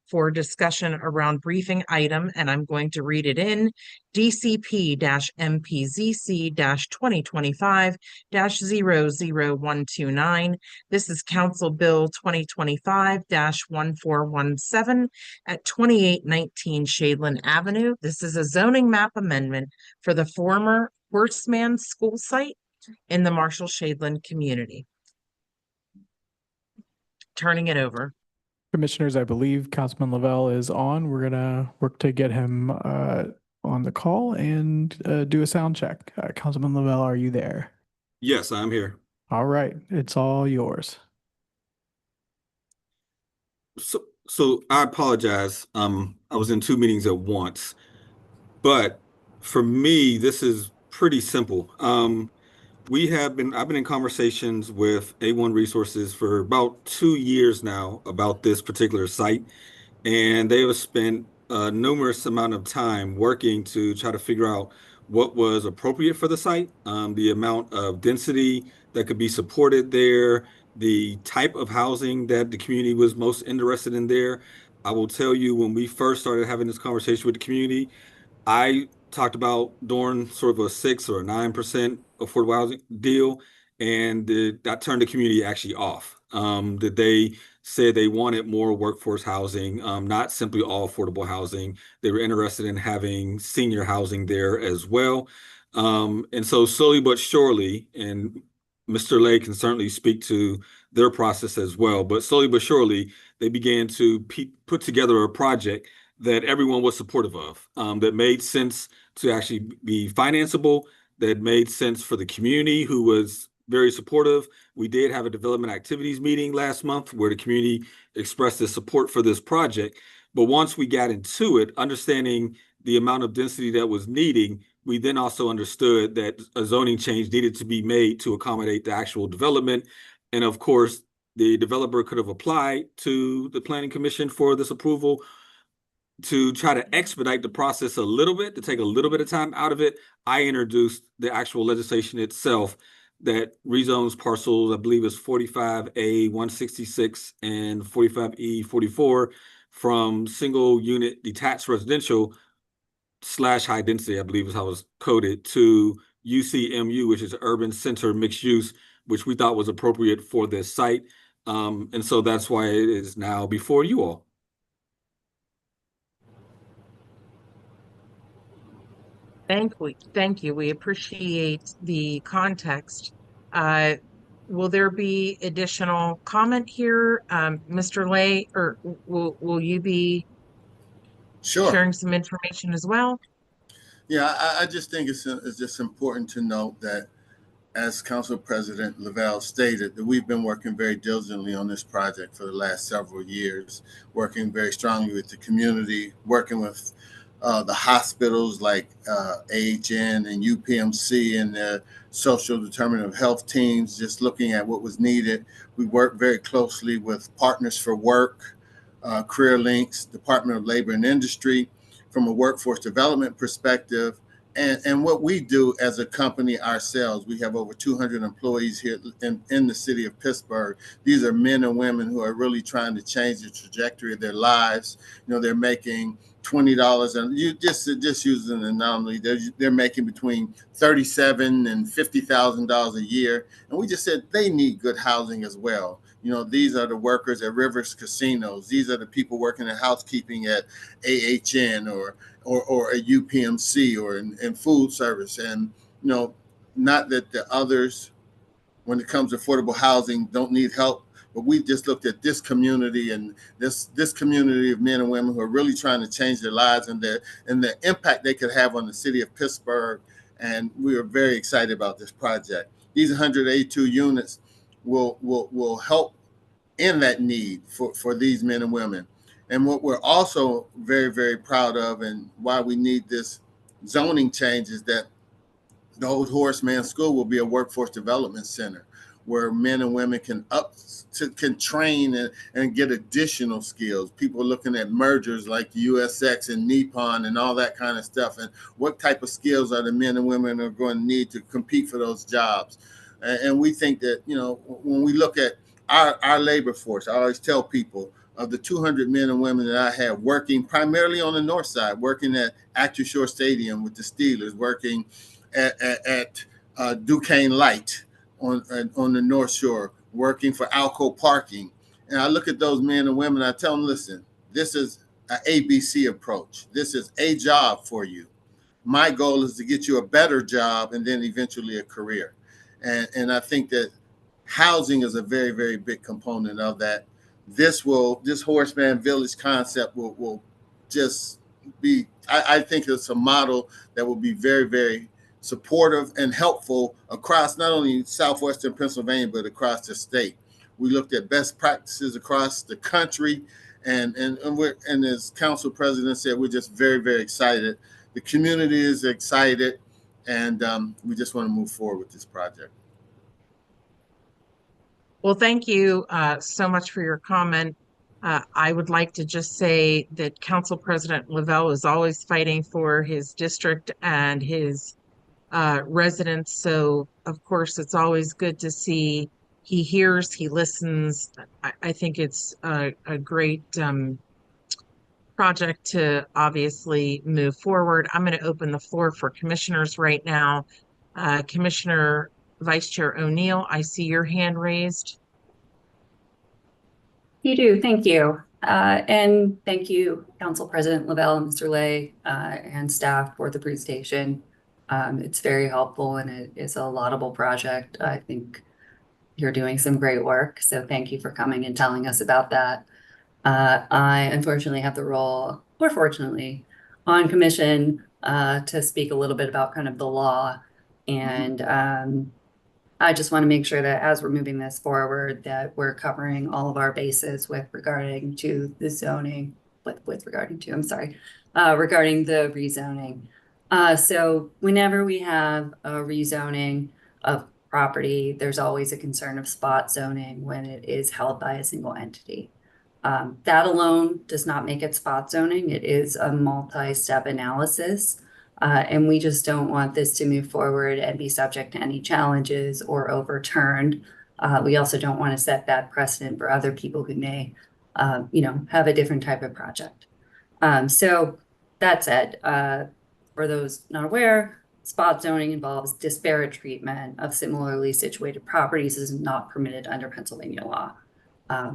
for discussion around briefing item, and I'm going to read it in DCP-MPZC-2025-00129. This is Council Bill 2025-1417 at 2819 Shadeland Avenue. This is a zoning map amendment for the former Horace Mann School site in the Marshall-Shadeland community. Turning it over. Commissioners, I believe Councilman Lavelle is on. We're gonna work to get him on the call and do a sound check. Councilman Lavelle, are you there? Yes, I'm here. All right, it's all yours. So I apologize. I was in 2 meetings at once, but for me, this is pretty simple. I've been in conversations with A1 Resources for about 2 years now about this particular site, and they have spent a numerous amount of time working to try to figure out what was appropriate for the site, the amount of density that could be supported there, the type of housing that the community was most interested in there. I will tell you, when we first started having this conversation with the community, I talked about doing sort of a 6 or 9% affordable housing deal, and that turned the community actually off. That they said they wanted more workforce housing, not simply all affordable housing. They were interested in having senior housing there as well. And so slowly but surely, and Mr. Lay can certainly speak to their process as well, but slowly but surely, they began to put together a project that everyone was supportive of, that made sense to actually be financeable, that made sense for the community who was very supportive. We did have a development activities meeting last month where the community expressed their support for this project. But once we got into it, understanding the amount of density that was needing, we then also understood that a zoning change needed to be made to accommodate the actual development. And of course, the developer could have applied to the Planning Commission for this approval. To try to expedite the process a little bit, to take a little bit of time out of it, I introduced the actual legislation itself that rezones parcels, I believe it's 45A 166 and 45E 44 from single unit detached residential / high density, I believe is how it was coded, to UCMU, which is urban center mixed use, which we thought was appropriate for this site. And so that's why it is now before you all. Thank you. We appreciate the context. Will there be additional comment here? Mr. Lay, or will you be sharing some information as well? Yeah, I just think it's just important to note that, as Council President Lavelle stated, that we've been working very diligently on this project for the last several years, working very strongly with the community, working with the hospitals like AHN and UPMC and the social determinant of health teams, just looking at what was needed. We worked very closely with Partners for Work, Career Links, Department of Labor and Industry, from a workforce development perspective. And what we do as a company ourselves, we have over 200 employees here in the city of Pittsburgh. These are men and women who are really trying to change the trajectory of their lives. You know, they're making $20, and you just use an anomaly. They're making between $37,000 and $50,000 a year, and we just said they need good housing as well. You know, these are the workers at Rivers Casinos. These are the people working in housekeeping at AHN or at UPMC or in food service. And, you know, not that the others, when it comes to affordable housing, don't need help, but we just looked at this community and this community of men and women who are really trying to change their lives and the impact they could have on the city of Pittsburgh. And we are very excited about this project. These 182 units will help in that need for these men and women. And what we're also very, very proud of, and why we need this zoning change, is that the old Horace Mann School will be a workforce development center where men and women can train and get additional skills. People are looking at mergers like USX and Nippon and all that kind of stuff. And what type of skills are the men and women are going to need to compete for those jobs? And we think that, you know, when we look at our labor force, I always tell people, of the 200 men and women that I have working primarily on the north side, working at Acrisure Stadium with the Steelers, working at Duquesne Light on the North Shore, working for Alco Parking. And I look at those men and women, I tell them, listen, this is an ABC approach. This is a job for you. My goal is to get you a better job and then eventually a career. And I think that housing is a very, very big component of that. This Horace Mann Village concept will just be, I think it's a model that will be very, very supportive and helpful across not only southwestern Pennsylvania, but across the state. We looked at best practices across the country, and as Council President said, we're just very, very excited. The community is excited, and we just want to move forward with this project. Well, thank you so much for your comment. I would like to just say that Council President Lavelle is always fighting for his district and his residents. So, of course, it's always good to see he hears, he listens. I think it's a great project to obviously move forward. I'm going to open the floor for commissioners right now. Commissioner Vice Chair O'Neill, I see your hand raised. You do, thank you. And thank you, Council President Lavelle and Mr. Lay and staff for the presentation. It's very helpful and it is a laudable project. I think you're doing some great work, so thank you for coming and telling us about that. I unfortunately have the role, or fortunately, on commission to speak a little bit about kind of the law. And I just want to make sure that as we're moving this forward, that we're covering all of our bases with regarding to the zoning, regarding the rezoning. So whenever we have a rezoning of property, there's always a concern of spot zoning when it is held by a single entity. That alone does not make it spot zoning. It is a multi-step analysis. And we just don't want this to move forward and be subject to any challenges or overturned. We also don't want to set that precedent for other people who may, have a different type of project. So that said, for those not aware, spot zoning involves disparate treatment of similarly situated properties is not permitted under Pennsylvania law.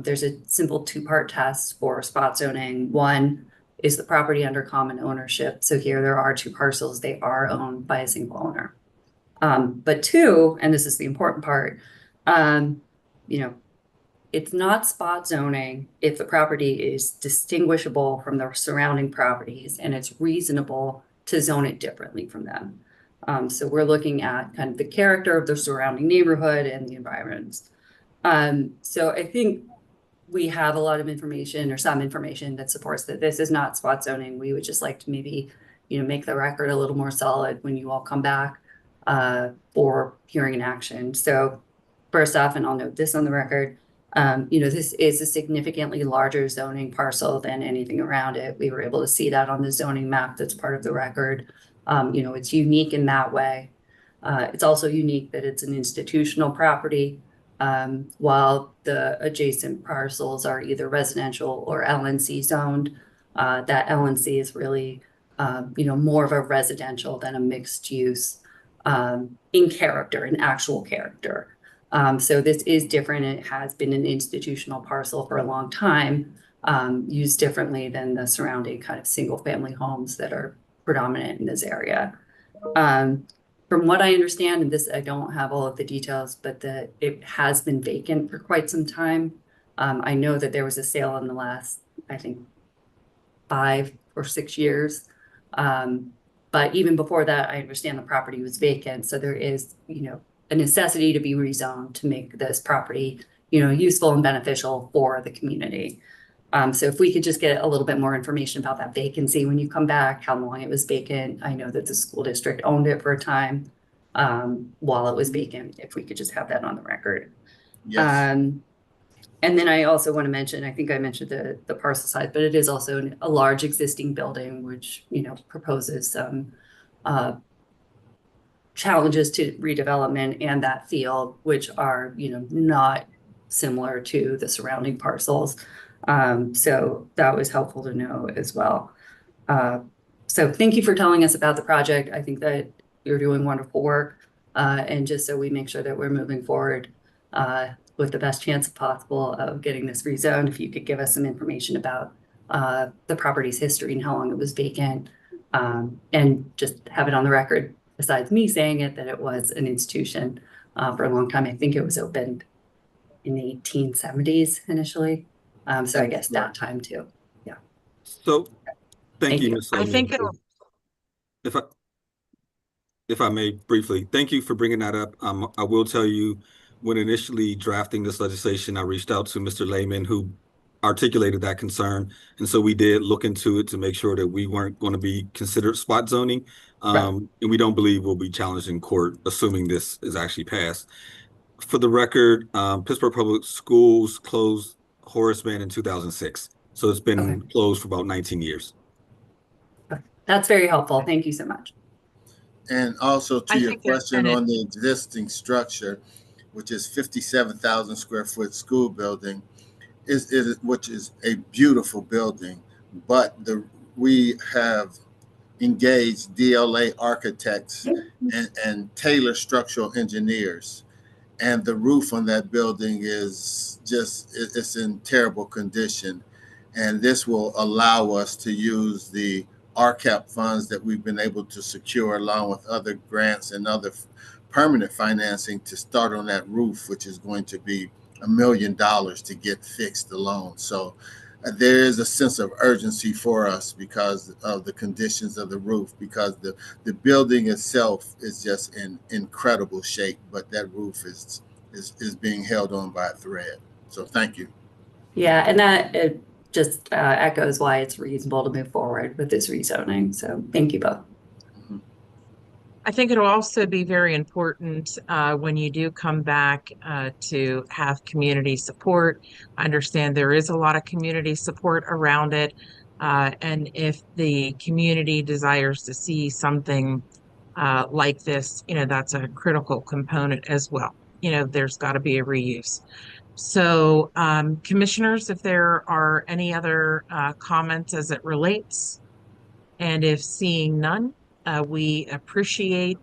There's a simple two-part test for spot zoning. One, is the property under common ownership? So here there are two parcels, they are owned by a single owner. But two, and this is the important part, it's not spot zoning if the property is distinguishable from the surrounding properties and it's reasonable to zone it differently from them. So we're looking at kind of the character of the surrounding neighborhood and the environments. So I think we have a lot of information or some information that supports that this is not spot zoning. We would just like to maybe, make the record a little more solid when you all come back for hearing and action. So first off, and I'll note this on the record, this is a significantly larger zoning parcel than anything around it. We were able to see that on the zoning map that's part of the record. It's unique in that way. It's also unique that it's an institutional property. While the adjacent parcels are either residential or LNC zoned, that LNC is really, more of a residential than a mixed use in character, in actual character. So this is different. It has been an institutional parcel for a long time, used differently than the surrounding kind of single family homes that are predominant in this area. From what I understand, and this, I don't have all of the details, but it has been vacant for quite some time. I know that there was a sale in the last, I think, 5 or 6 years. But even before that, I understand the property was vacant. So there is, a necessity to be rezoned to make this property, useful and beneficial for the community. So if we could just get a little bit more information about that vacancy when you come back, how long it was vacant. I know that the school district owned it for a time while it was vacant. If we could just have that on the record. Yes. And then I also want to mention, I think I mentioned the parcel size, but it is also a large existing building, which, proposes some challenges to redevelopment and that field, which are, not similar to the surrounding parcels. So that was helpful to know as well. So thank you for telling us about the project. I think that you're doing wonderful work. And just so we make sure that we're moving forward with the best chance possible of getting this rezoned, if you could give us some information about the property's history and how long it was vacant, and just have it on the record, besides me saying it, that it was an institution for a long time. I think it was opened in the 1870s initially. So I guess that time too. Yeah. So thank you, Ms. I think it'll. If I may briefly, thank you for bringing that up. I will tell you, when initially drafting this legislation, I reached out to Mr. Lehman, who articulated that concern. And so we did look into it to make sure that we weren't going to be considered spot zoning. And we don't believe we'll be challenged in court, assuming this is actually passed. For the record, Pittsburgh Public Schools closed Horace Mann in 2006. So it's been closed for about 19 years. That's very helpful. Thank you so much. And also to your question on the existing structure, which is 57,000 square foot school building, which is a beautiful building, but we have engaged DLA architects and Taylor structural engineers. and the roof on that building is just, it's in terrible condition. And this will allow us to use the RCAP funds that we've been able to secure, along with other grants and other permanent financing, to start on that roof, which is going to be $1 million to get fixed alone. So there is a sense of urgency for us because of the conditions of the roof, because the building itself is just in incredible shape, but that roof is being held on by a thread. So thank you. Yeah, and that it just echoes why it's reasonable to move forward with this rezoning. So thank you both. I think it'll also be very important when you do come back to have community support. I understand there is a lot of community support around it. And if the community desires to see something like this, that's a critical component as well. There's got to be a reuse. So, commissioners, if there are any other comments as it relates, and if seeing none, we appreciate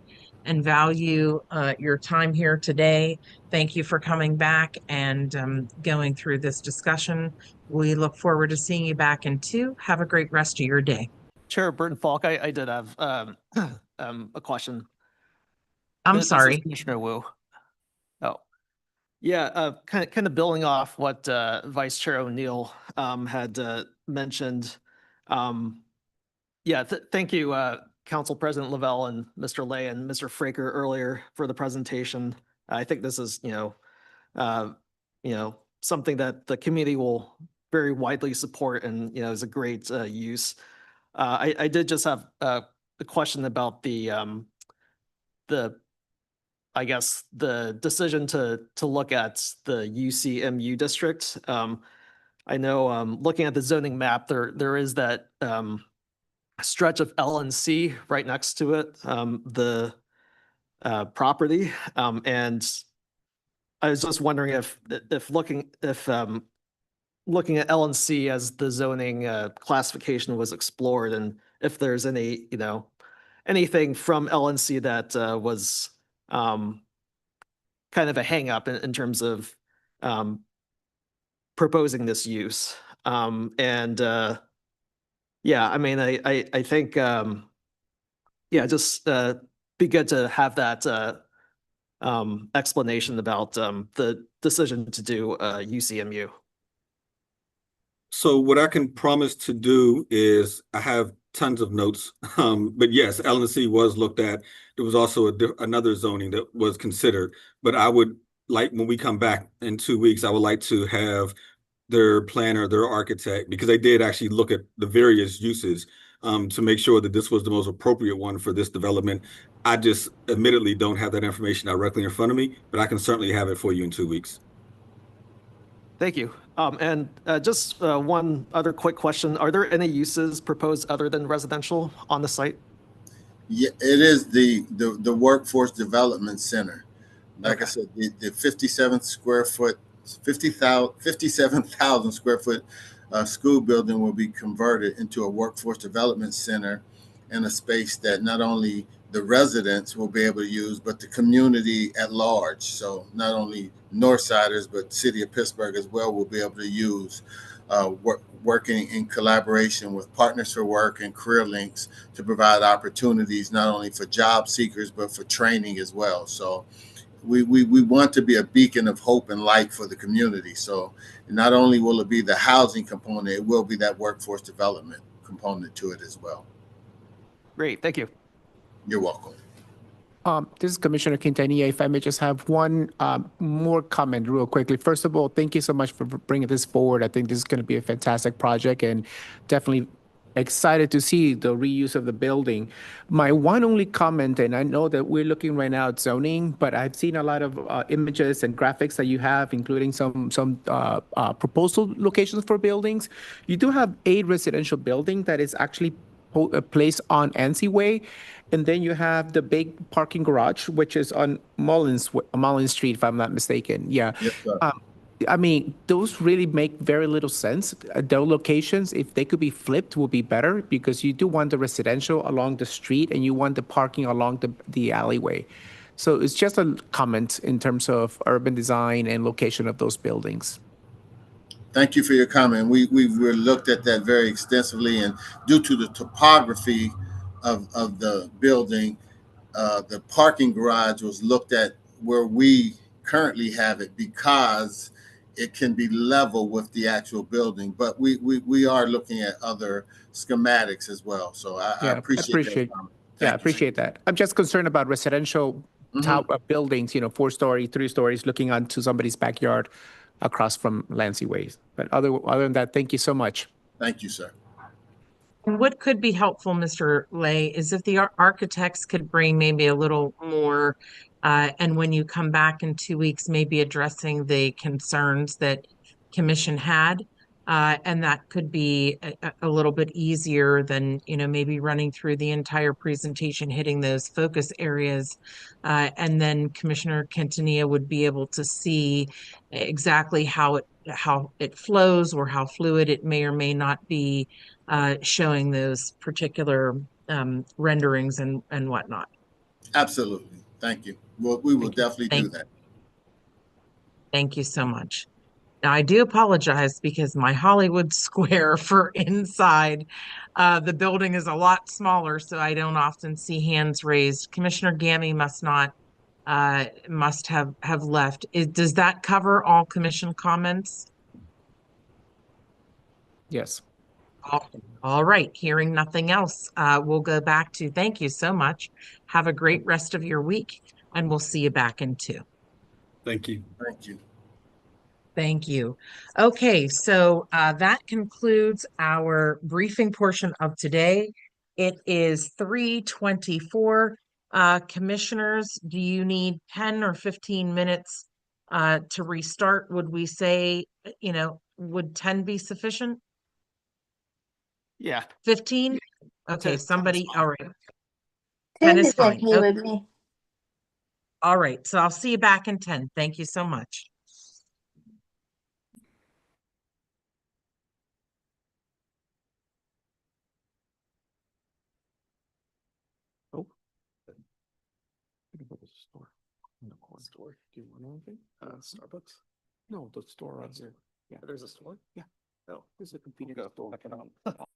and value your time here today. Thank you for coming back and going through this discussion. We look forward to seeing you back in 2. Have a great rest of your day. Chair Burton Falk, I did have a question. I'm This is sorry. Commissioner Wu. Oh, yeah, kind of building off what Vice Chair O'Neill had mentioned. Yeah, thank you, Council President Lavelle and Mr. Lay and Mr. Fraker earlier for the presentation. I think this is, something that the community will very widely support and, is a great use. I did just have a question about I guess the decision to look at the UCMU district. I know looking at the zoning map, there is that stretch of LNC right next to it, the property, and I was just wondering if looking at LNC as the zoning classification was explored, and if there's any anything from LNC that was kind of a hang up in terms of proposing this use, and yeah, I mean, I think, yeah, just be good to have that explanation about the decision to do UCMU. So what I can promise to do is I have tons of notes, but yes, LNC was looked at. There was also another zoning that was considered, but I would like, when we come back in 2 weeks, I would like to have their planner, their architect, because they did actually look at the various uses to make sure that this was the most appropriate one for this development. I just admittedly don't have that information directly in front of me, but I can certainly have it for you in 2 weeks. Thank you. And just one other quick question. Are there any uses proposed other than residential on the site? Yeah, it is the Workforce Development Center. Like I said, the 57,000 square foot school building will be converted into a workforce development center in a space that not only the residents will be able to use, but the community at large. So not only Northsiders, but City of Pittsburgh as well will be able to use, working in collaboration with Partners for Work and Career Links to provide opportunities not only for job seekers, but for training as well. So we want to be a beacon of hope and light for the community. So not only will it be the housing component, it will be that workforce development component to it as well. Great, thank you. You're welcome. This is Commissioner Quintanilla. If I may just have one more comment real quickly. First of all, thank you so much for bringing this forward. I think this is going to be a fantastic project and definitely excited to see the reuse of the building. My one only comment, and I know that we're looking right now at zoning, but I've seen a lot of images and graphics that you have, including some proposal locations for buildings. You do have a residential building that is actually placed on NC Way, and then you have the big parking garage, which is on Mullins Street, if I'm not mistaken. Yeah. Yes, sir. I mean, those really make very little sense. Those locations, if they could be flipped, would be better, because you do want the residential along the street and you want the parking along the alleyway. So it's just a comment in terms of urban design and location of those buildings. Thank you for your comment. We looked at that very extensively, and due to the topography of the building, the parking garage was looked at where we currently have it because it can be level with the actual building. But we are looking at other schematics as well. So I appreciate that comment. Yeah, I appreciate that. I'm just concerned about residential tower buildings, 4-story, 3 stories, looking onto somebody's backyard across from Lancy Ways. But other than that, thank you so much. Thank you, sir. And what could be helpful, Mr. Lay, is if the architects could bring maybe a little more, and when you come back in 2 weeks, maybe addressing the concerns that commission had. And that could be a little bit easier than, maybe running through the entire presentation, hitting those focus areas. And then Commissioner Quintanilla would be able to see exactly how it flows or how fluid it may or may not be, showing those particular renderings and whatnot. Absolutely. Thank you. Well, we will definitely do that. Thank you so much. Now, I do apologize because my Hollywood Square for inside the building is a lot smaller, so I don't often see hands raised. Commissioner Gammy must have left. Does that cover all commission comments? Yes. All right. Hearing nothing else, we'll go back to thank you so much. Have a great rest of your week, and we'll see you back in 2. Thank you. Thank you. Thank you. Okay, so that concludes our briefing portion of today. It is 3:24. Commissioners, do you need 10 or 15 minutes to restart? Would we say, would 10 be sufficient? Yeah. 15? Okay, somebody, all right. 10 10 is is fine. okay with me. All right, so I'll see you back in 10. Thank you so much. Oh. Store. In the corner store. Do you want anything? Starbucks? No, the store right there. Yeah, there's a store. Yeah. Oh, there's a convenience store. Check it out.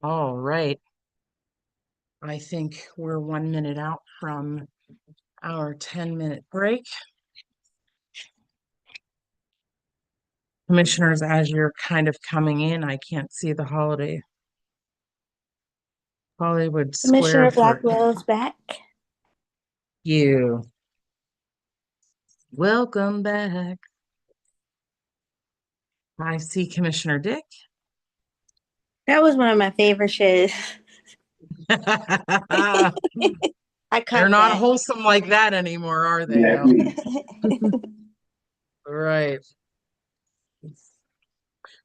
All right. I think we're 1 minute out from our 10-minute break. Commissioners, as you're kind of coming in, I can't see the Hollywood Commissioner Square for Blackwell's back. you. Welcome back. I see Commissioner Dick. That was one of my favorite shows. I They're caught not that. wholesome like that anymore, are they? Yeah. No. Right.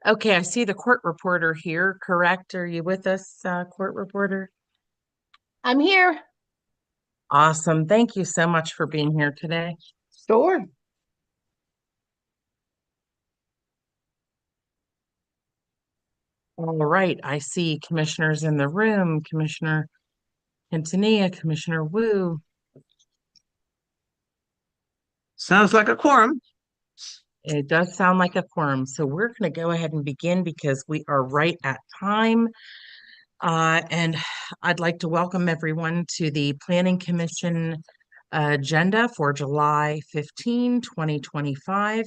Okay, I see the court reporter here, correct? Are you with us, court reporter? I'm here. Awesome. Thank you so much for being here today. Sure. All right, I see commissioners in the room, Commissioner Quintanilla, Commissioner Wu. Sounds like a quorum. It does sound like a quorum, so we're going to go ahead and begin because we are right at time. And I'd like to welcome everyone to the Planning Commission agenda for July 15, 2025.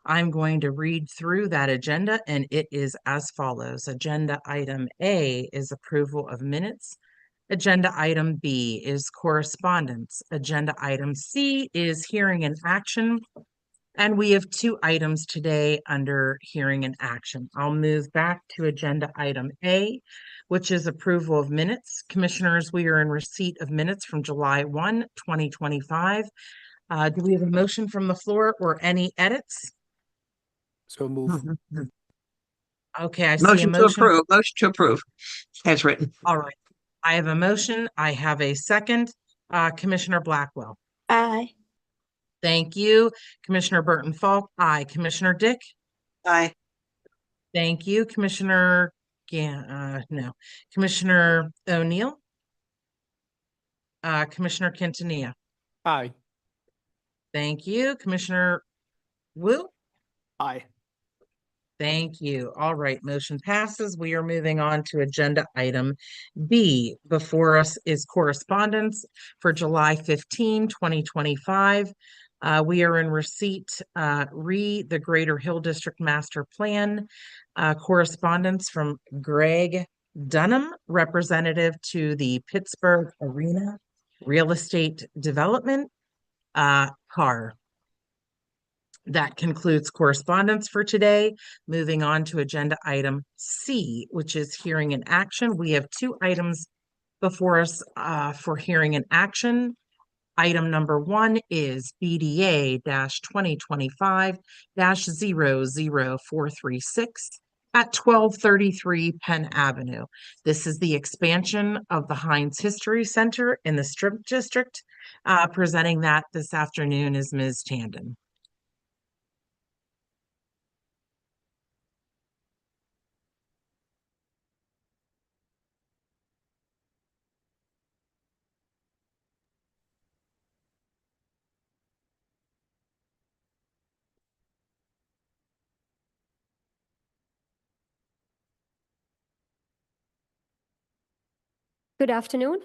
I'm going to read through that agenda, and it is as follows. Agenda item A is approval of minutes. Agenda item B is correspondence. Agenda item C is hearing and action. And we have 2 items today under hearing and action. I'll move back to agenda item A, which is approval of minutes. Commissioners, we are in receipt of minutes from July 1, 2025. Do we have a motion from the floor or any edits? So move. Okay, I see a Motion to motion. approve. Motion to approve as written. All right. I have a motion. I have a second. Commissioner Blackwell. Aye. Thank you. Commissioner Burton Falk. Aye. Commissioner Dick. Aye. Thank you. Commissioner no. Commissioner O'Neill. Commissioner Quintanilla. Aye. Thank you. Commissioner Wu. Aye. Thank you. All right, motion passes. We are moving on to agenda item B. Before us is correspondence for July 15, 2025. We are in receipt, the Greater Hill District Master Plan, correspondence from Greg Dunham, representative to the Pittsburgh Arena Real Estate Development, CAR. That concludes correspondence for today. Moving on to agenda item C, which is hearing and action. We have 2 items before us for hearing and action. Item number 1 is BDA-2025-00436 at 1233 Penn Avenue. This is the expansion of the Heinz History Center in the Strip District. Presenting that this afternoon is Ms. Tandon. Good afternoon.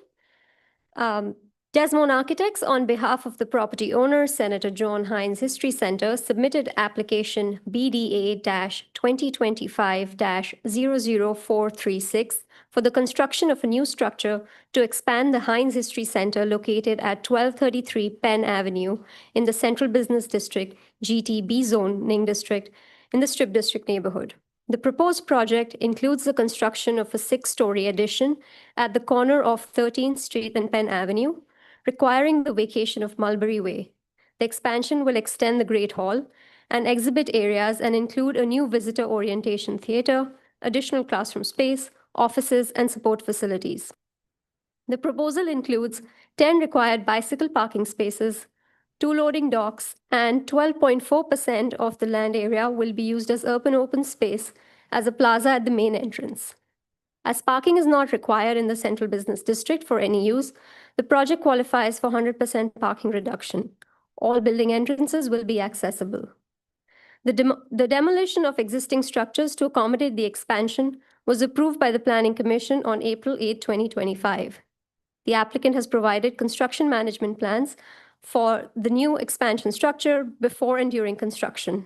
Desmond Architects, on behalf of the property owner, Senator John Heinz History Center, submitted application BDA-2025-00436 for the construction of a new structure to expand the Heinz History Center located at 1233 Penn Avenue in the Central Business District, GTB Zoning District, in the Strip District neighborhood. The proposed project includes the construction of a 6-story addition at the corner of 13th Street and Penn Avenue, requiring the vacation of Mulberry Way. The expansion will extend the Great Hall and exhibit areas and include a new visitor orientation theater, additional classroom space, offices, and support facilities. The proposal includes 10 required bicycle parking spaces, 2 loading docks, and 12.4% of the land area will be used as urban open space as a plaza at the main entrance. As parking is not required in the Central Business District for any use, the project qualifies for 100% parking reduction. All building entrances will be accessible. The demolition of existing structures to accommodate the expansion was approved by the Planning Commission on April 8, 2025. The applicant has provided construction management plans for the new expansion structure before and during construction.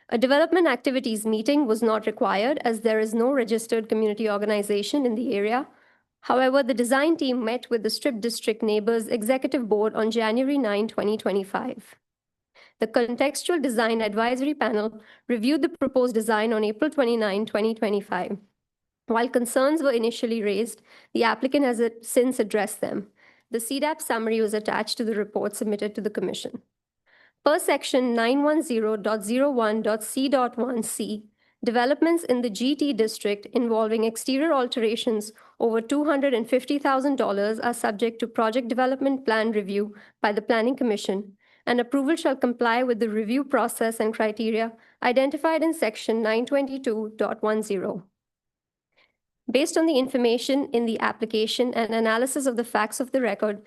A development activities meeting was not required as there is no registered community organization in the area. However, the design team met with the Strip District Neighbors Executive Board on January 9, 2025. The Contextual Design Advisory Panel reviewed the proposed design on April 29, 2025. While concerns were initially raised, the applicant has since addressed them. The CDAP summary was attached to the report submitted to the Commission. Per Section 910.01.c.1c, developments in the GT district involving exterior alterations over $250,000 are subject to project development plan review by the Planning Commission, and approval shall comply with the review process and criteria identified in Section 922.10. Based on the information in the application and analysis of the facts of the record,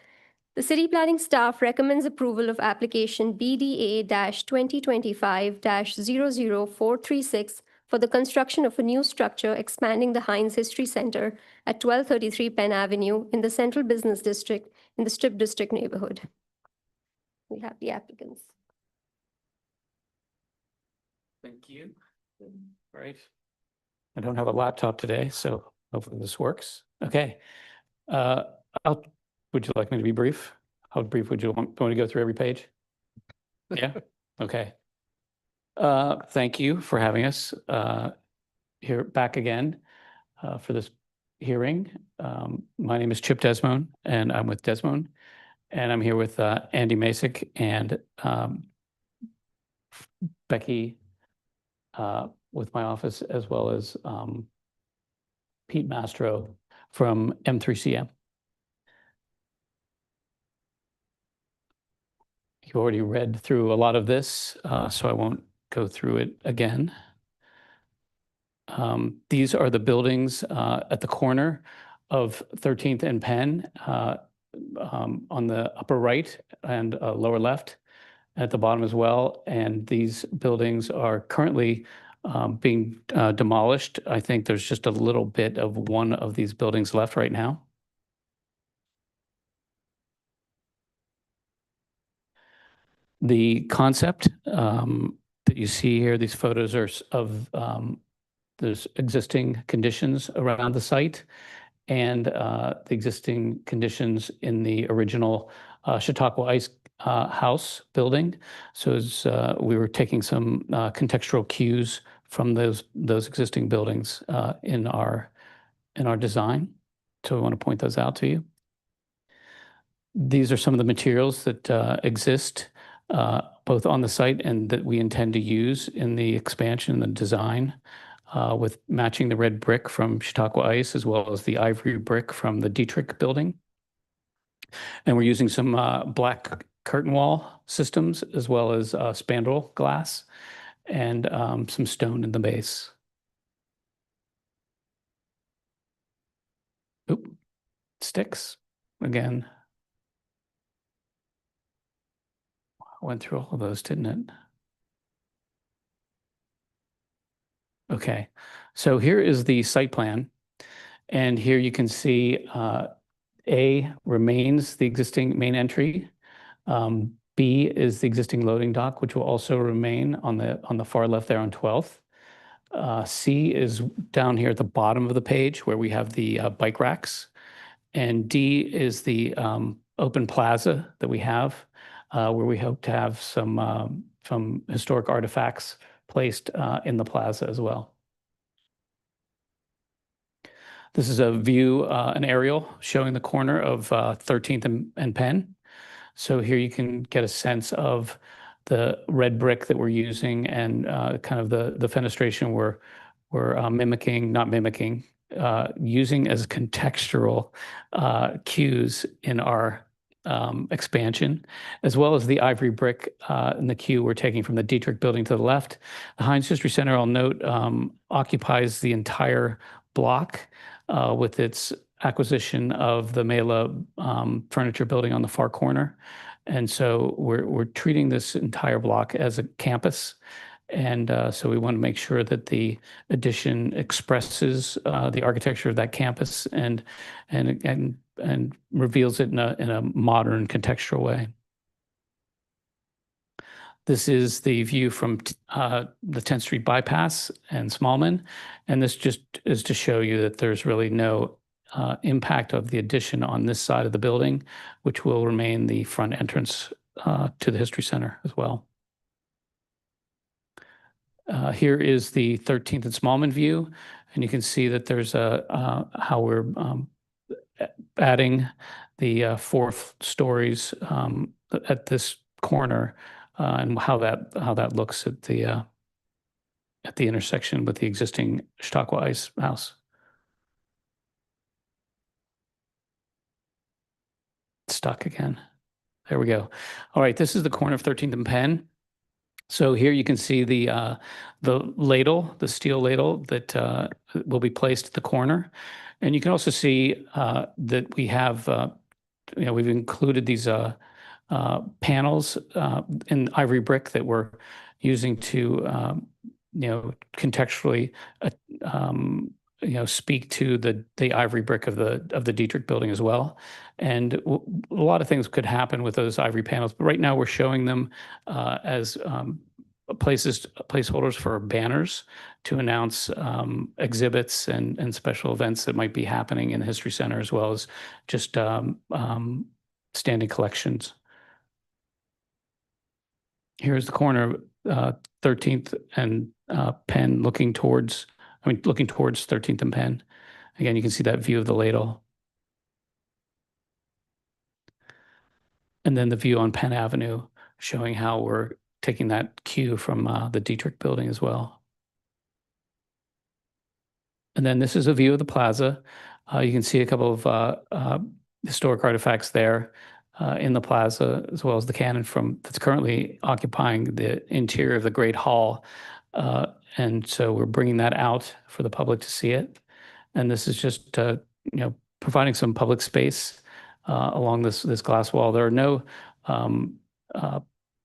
the city planning staff recommends approval of application BDA-2025-00436 for the construction of a new structure expanding the Heinz History Center at 1233 Penn Avenue in the Central Business District in the Strip District neighborhood. We have the applicants. Thank you. Right. I don't have a laptop today, so hopefully this works. Okay. Would you like me to be brief? How brief would you want me to go through every page? Yeah. Okay. Thank you for having us here back again for this hearing. My name is Chip Desmond, and I'm with Desmond, and I'm here with Andy Masick and Becky with my office, as well as Pete Mastro from M3CM. You already read through a lot of this, so I won't go through it again. These are the buildings at the corner of 13th and Penn on the upper right and lower left, at the bottom as well. And these buildings are currently being demolished. I think there's just a little bit of one of these buildings left right now. The concept that you see here, these photos are of there's existing conditions around the site and the existing conditions in the original Chautauqua Ice House building. So as we were taking some contextual cues from those existing buildings in our design. So we want to point those out to you. These are some of the materials that exist both on the site and that we intend to use in the expansion and the design, with matching the red brick from Chautauqua Ice as well as the ivory brick from the Dietrich building. And we're using some black curtain wall systems as well as spandrel glass and some stone in the base. Oop, sticks again. Went through all of those, didn't it? Okay, so here is the site plan. And here you can see A remains the existing main entry. B is the existing loading dock, which will also remain on the far left there on 12th. C is down here at the bottom of the page where we have the bike racks. And D is the open plaza that we have, where we hope to have some historic artifacts placed in the plaza as well. This is a view, an aerial showing the corner of 13th and Penn. So here you can get a sense of the red brick that we're using and kind of the fenestration we're mimicking, not mimicking, using as contextual cues in our expansion, as well as the ivory brick in the cue we're taking from the Dietrich building to the left. The Heinz History Center, I'll note, occupies the entire block with its acquisition of the Mela furniture building on the far corner. And so we're treating this entire block as a campus. And so we want to make sure that the addition expresses the architecture of that campus and reveals it in a modern contextual way. This is the view from the 10th Street bypass and Smallman. And this just is to show you that there's really no impact of the addition on this side of the building, which will remain the front entrance to the History Center as well. Here is the 13th and Smallman view, and you can see that there's how we're adding the 4 stories at this corner, and how that looks at the intersection with the existing Chautauqua Ice House. Stuck again. There we go. All right, this is the corner of 13th and Penn. So here you can see the ladle, the steel ladle that will be placed at the corner. And you can also see that we have, we've included these panels in ivory brick that we're using to, contextually, speak to the ivory brick of the Dietrich building as well. And a lot of things could happen with those ivory panels, but right now we're showing them as placeholders for banners to announce exhibits and special events that might be happening in the History Center, as well as just standing collections. Here's the corner of 13th and Penn looking towards 13th and Penn. Again, you can see that view of the ladle. And then the view on Penn Avenue, showing how we're taking that cue from the Dietrich building as well. And then this is a view of the plaza. You can see a couple of historic artifacts there in the plaza, as well as the cannon that's currently occupying the interior of the Great Hall. And so we're bringing that out for the public to see it. And this is just, providing some public space along this glass wall. There are no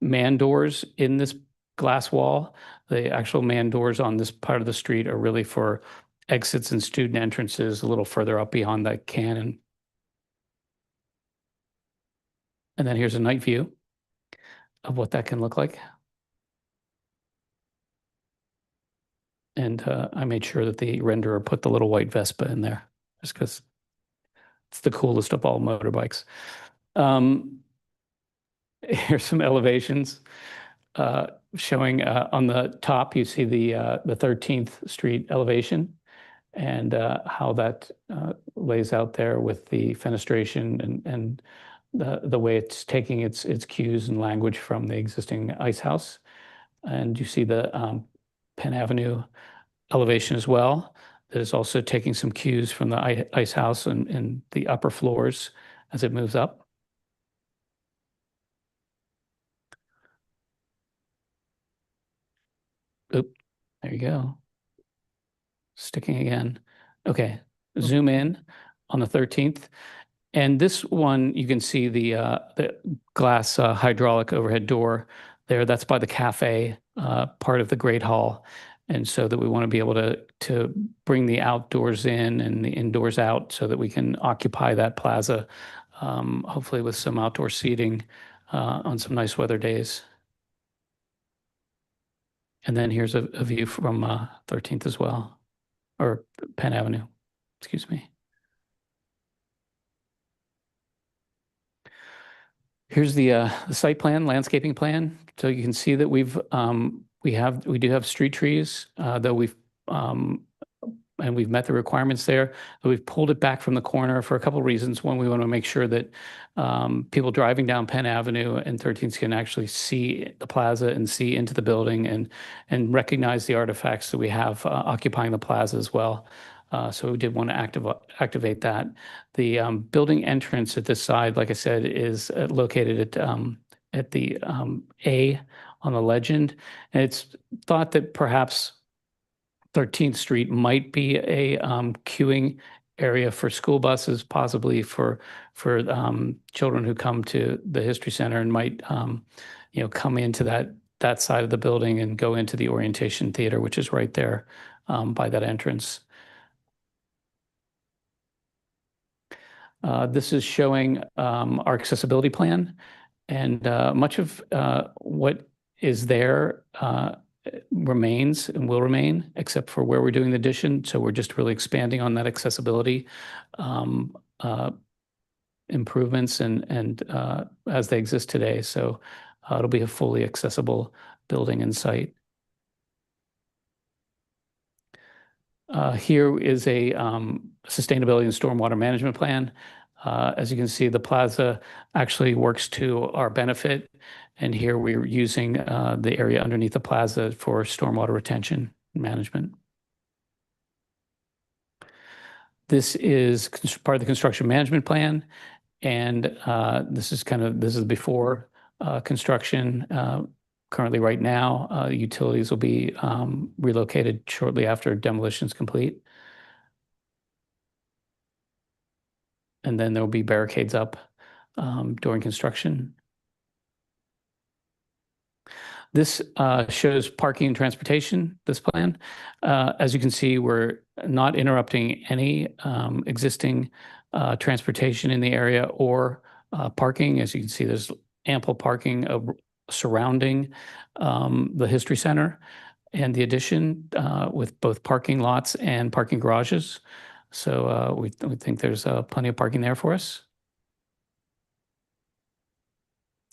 man doors in this glass wall. The actual man doors on this part of the street are really for exits and student entrances a little further up beyond that cannon. And then here's a night view of what that can look like. And I made sure that the renderer put the little white Vespa in there, just because it's the coolest of all motorbikes. Here's some elevations showing on the top, you see the 13th Street elevation and how that lays out there with the fenestration and the way it's taking its cues and language from the existing ice house. And you see the Penn Avenue elevation as well. That is also taking some cues from the ice house and the upper floors as it moves up. Oop, there you go. Sticking again. Okay, zoom in on the 13th. And this one, you can see the glass hydraulic overhead door there. That's by the cafe part of the Great Hall. And so that we want to be able to bring the outdoors in and the indoors out so that we can occupy that plaza, hopefully with some outdoor seating on some nice weather days. And then here's a view from 13th as well, or Penn Avenue, excuse me. Here's the site plan, landscaping plan. So you can see that we do have street trees, though we've met the requirements there. But we've pulled it back from the corner for a couple of reasons. One, we want to make sure that people driving down Penn Avenue and 13th can actually see the plaza and see into the building and recognize the artifacts that we have occupying the plaza as well. So we did want to activate that. The building entrance at this side, like I said, is located at the A on the legend. And it's thought that perhaps 13th Street might be a queuing area for school buses, possibly for children who come to the History Center and might come into that that side of the building and go into the orientation theater, which is right there by that entrance. This is showing our accessibility plan, and much of what is there remains and will remain, except for where we're doing the addition. So we're just really expanding on that accessibility improvements and as they exist today. So it'll be a fully accessible building and site. Here is a sustainability and stormwater management plan. As you can see, the plaza actually works to our benefit. And here we're using the area underneath the plaza for stormwater retention management. This is part of the construction management plan. And this is before construction. Currently right now, utilities will be relocated shortly after demolition is complete. And then there will be barricades up during construction. This shows parking and transportation, this plan. As you can see, we're not interrupting any existing transportation in the area or parking. As you can see, there's ample parking surrounding the History Center and the addition with both parking lots and parking garages. So we think there's plenty of parking there for us.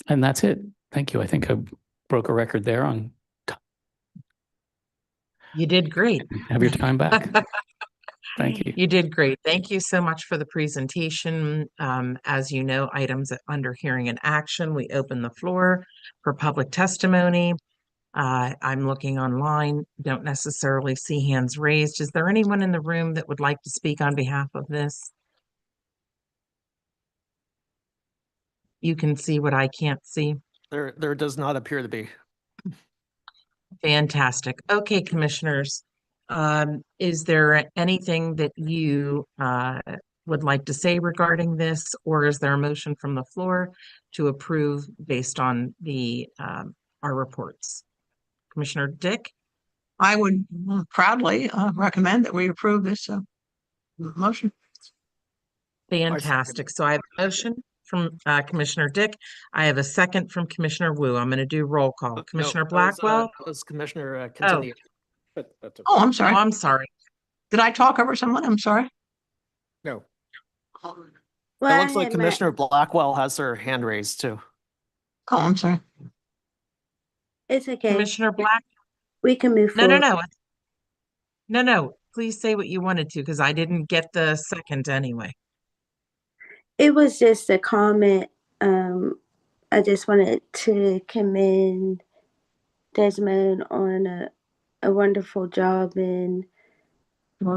And that's it. Thank you. I think I broke a record there on time. You did great. Have your time back. Thank you. You did great. Thank you so much for the presentation. As you know, items under hearing and action, we open the floor for public testimony. I'm looking online, don't necessarily see hands raised. Is there anyone in the room that would like to speak on behalf of this? You can see what I can't see. There does not appear to be. Fantastic. Okay, commissioners. Is there anything that you would like to say regarding this, or is there a motion from the floor to approve based on the our reports? Commissioner Dick? I would proudly recommend that we approve this motion. Fantastic. So I have a motion from Commissioner Dick. I have a second from Commissioner Wu. I'm going to do roll call. Commissioner Blackwell? That was Commissioner Continue. But that's okay. Oh, I'm sorry. Oh, I'm sorry. Did I talk over someone? I'm sorry. No. Well, It looks like Commissioner Blackwell has her hand raised too. Oh, I'm sorry. It's okay. Commissioner Black? We can move No, forward. no. Please say what you wanted to, because I didn't get the second anyway. It was just a comment. I just wanted to commend Desmond on a wonderful job in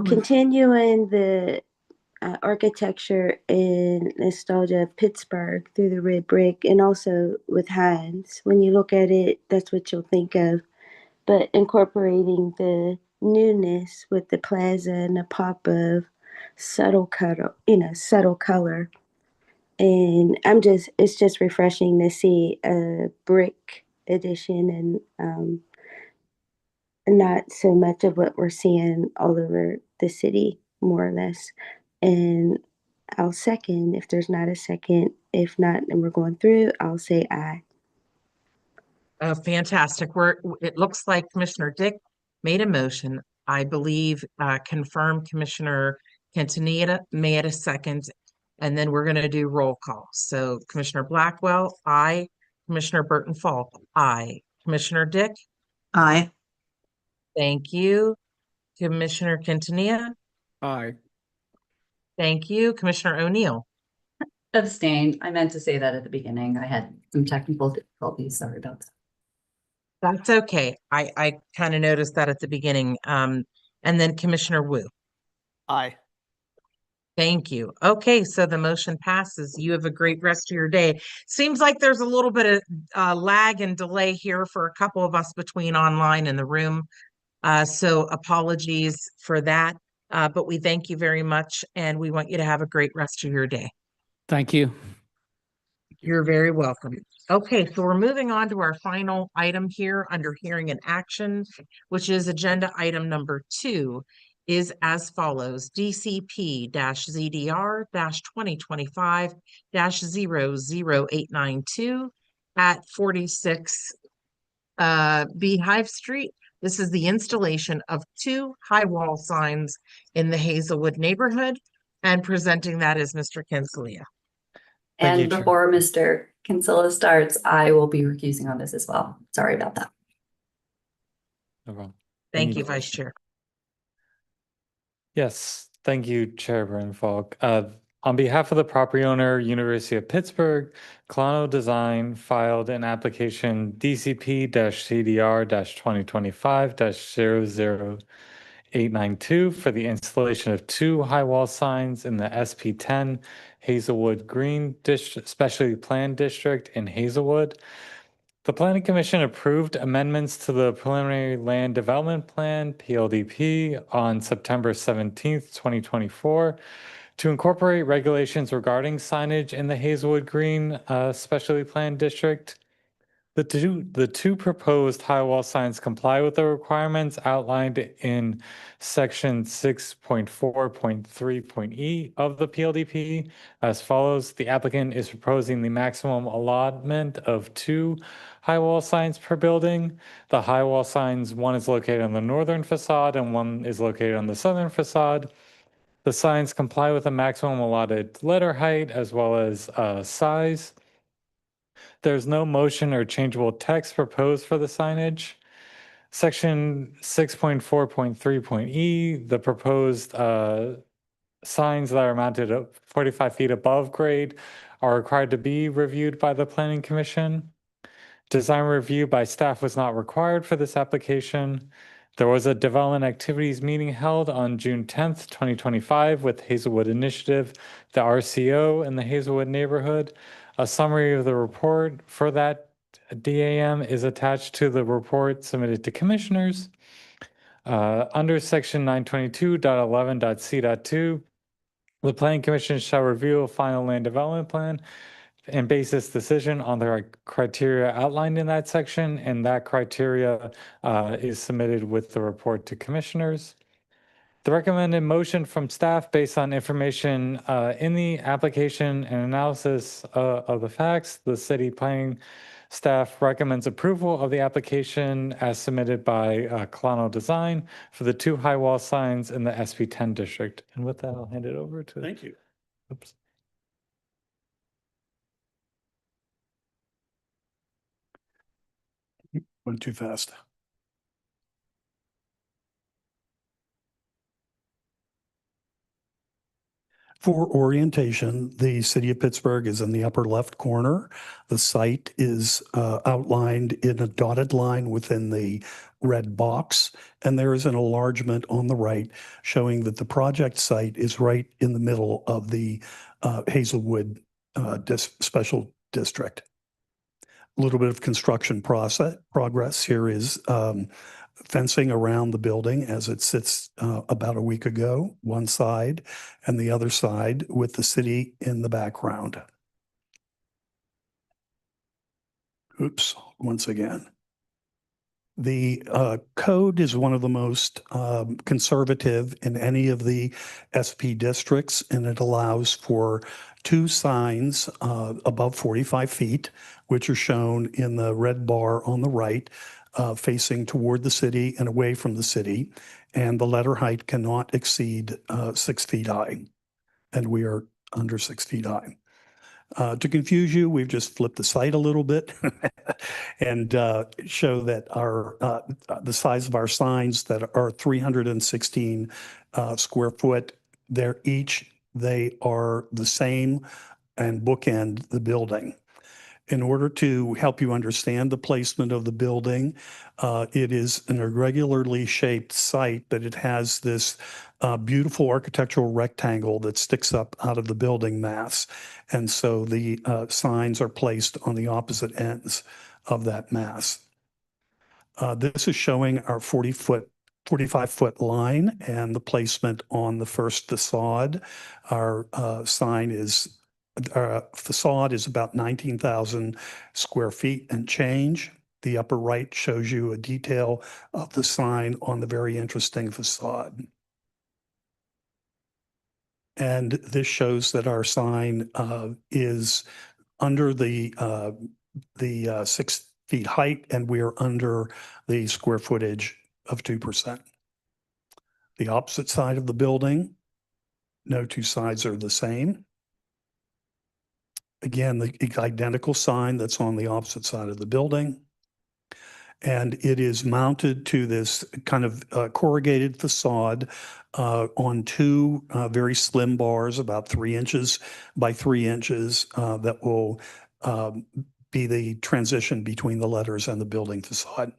continuing the architecture and nostalgia of Pittsburgh through the red brick, and also with Heinz. When you look at it, that's what you'll think of. But incorporating the newness with the plaza and the pop of subtle color, And it's just refreshing to see a brick addition and not so much of what we're seeing all over the city, more or less. And I'll second if there's not a second. If not, and we're going through, I'll say aye. Oh, fantastic. It looks like Commissioner Dick made a motion. I believe confirmed Commissioner Quintanilla made a second, and then we're going to do roll call. So Commissioner Blackwell, aye. Commissioner Burton Falk, aye. Commissioner Dick? Aye. Thank you. Commissioner Quintanilla? Aye. Thank you. Commissioner O'Neill? Abstain. I meant to say that at the beginning. I had some technical difficulties. Sorry about that. That's okay. I kind of noticed that at the beginning. And then Commissioner Wu? Aye. Thank you. Okay, so the motion passes. You have a great rest of your day. Seems like there's a little bit of lag and delay here for a couple of us between online and the room. So apologies for that. But we thank you very much, and we want you to have a great rest of your day. Thank you. You're very welcome. Okay, so we're moving on to our final item here under hearing and action, which is agenda item number 2 is as follows: DCP-ZDR-2025-00892 at 46 Beehive Street. This is the installation of 2 high wall signs in the Hazelwood neighborhood, and presenting that is Mr. Kinselia. And before Mr. Kinsella starts, I will be recusing on this as well. Sorry about that. No problem. Thank you, Vice Chair. Yes, thank you, Chair Falk. On behalf of the property owner, University of Pittsburgh, Colano Design filed an application DCP-CDR-2025-00892 for the installation of 2 high wall signs in the SP10 Hazelwood Green Specialty Plan District in Hazelwood. The Planning Commission approved amendments to the Preliminary Land Development Plan, PLDP, on September 17th, 2024, to incorporate regulations regarding signage in the Hazelwood Green Specialty Plan District. The two proposed high wall signs comply with the requirements outlined in section 6.4.3.e of the PLDP as follows. The applicant is proposing the maximum allotment of 2 high wall signs per building. The high wall signs, one is located on the northern facade and one is located on the southern facade. The signs comply with the maximum allotted letter height as well as size. There's no motion or changeable text proposed for the signage. Section 6.4.3.e, the proposed signs that are mounted at 45 feet above grade are required to be reviewed by the Planning Commission. Design review by staff was not required for this application. There was a development activities meeting held on June 10th, 2025 with Hazelwood Initiative, the RCO, and the Hazelwood neighborhood. A summary of the report for that DAM is attached to the report submitted to commissioners. Under section 922.11.c.2, the Planning Commission shall review a final land development plan and base its decision on the criteria outlined in that section, and that criteria is submitted with the report to commissioners. The recommended motion from staff based on information in the application and analysis of the facts, the city planning staff recommends approval of the application as submitted by Colano Design for the 2 high wall signs in the SP10 district. And with that, I'll hand it over to. Thank you. Oops. Went too fast. For orientation, the city of Pittsburgh is in the upper left corner. The site is outlined in a dotted line within the red box, and there is an enlargement on the right showing that the project site is right in the middle of the Hazelwood special district. A little bit of construction progress here is fencing around the building as it sits about a week ago, one side, and the other side with the city in the background. Oops, once again. The code is one of the most conservative in any of the SP districts, and it allows for 2 signs above 45 feet, which are shown in the red bar on the right, facing toward the city and away from the city, and the letter height cannot exceed 6 feet high, and we are under 6 feet high. To confuse you, we've just flipped the site a little bit and show that our the size of our signs that are 316 square foot. They are the same and bookend the building. In order to help you understand the placement of the building, it is an irregularly shaped site, but it has this beautiful architectural rectangle that sticks up out of the building mass. And so the signs are placed on the opposite ends of that mass. This is showing our 45-foot line and the placement on the first facade. Our sign is facade is about 19,000 square feet and change. The upper right shows you a detail of the sign on the very interesting facade. And this shows that our sign is under the 6 feet height, and we are under the square footage of 2%. The opposite side of the building, no two sides are the same. Again, the identical sign that's on the opposite side of the building. And it is mounted to this kind of corrugated facade on two very slim bars, about 3 inches by 3 inches, that will be the transition between the letters and the building facade.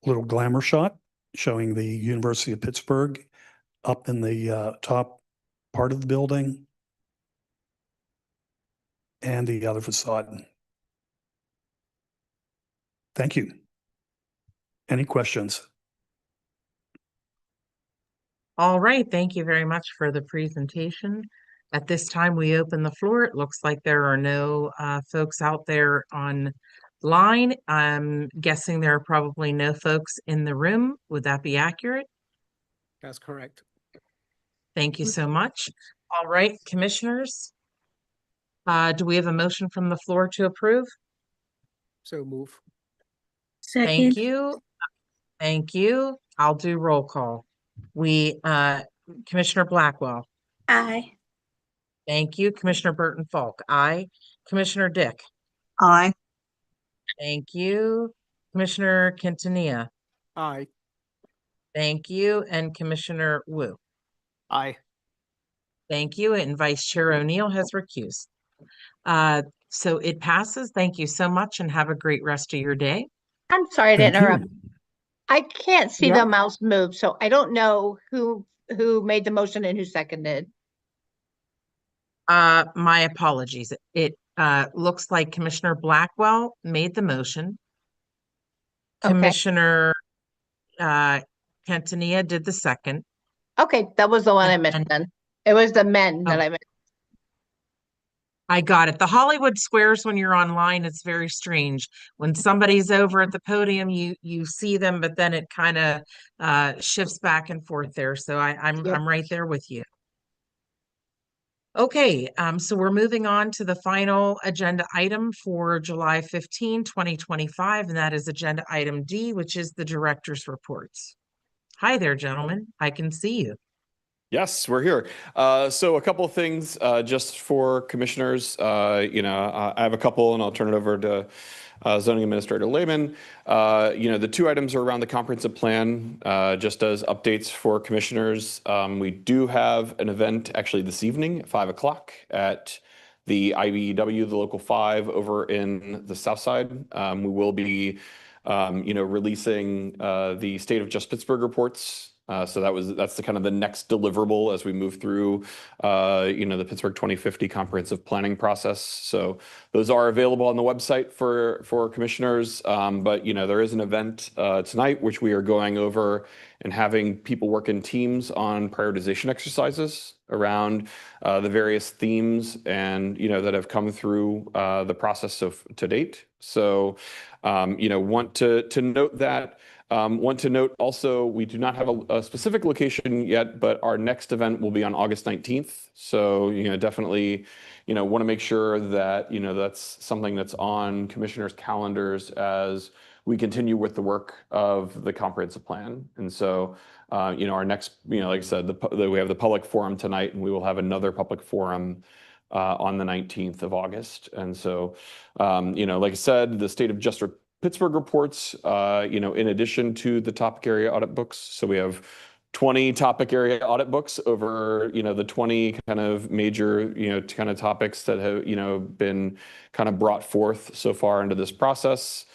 Little glamour shot showing the University of Pittsburgh up in the top part of the building and the other facade. Thank you. Any questions? All right, thank you very much for the presentation. At this time, we open the floor. It looks like there are no folks out there online. I'm guessing there are probably no folks in the room. Would that be accurate? That's correct. Thank you so much. All right, commissioners, do we have a motion from the floor to approve? So move. Thank Second. you. Thank you. I'll do roll call. Commissioner Blackwell. Aye. Thank you. Commissioner Burton Falk. Aye. Commissioner Dick. Aye. Thank you. Commissioner Quintanilla. Aye. Thank you. And Commissioner Wu. Aye. Thank you. And Vice Chair O'Neill has recused. So it passes. Thank you so much and have a great rest of your day. I'm sorry to Thank you. interrupt. I can't see Yeah. the mouse move, so I don't know who made the motion and who seconded. My apologies. It looks like Commissioner Blackwell made the motion. Okay. Commissioner Quintanilla did the second. Okay, that was the one I missed then. It was the men that Oh. I missed. I got it. The Hollywood squares when you're online, it's very strange. When somebody's over at the podium, you see them, but then it kind of shifts back and forth there. So I'm right there with you. Okay, so we're moving on to the final agenda item for July 15, 2025, and that is agenda item D, which is the director's reports. Hi there, gentlemen. I can see you. Yes, we're here. So a couple of things just for commissioners. I have a couple, and I'll turn it over to Zoning Administrator Lehman. The two items are around the comprehensive plan, just as updates for commissioners. We do have an event actually this evening at 5 o'clock at the IBEW, the Local 5 over in the South Side. We will be, releasing the State of Just Pittsburgh reports. So that's the kind of the next deliverable as we move through, the Pittsburgh 2050 comprehensive planning process. So those are available on the website for commissioners. But there is an event tonight which we are going over and having people work in teams on prioritization exercises around the various themes and that have come through the process to date. So want to note that. Want to note also, we do not have a specific location yet, but our next event will be on August 19th. So, definitely, want to make sure that, that's something that's on commissioners' calendars as we continue with the work of the comprehensive plan. And so, our next, like I said, we have the public forum tonight, and we will have another public forum on the 19th of August. And so, like I said, the State of Just Pittsburgh reports, in addition to the topic area audit books. So we have 20 topic area audit books over, the 20 kind of major, kind of topics that have, been kind of brought forth so far into this process,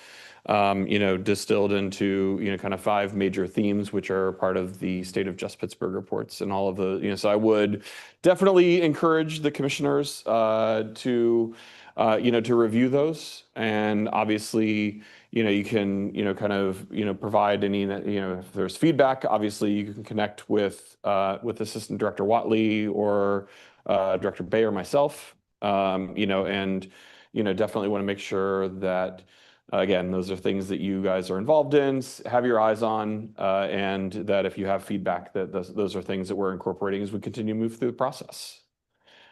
distilled into, kind of 5 major themes, which are part of the State of Just Pittsburgh reports and all of the, so I would definitely encourage the commissioners to review those. And obviously, you can, kind of, provide any, if there's feedback, obviously you can connect with Assistant Director Watley or Director Bay or myself, you know, and, you know, definitely want to make sure that, again, those are things that you guys are involved in, have your eyes on, and that if you have feedback, that those are things that we're incorporating as we continue to move through the process.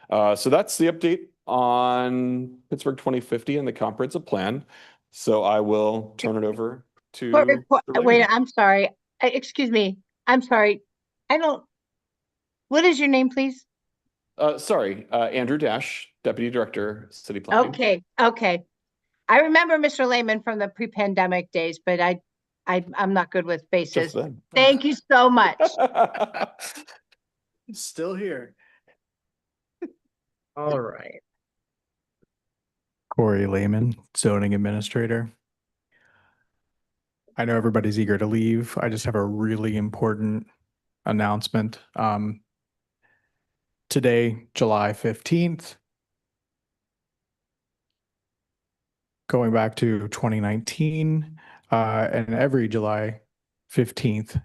So that's the update on Pittsburgh 2050 and the comprehensive plan. So I will turn it over to. Wait, I'm sorry. Excuse me. I'm sorry. What is your name, please? Sorry, Andrew Dash, Deputy Director, City Planning. Okay. I remember Mr. Lehman from the pre-pandemic days, but I'm not good with faces. Thank you so much. Still here. All right. Corey Lehman, zoning administrator. I know everybody's eager to leave. I just have a really important announcement. Today, July 15th, going back to 2019, and every July 15th,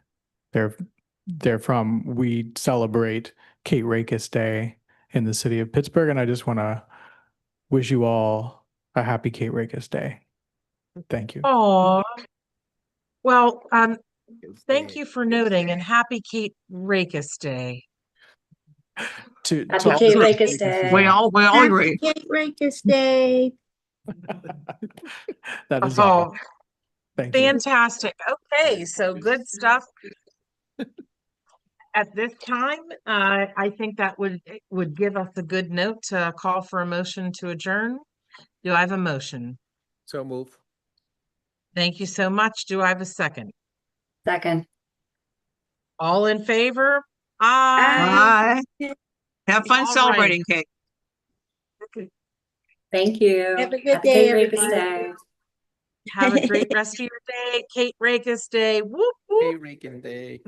therefrom, we celebrate Kate Rakes Day in the city of Pittsburgh, and I just want to wish you all a happy Kate Rakes Day. Thank you. Oh, well, thank you for noting, and happy Kate Rakes Day. Happy Kate Rakes Day. We all agree. Happy Kate Rakes Day. That is all. Thank you. Fantastic. Okay, so good stuff. At this time, I think that would give us a good note to call for a motion to adjourn. Do I have a motion? So move. Thank you so much. Do I have a second? Second. All in favor? Aye. Bye. Have fun All celebrating, right. Kate. Thank you. Have a good Happy day, Kate Rakes everybody. Day. Have a great rest of your day. Kate Rakes Day. Whoop, whoop. Kate Rakes Day.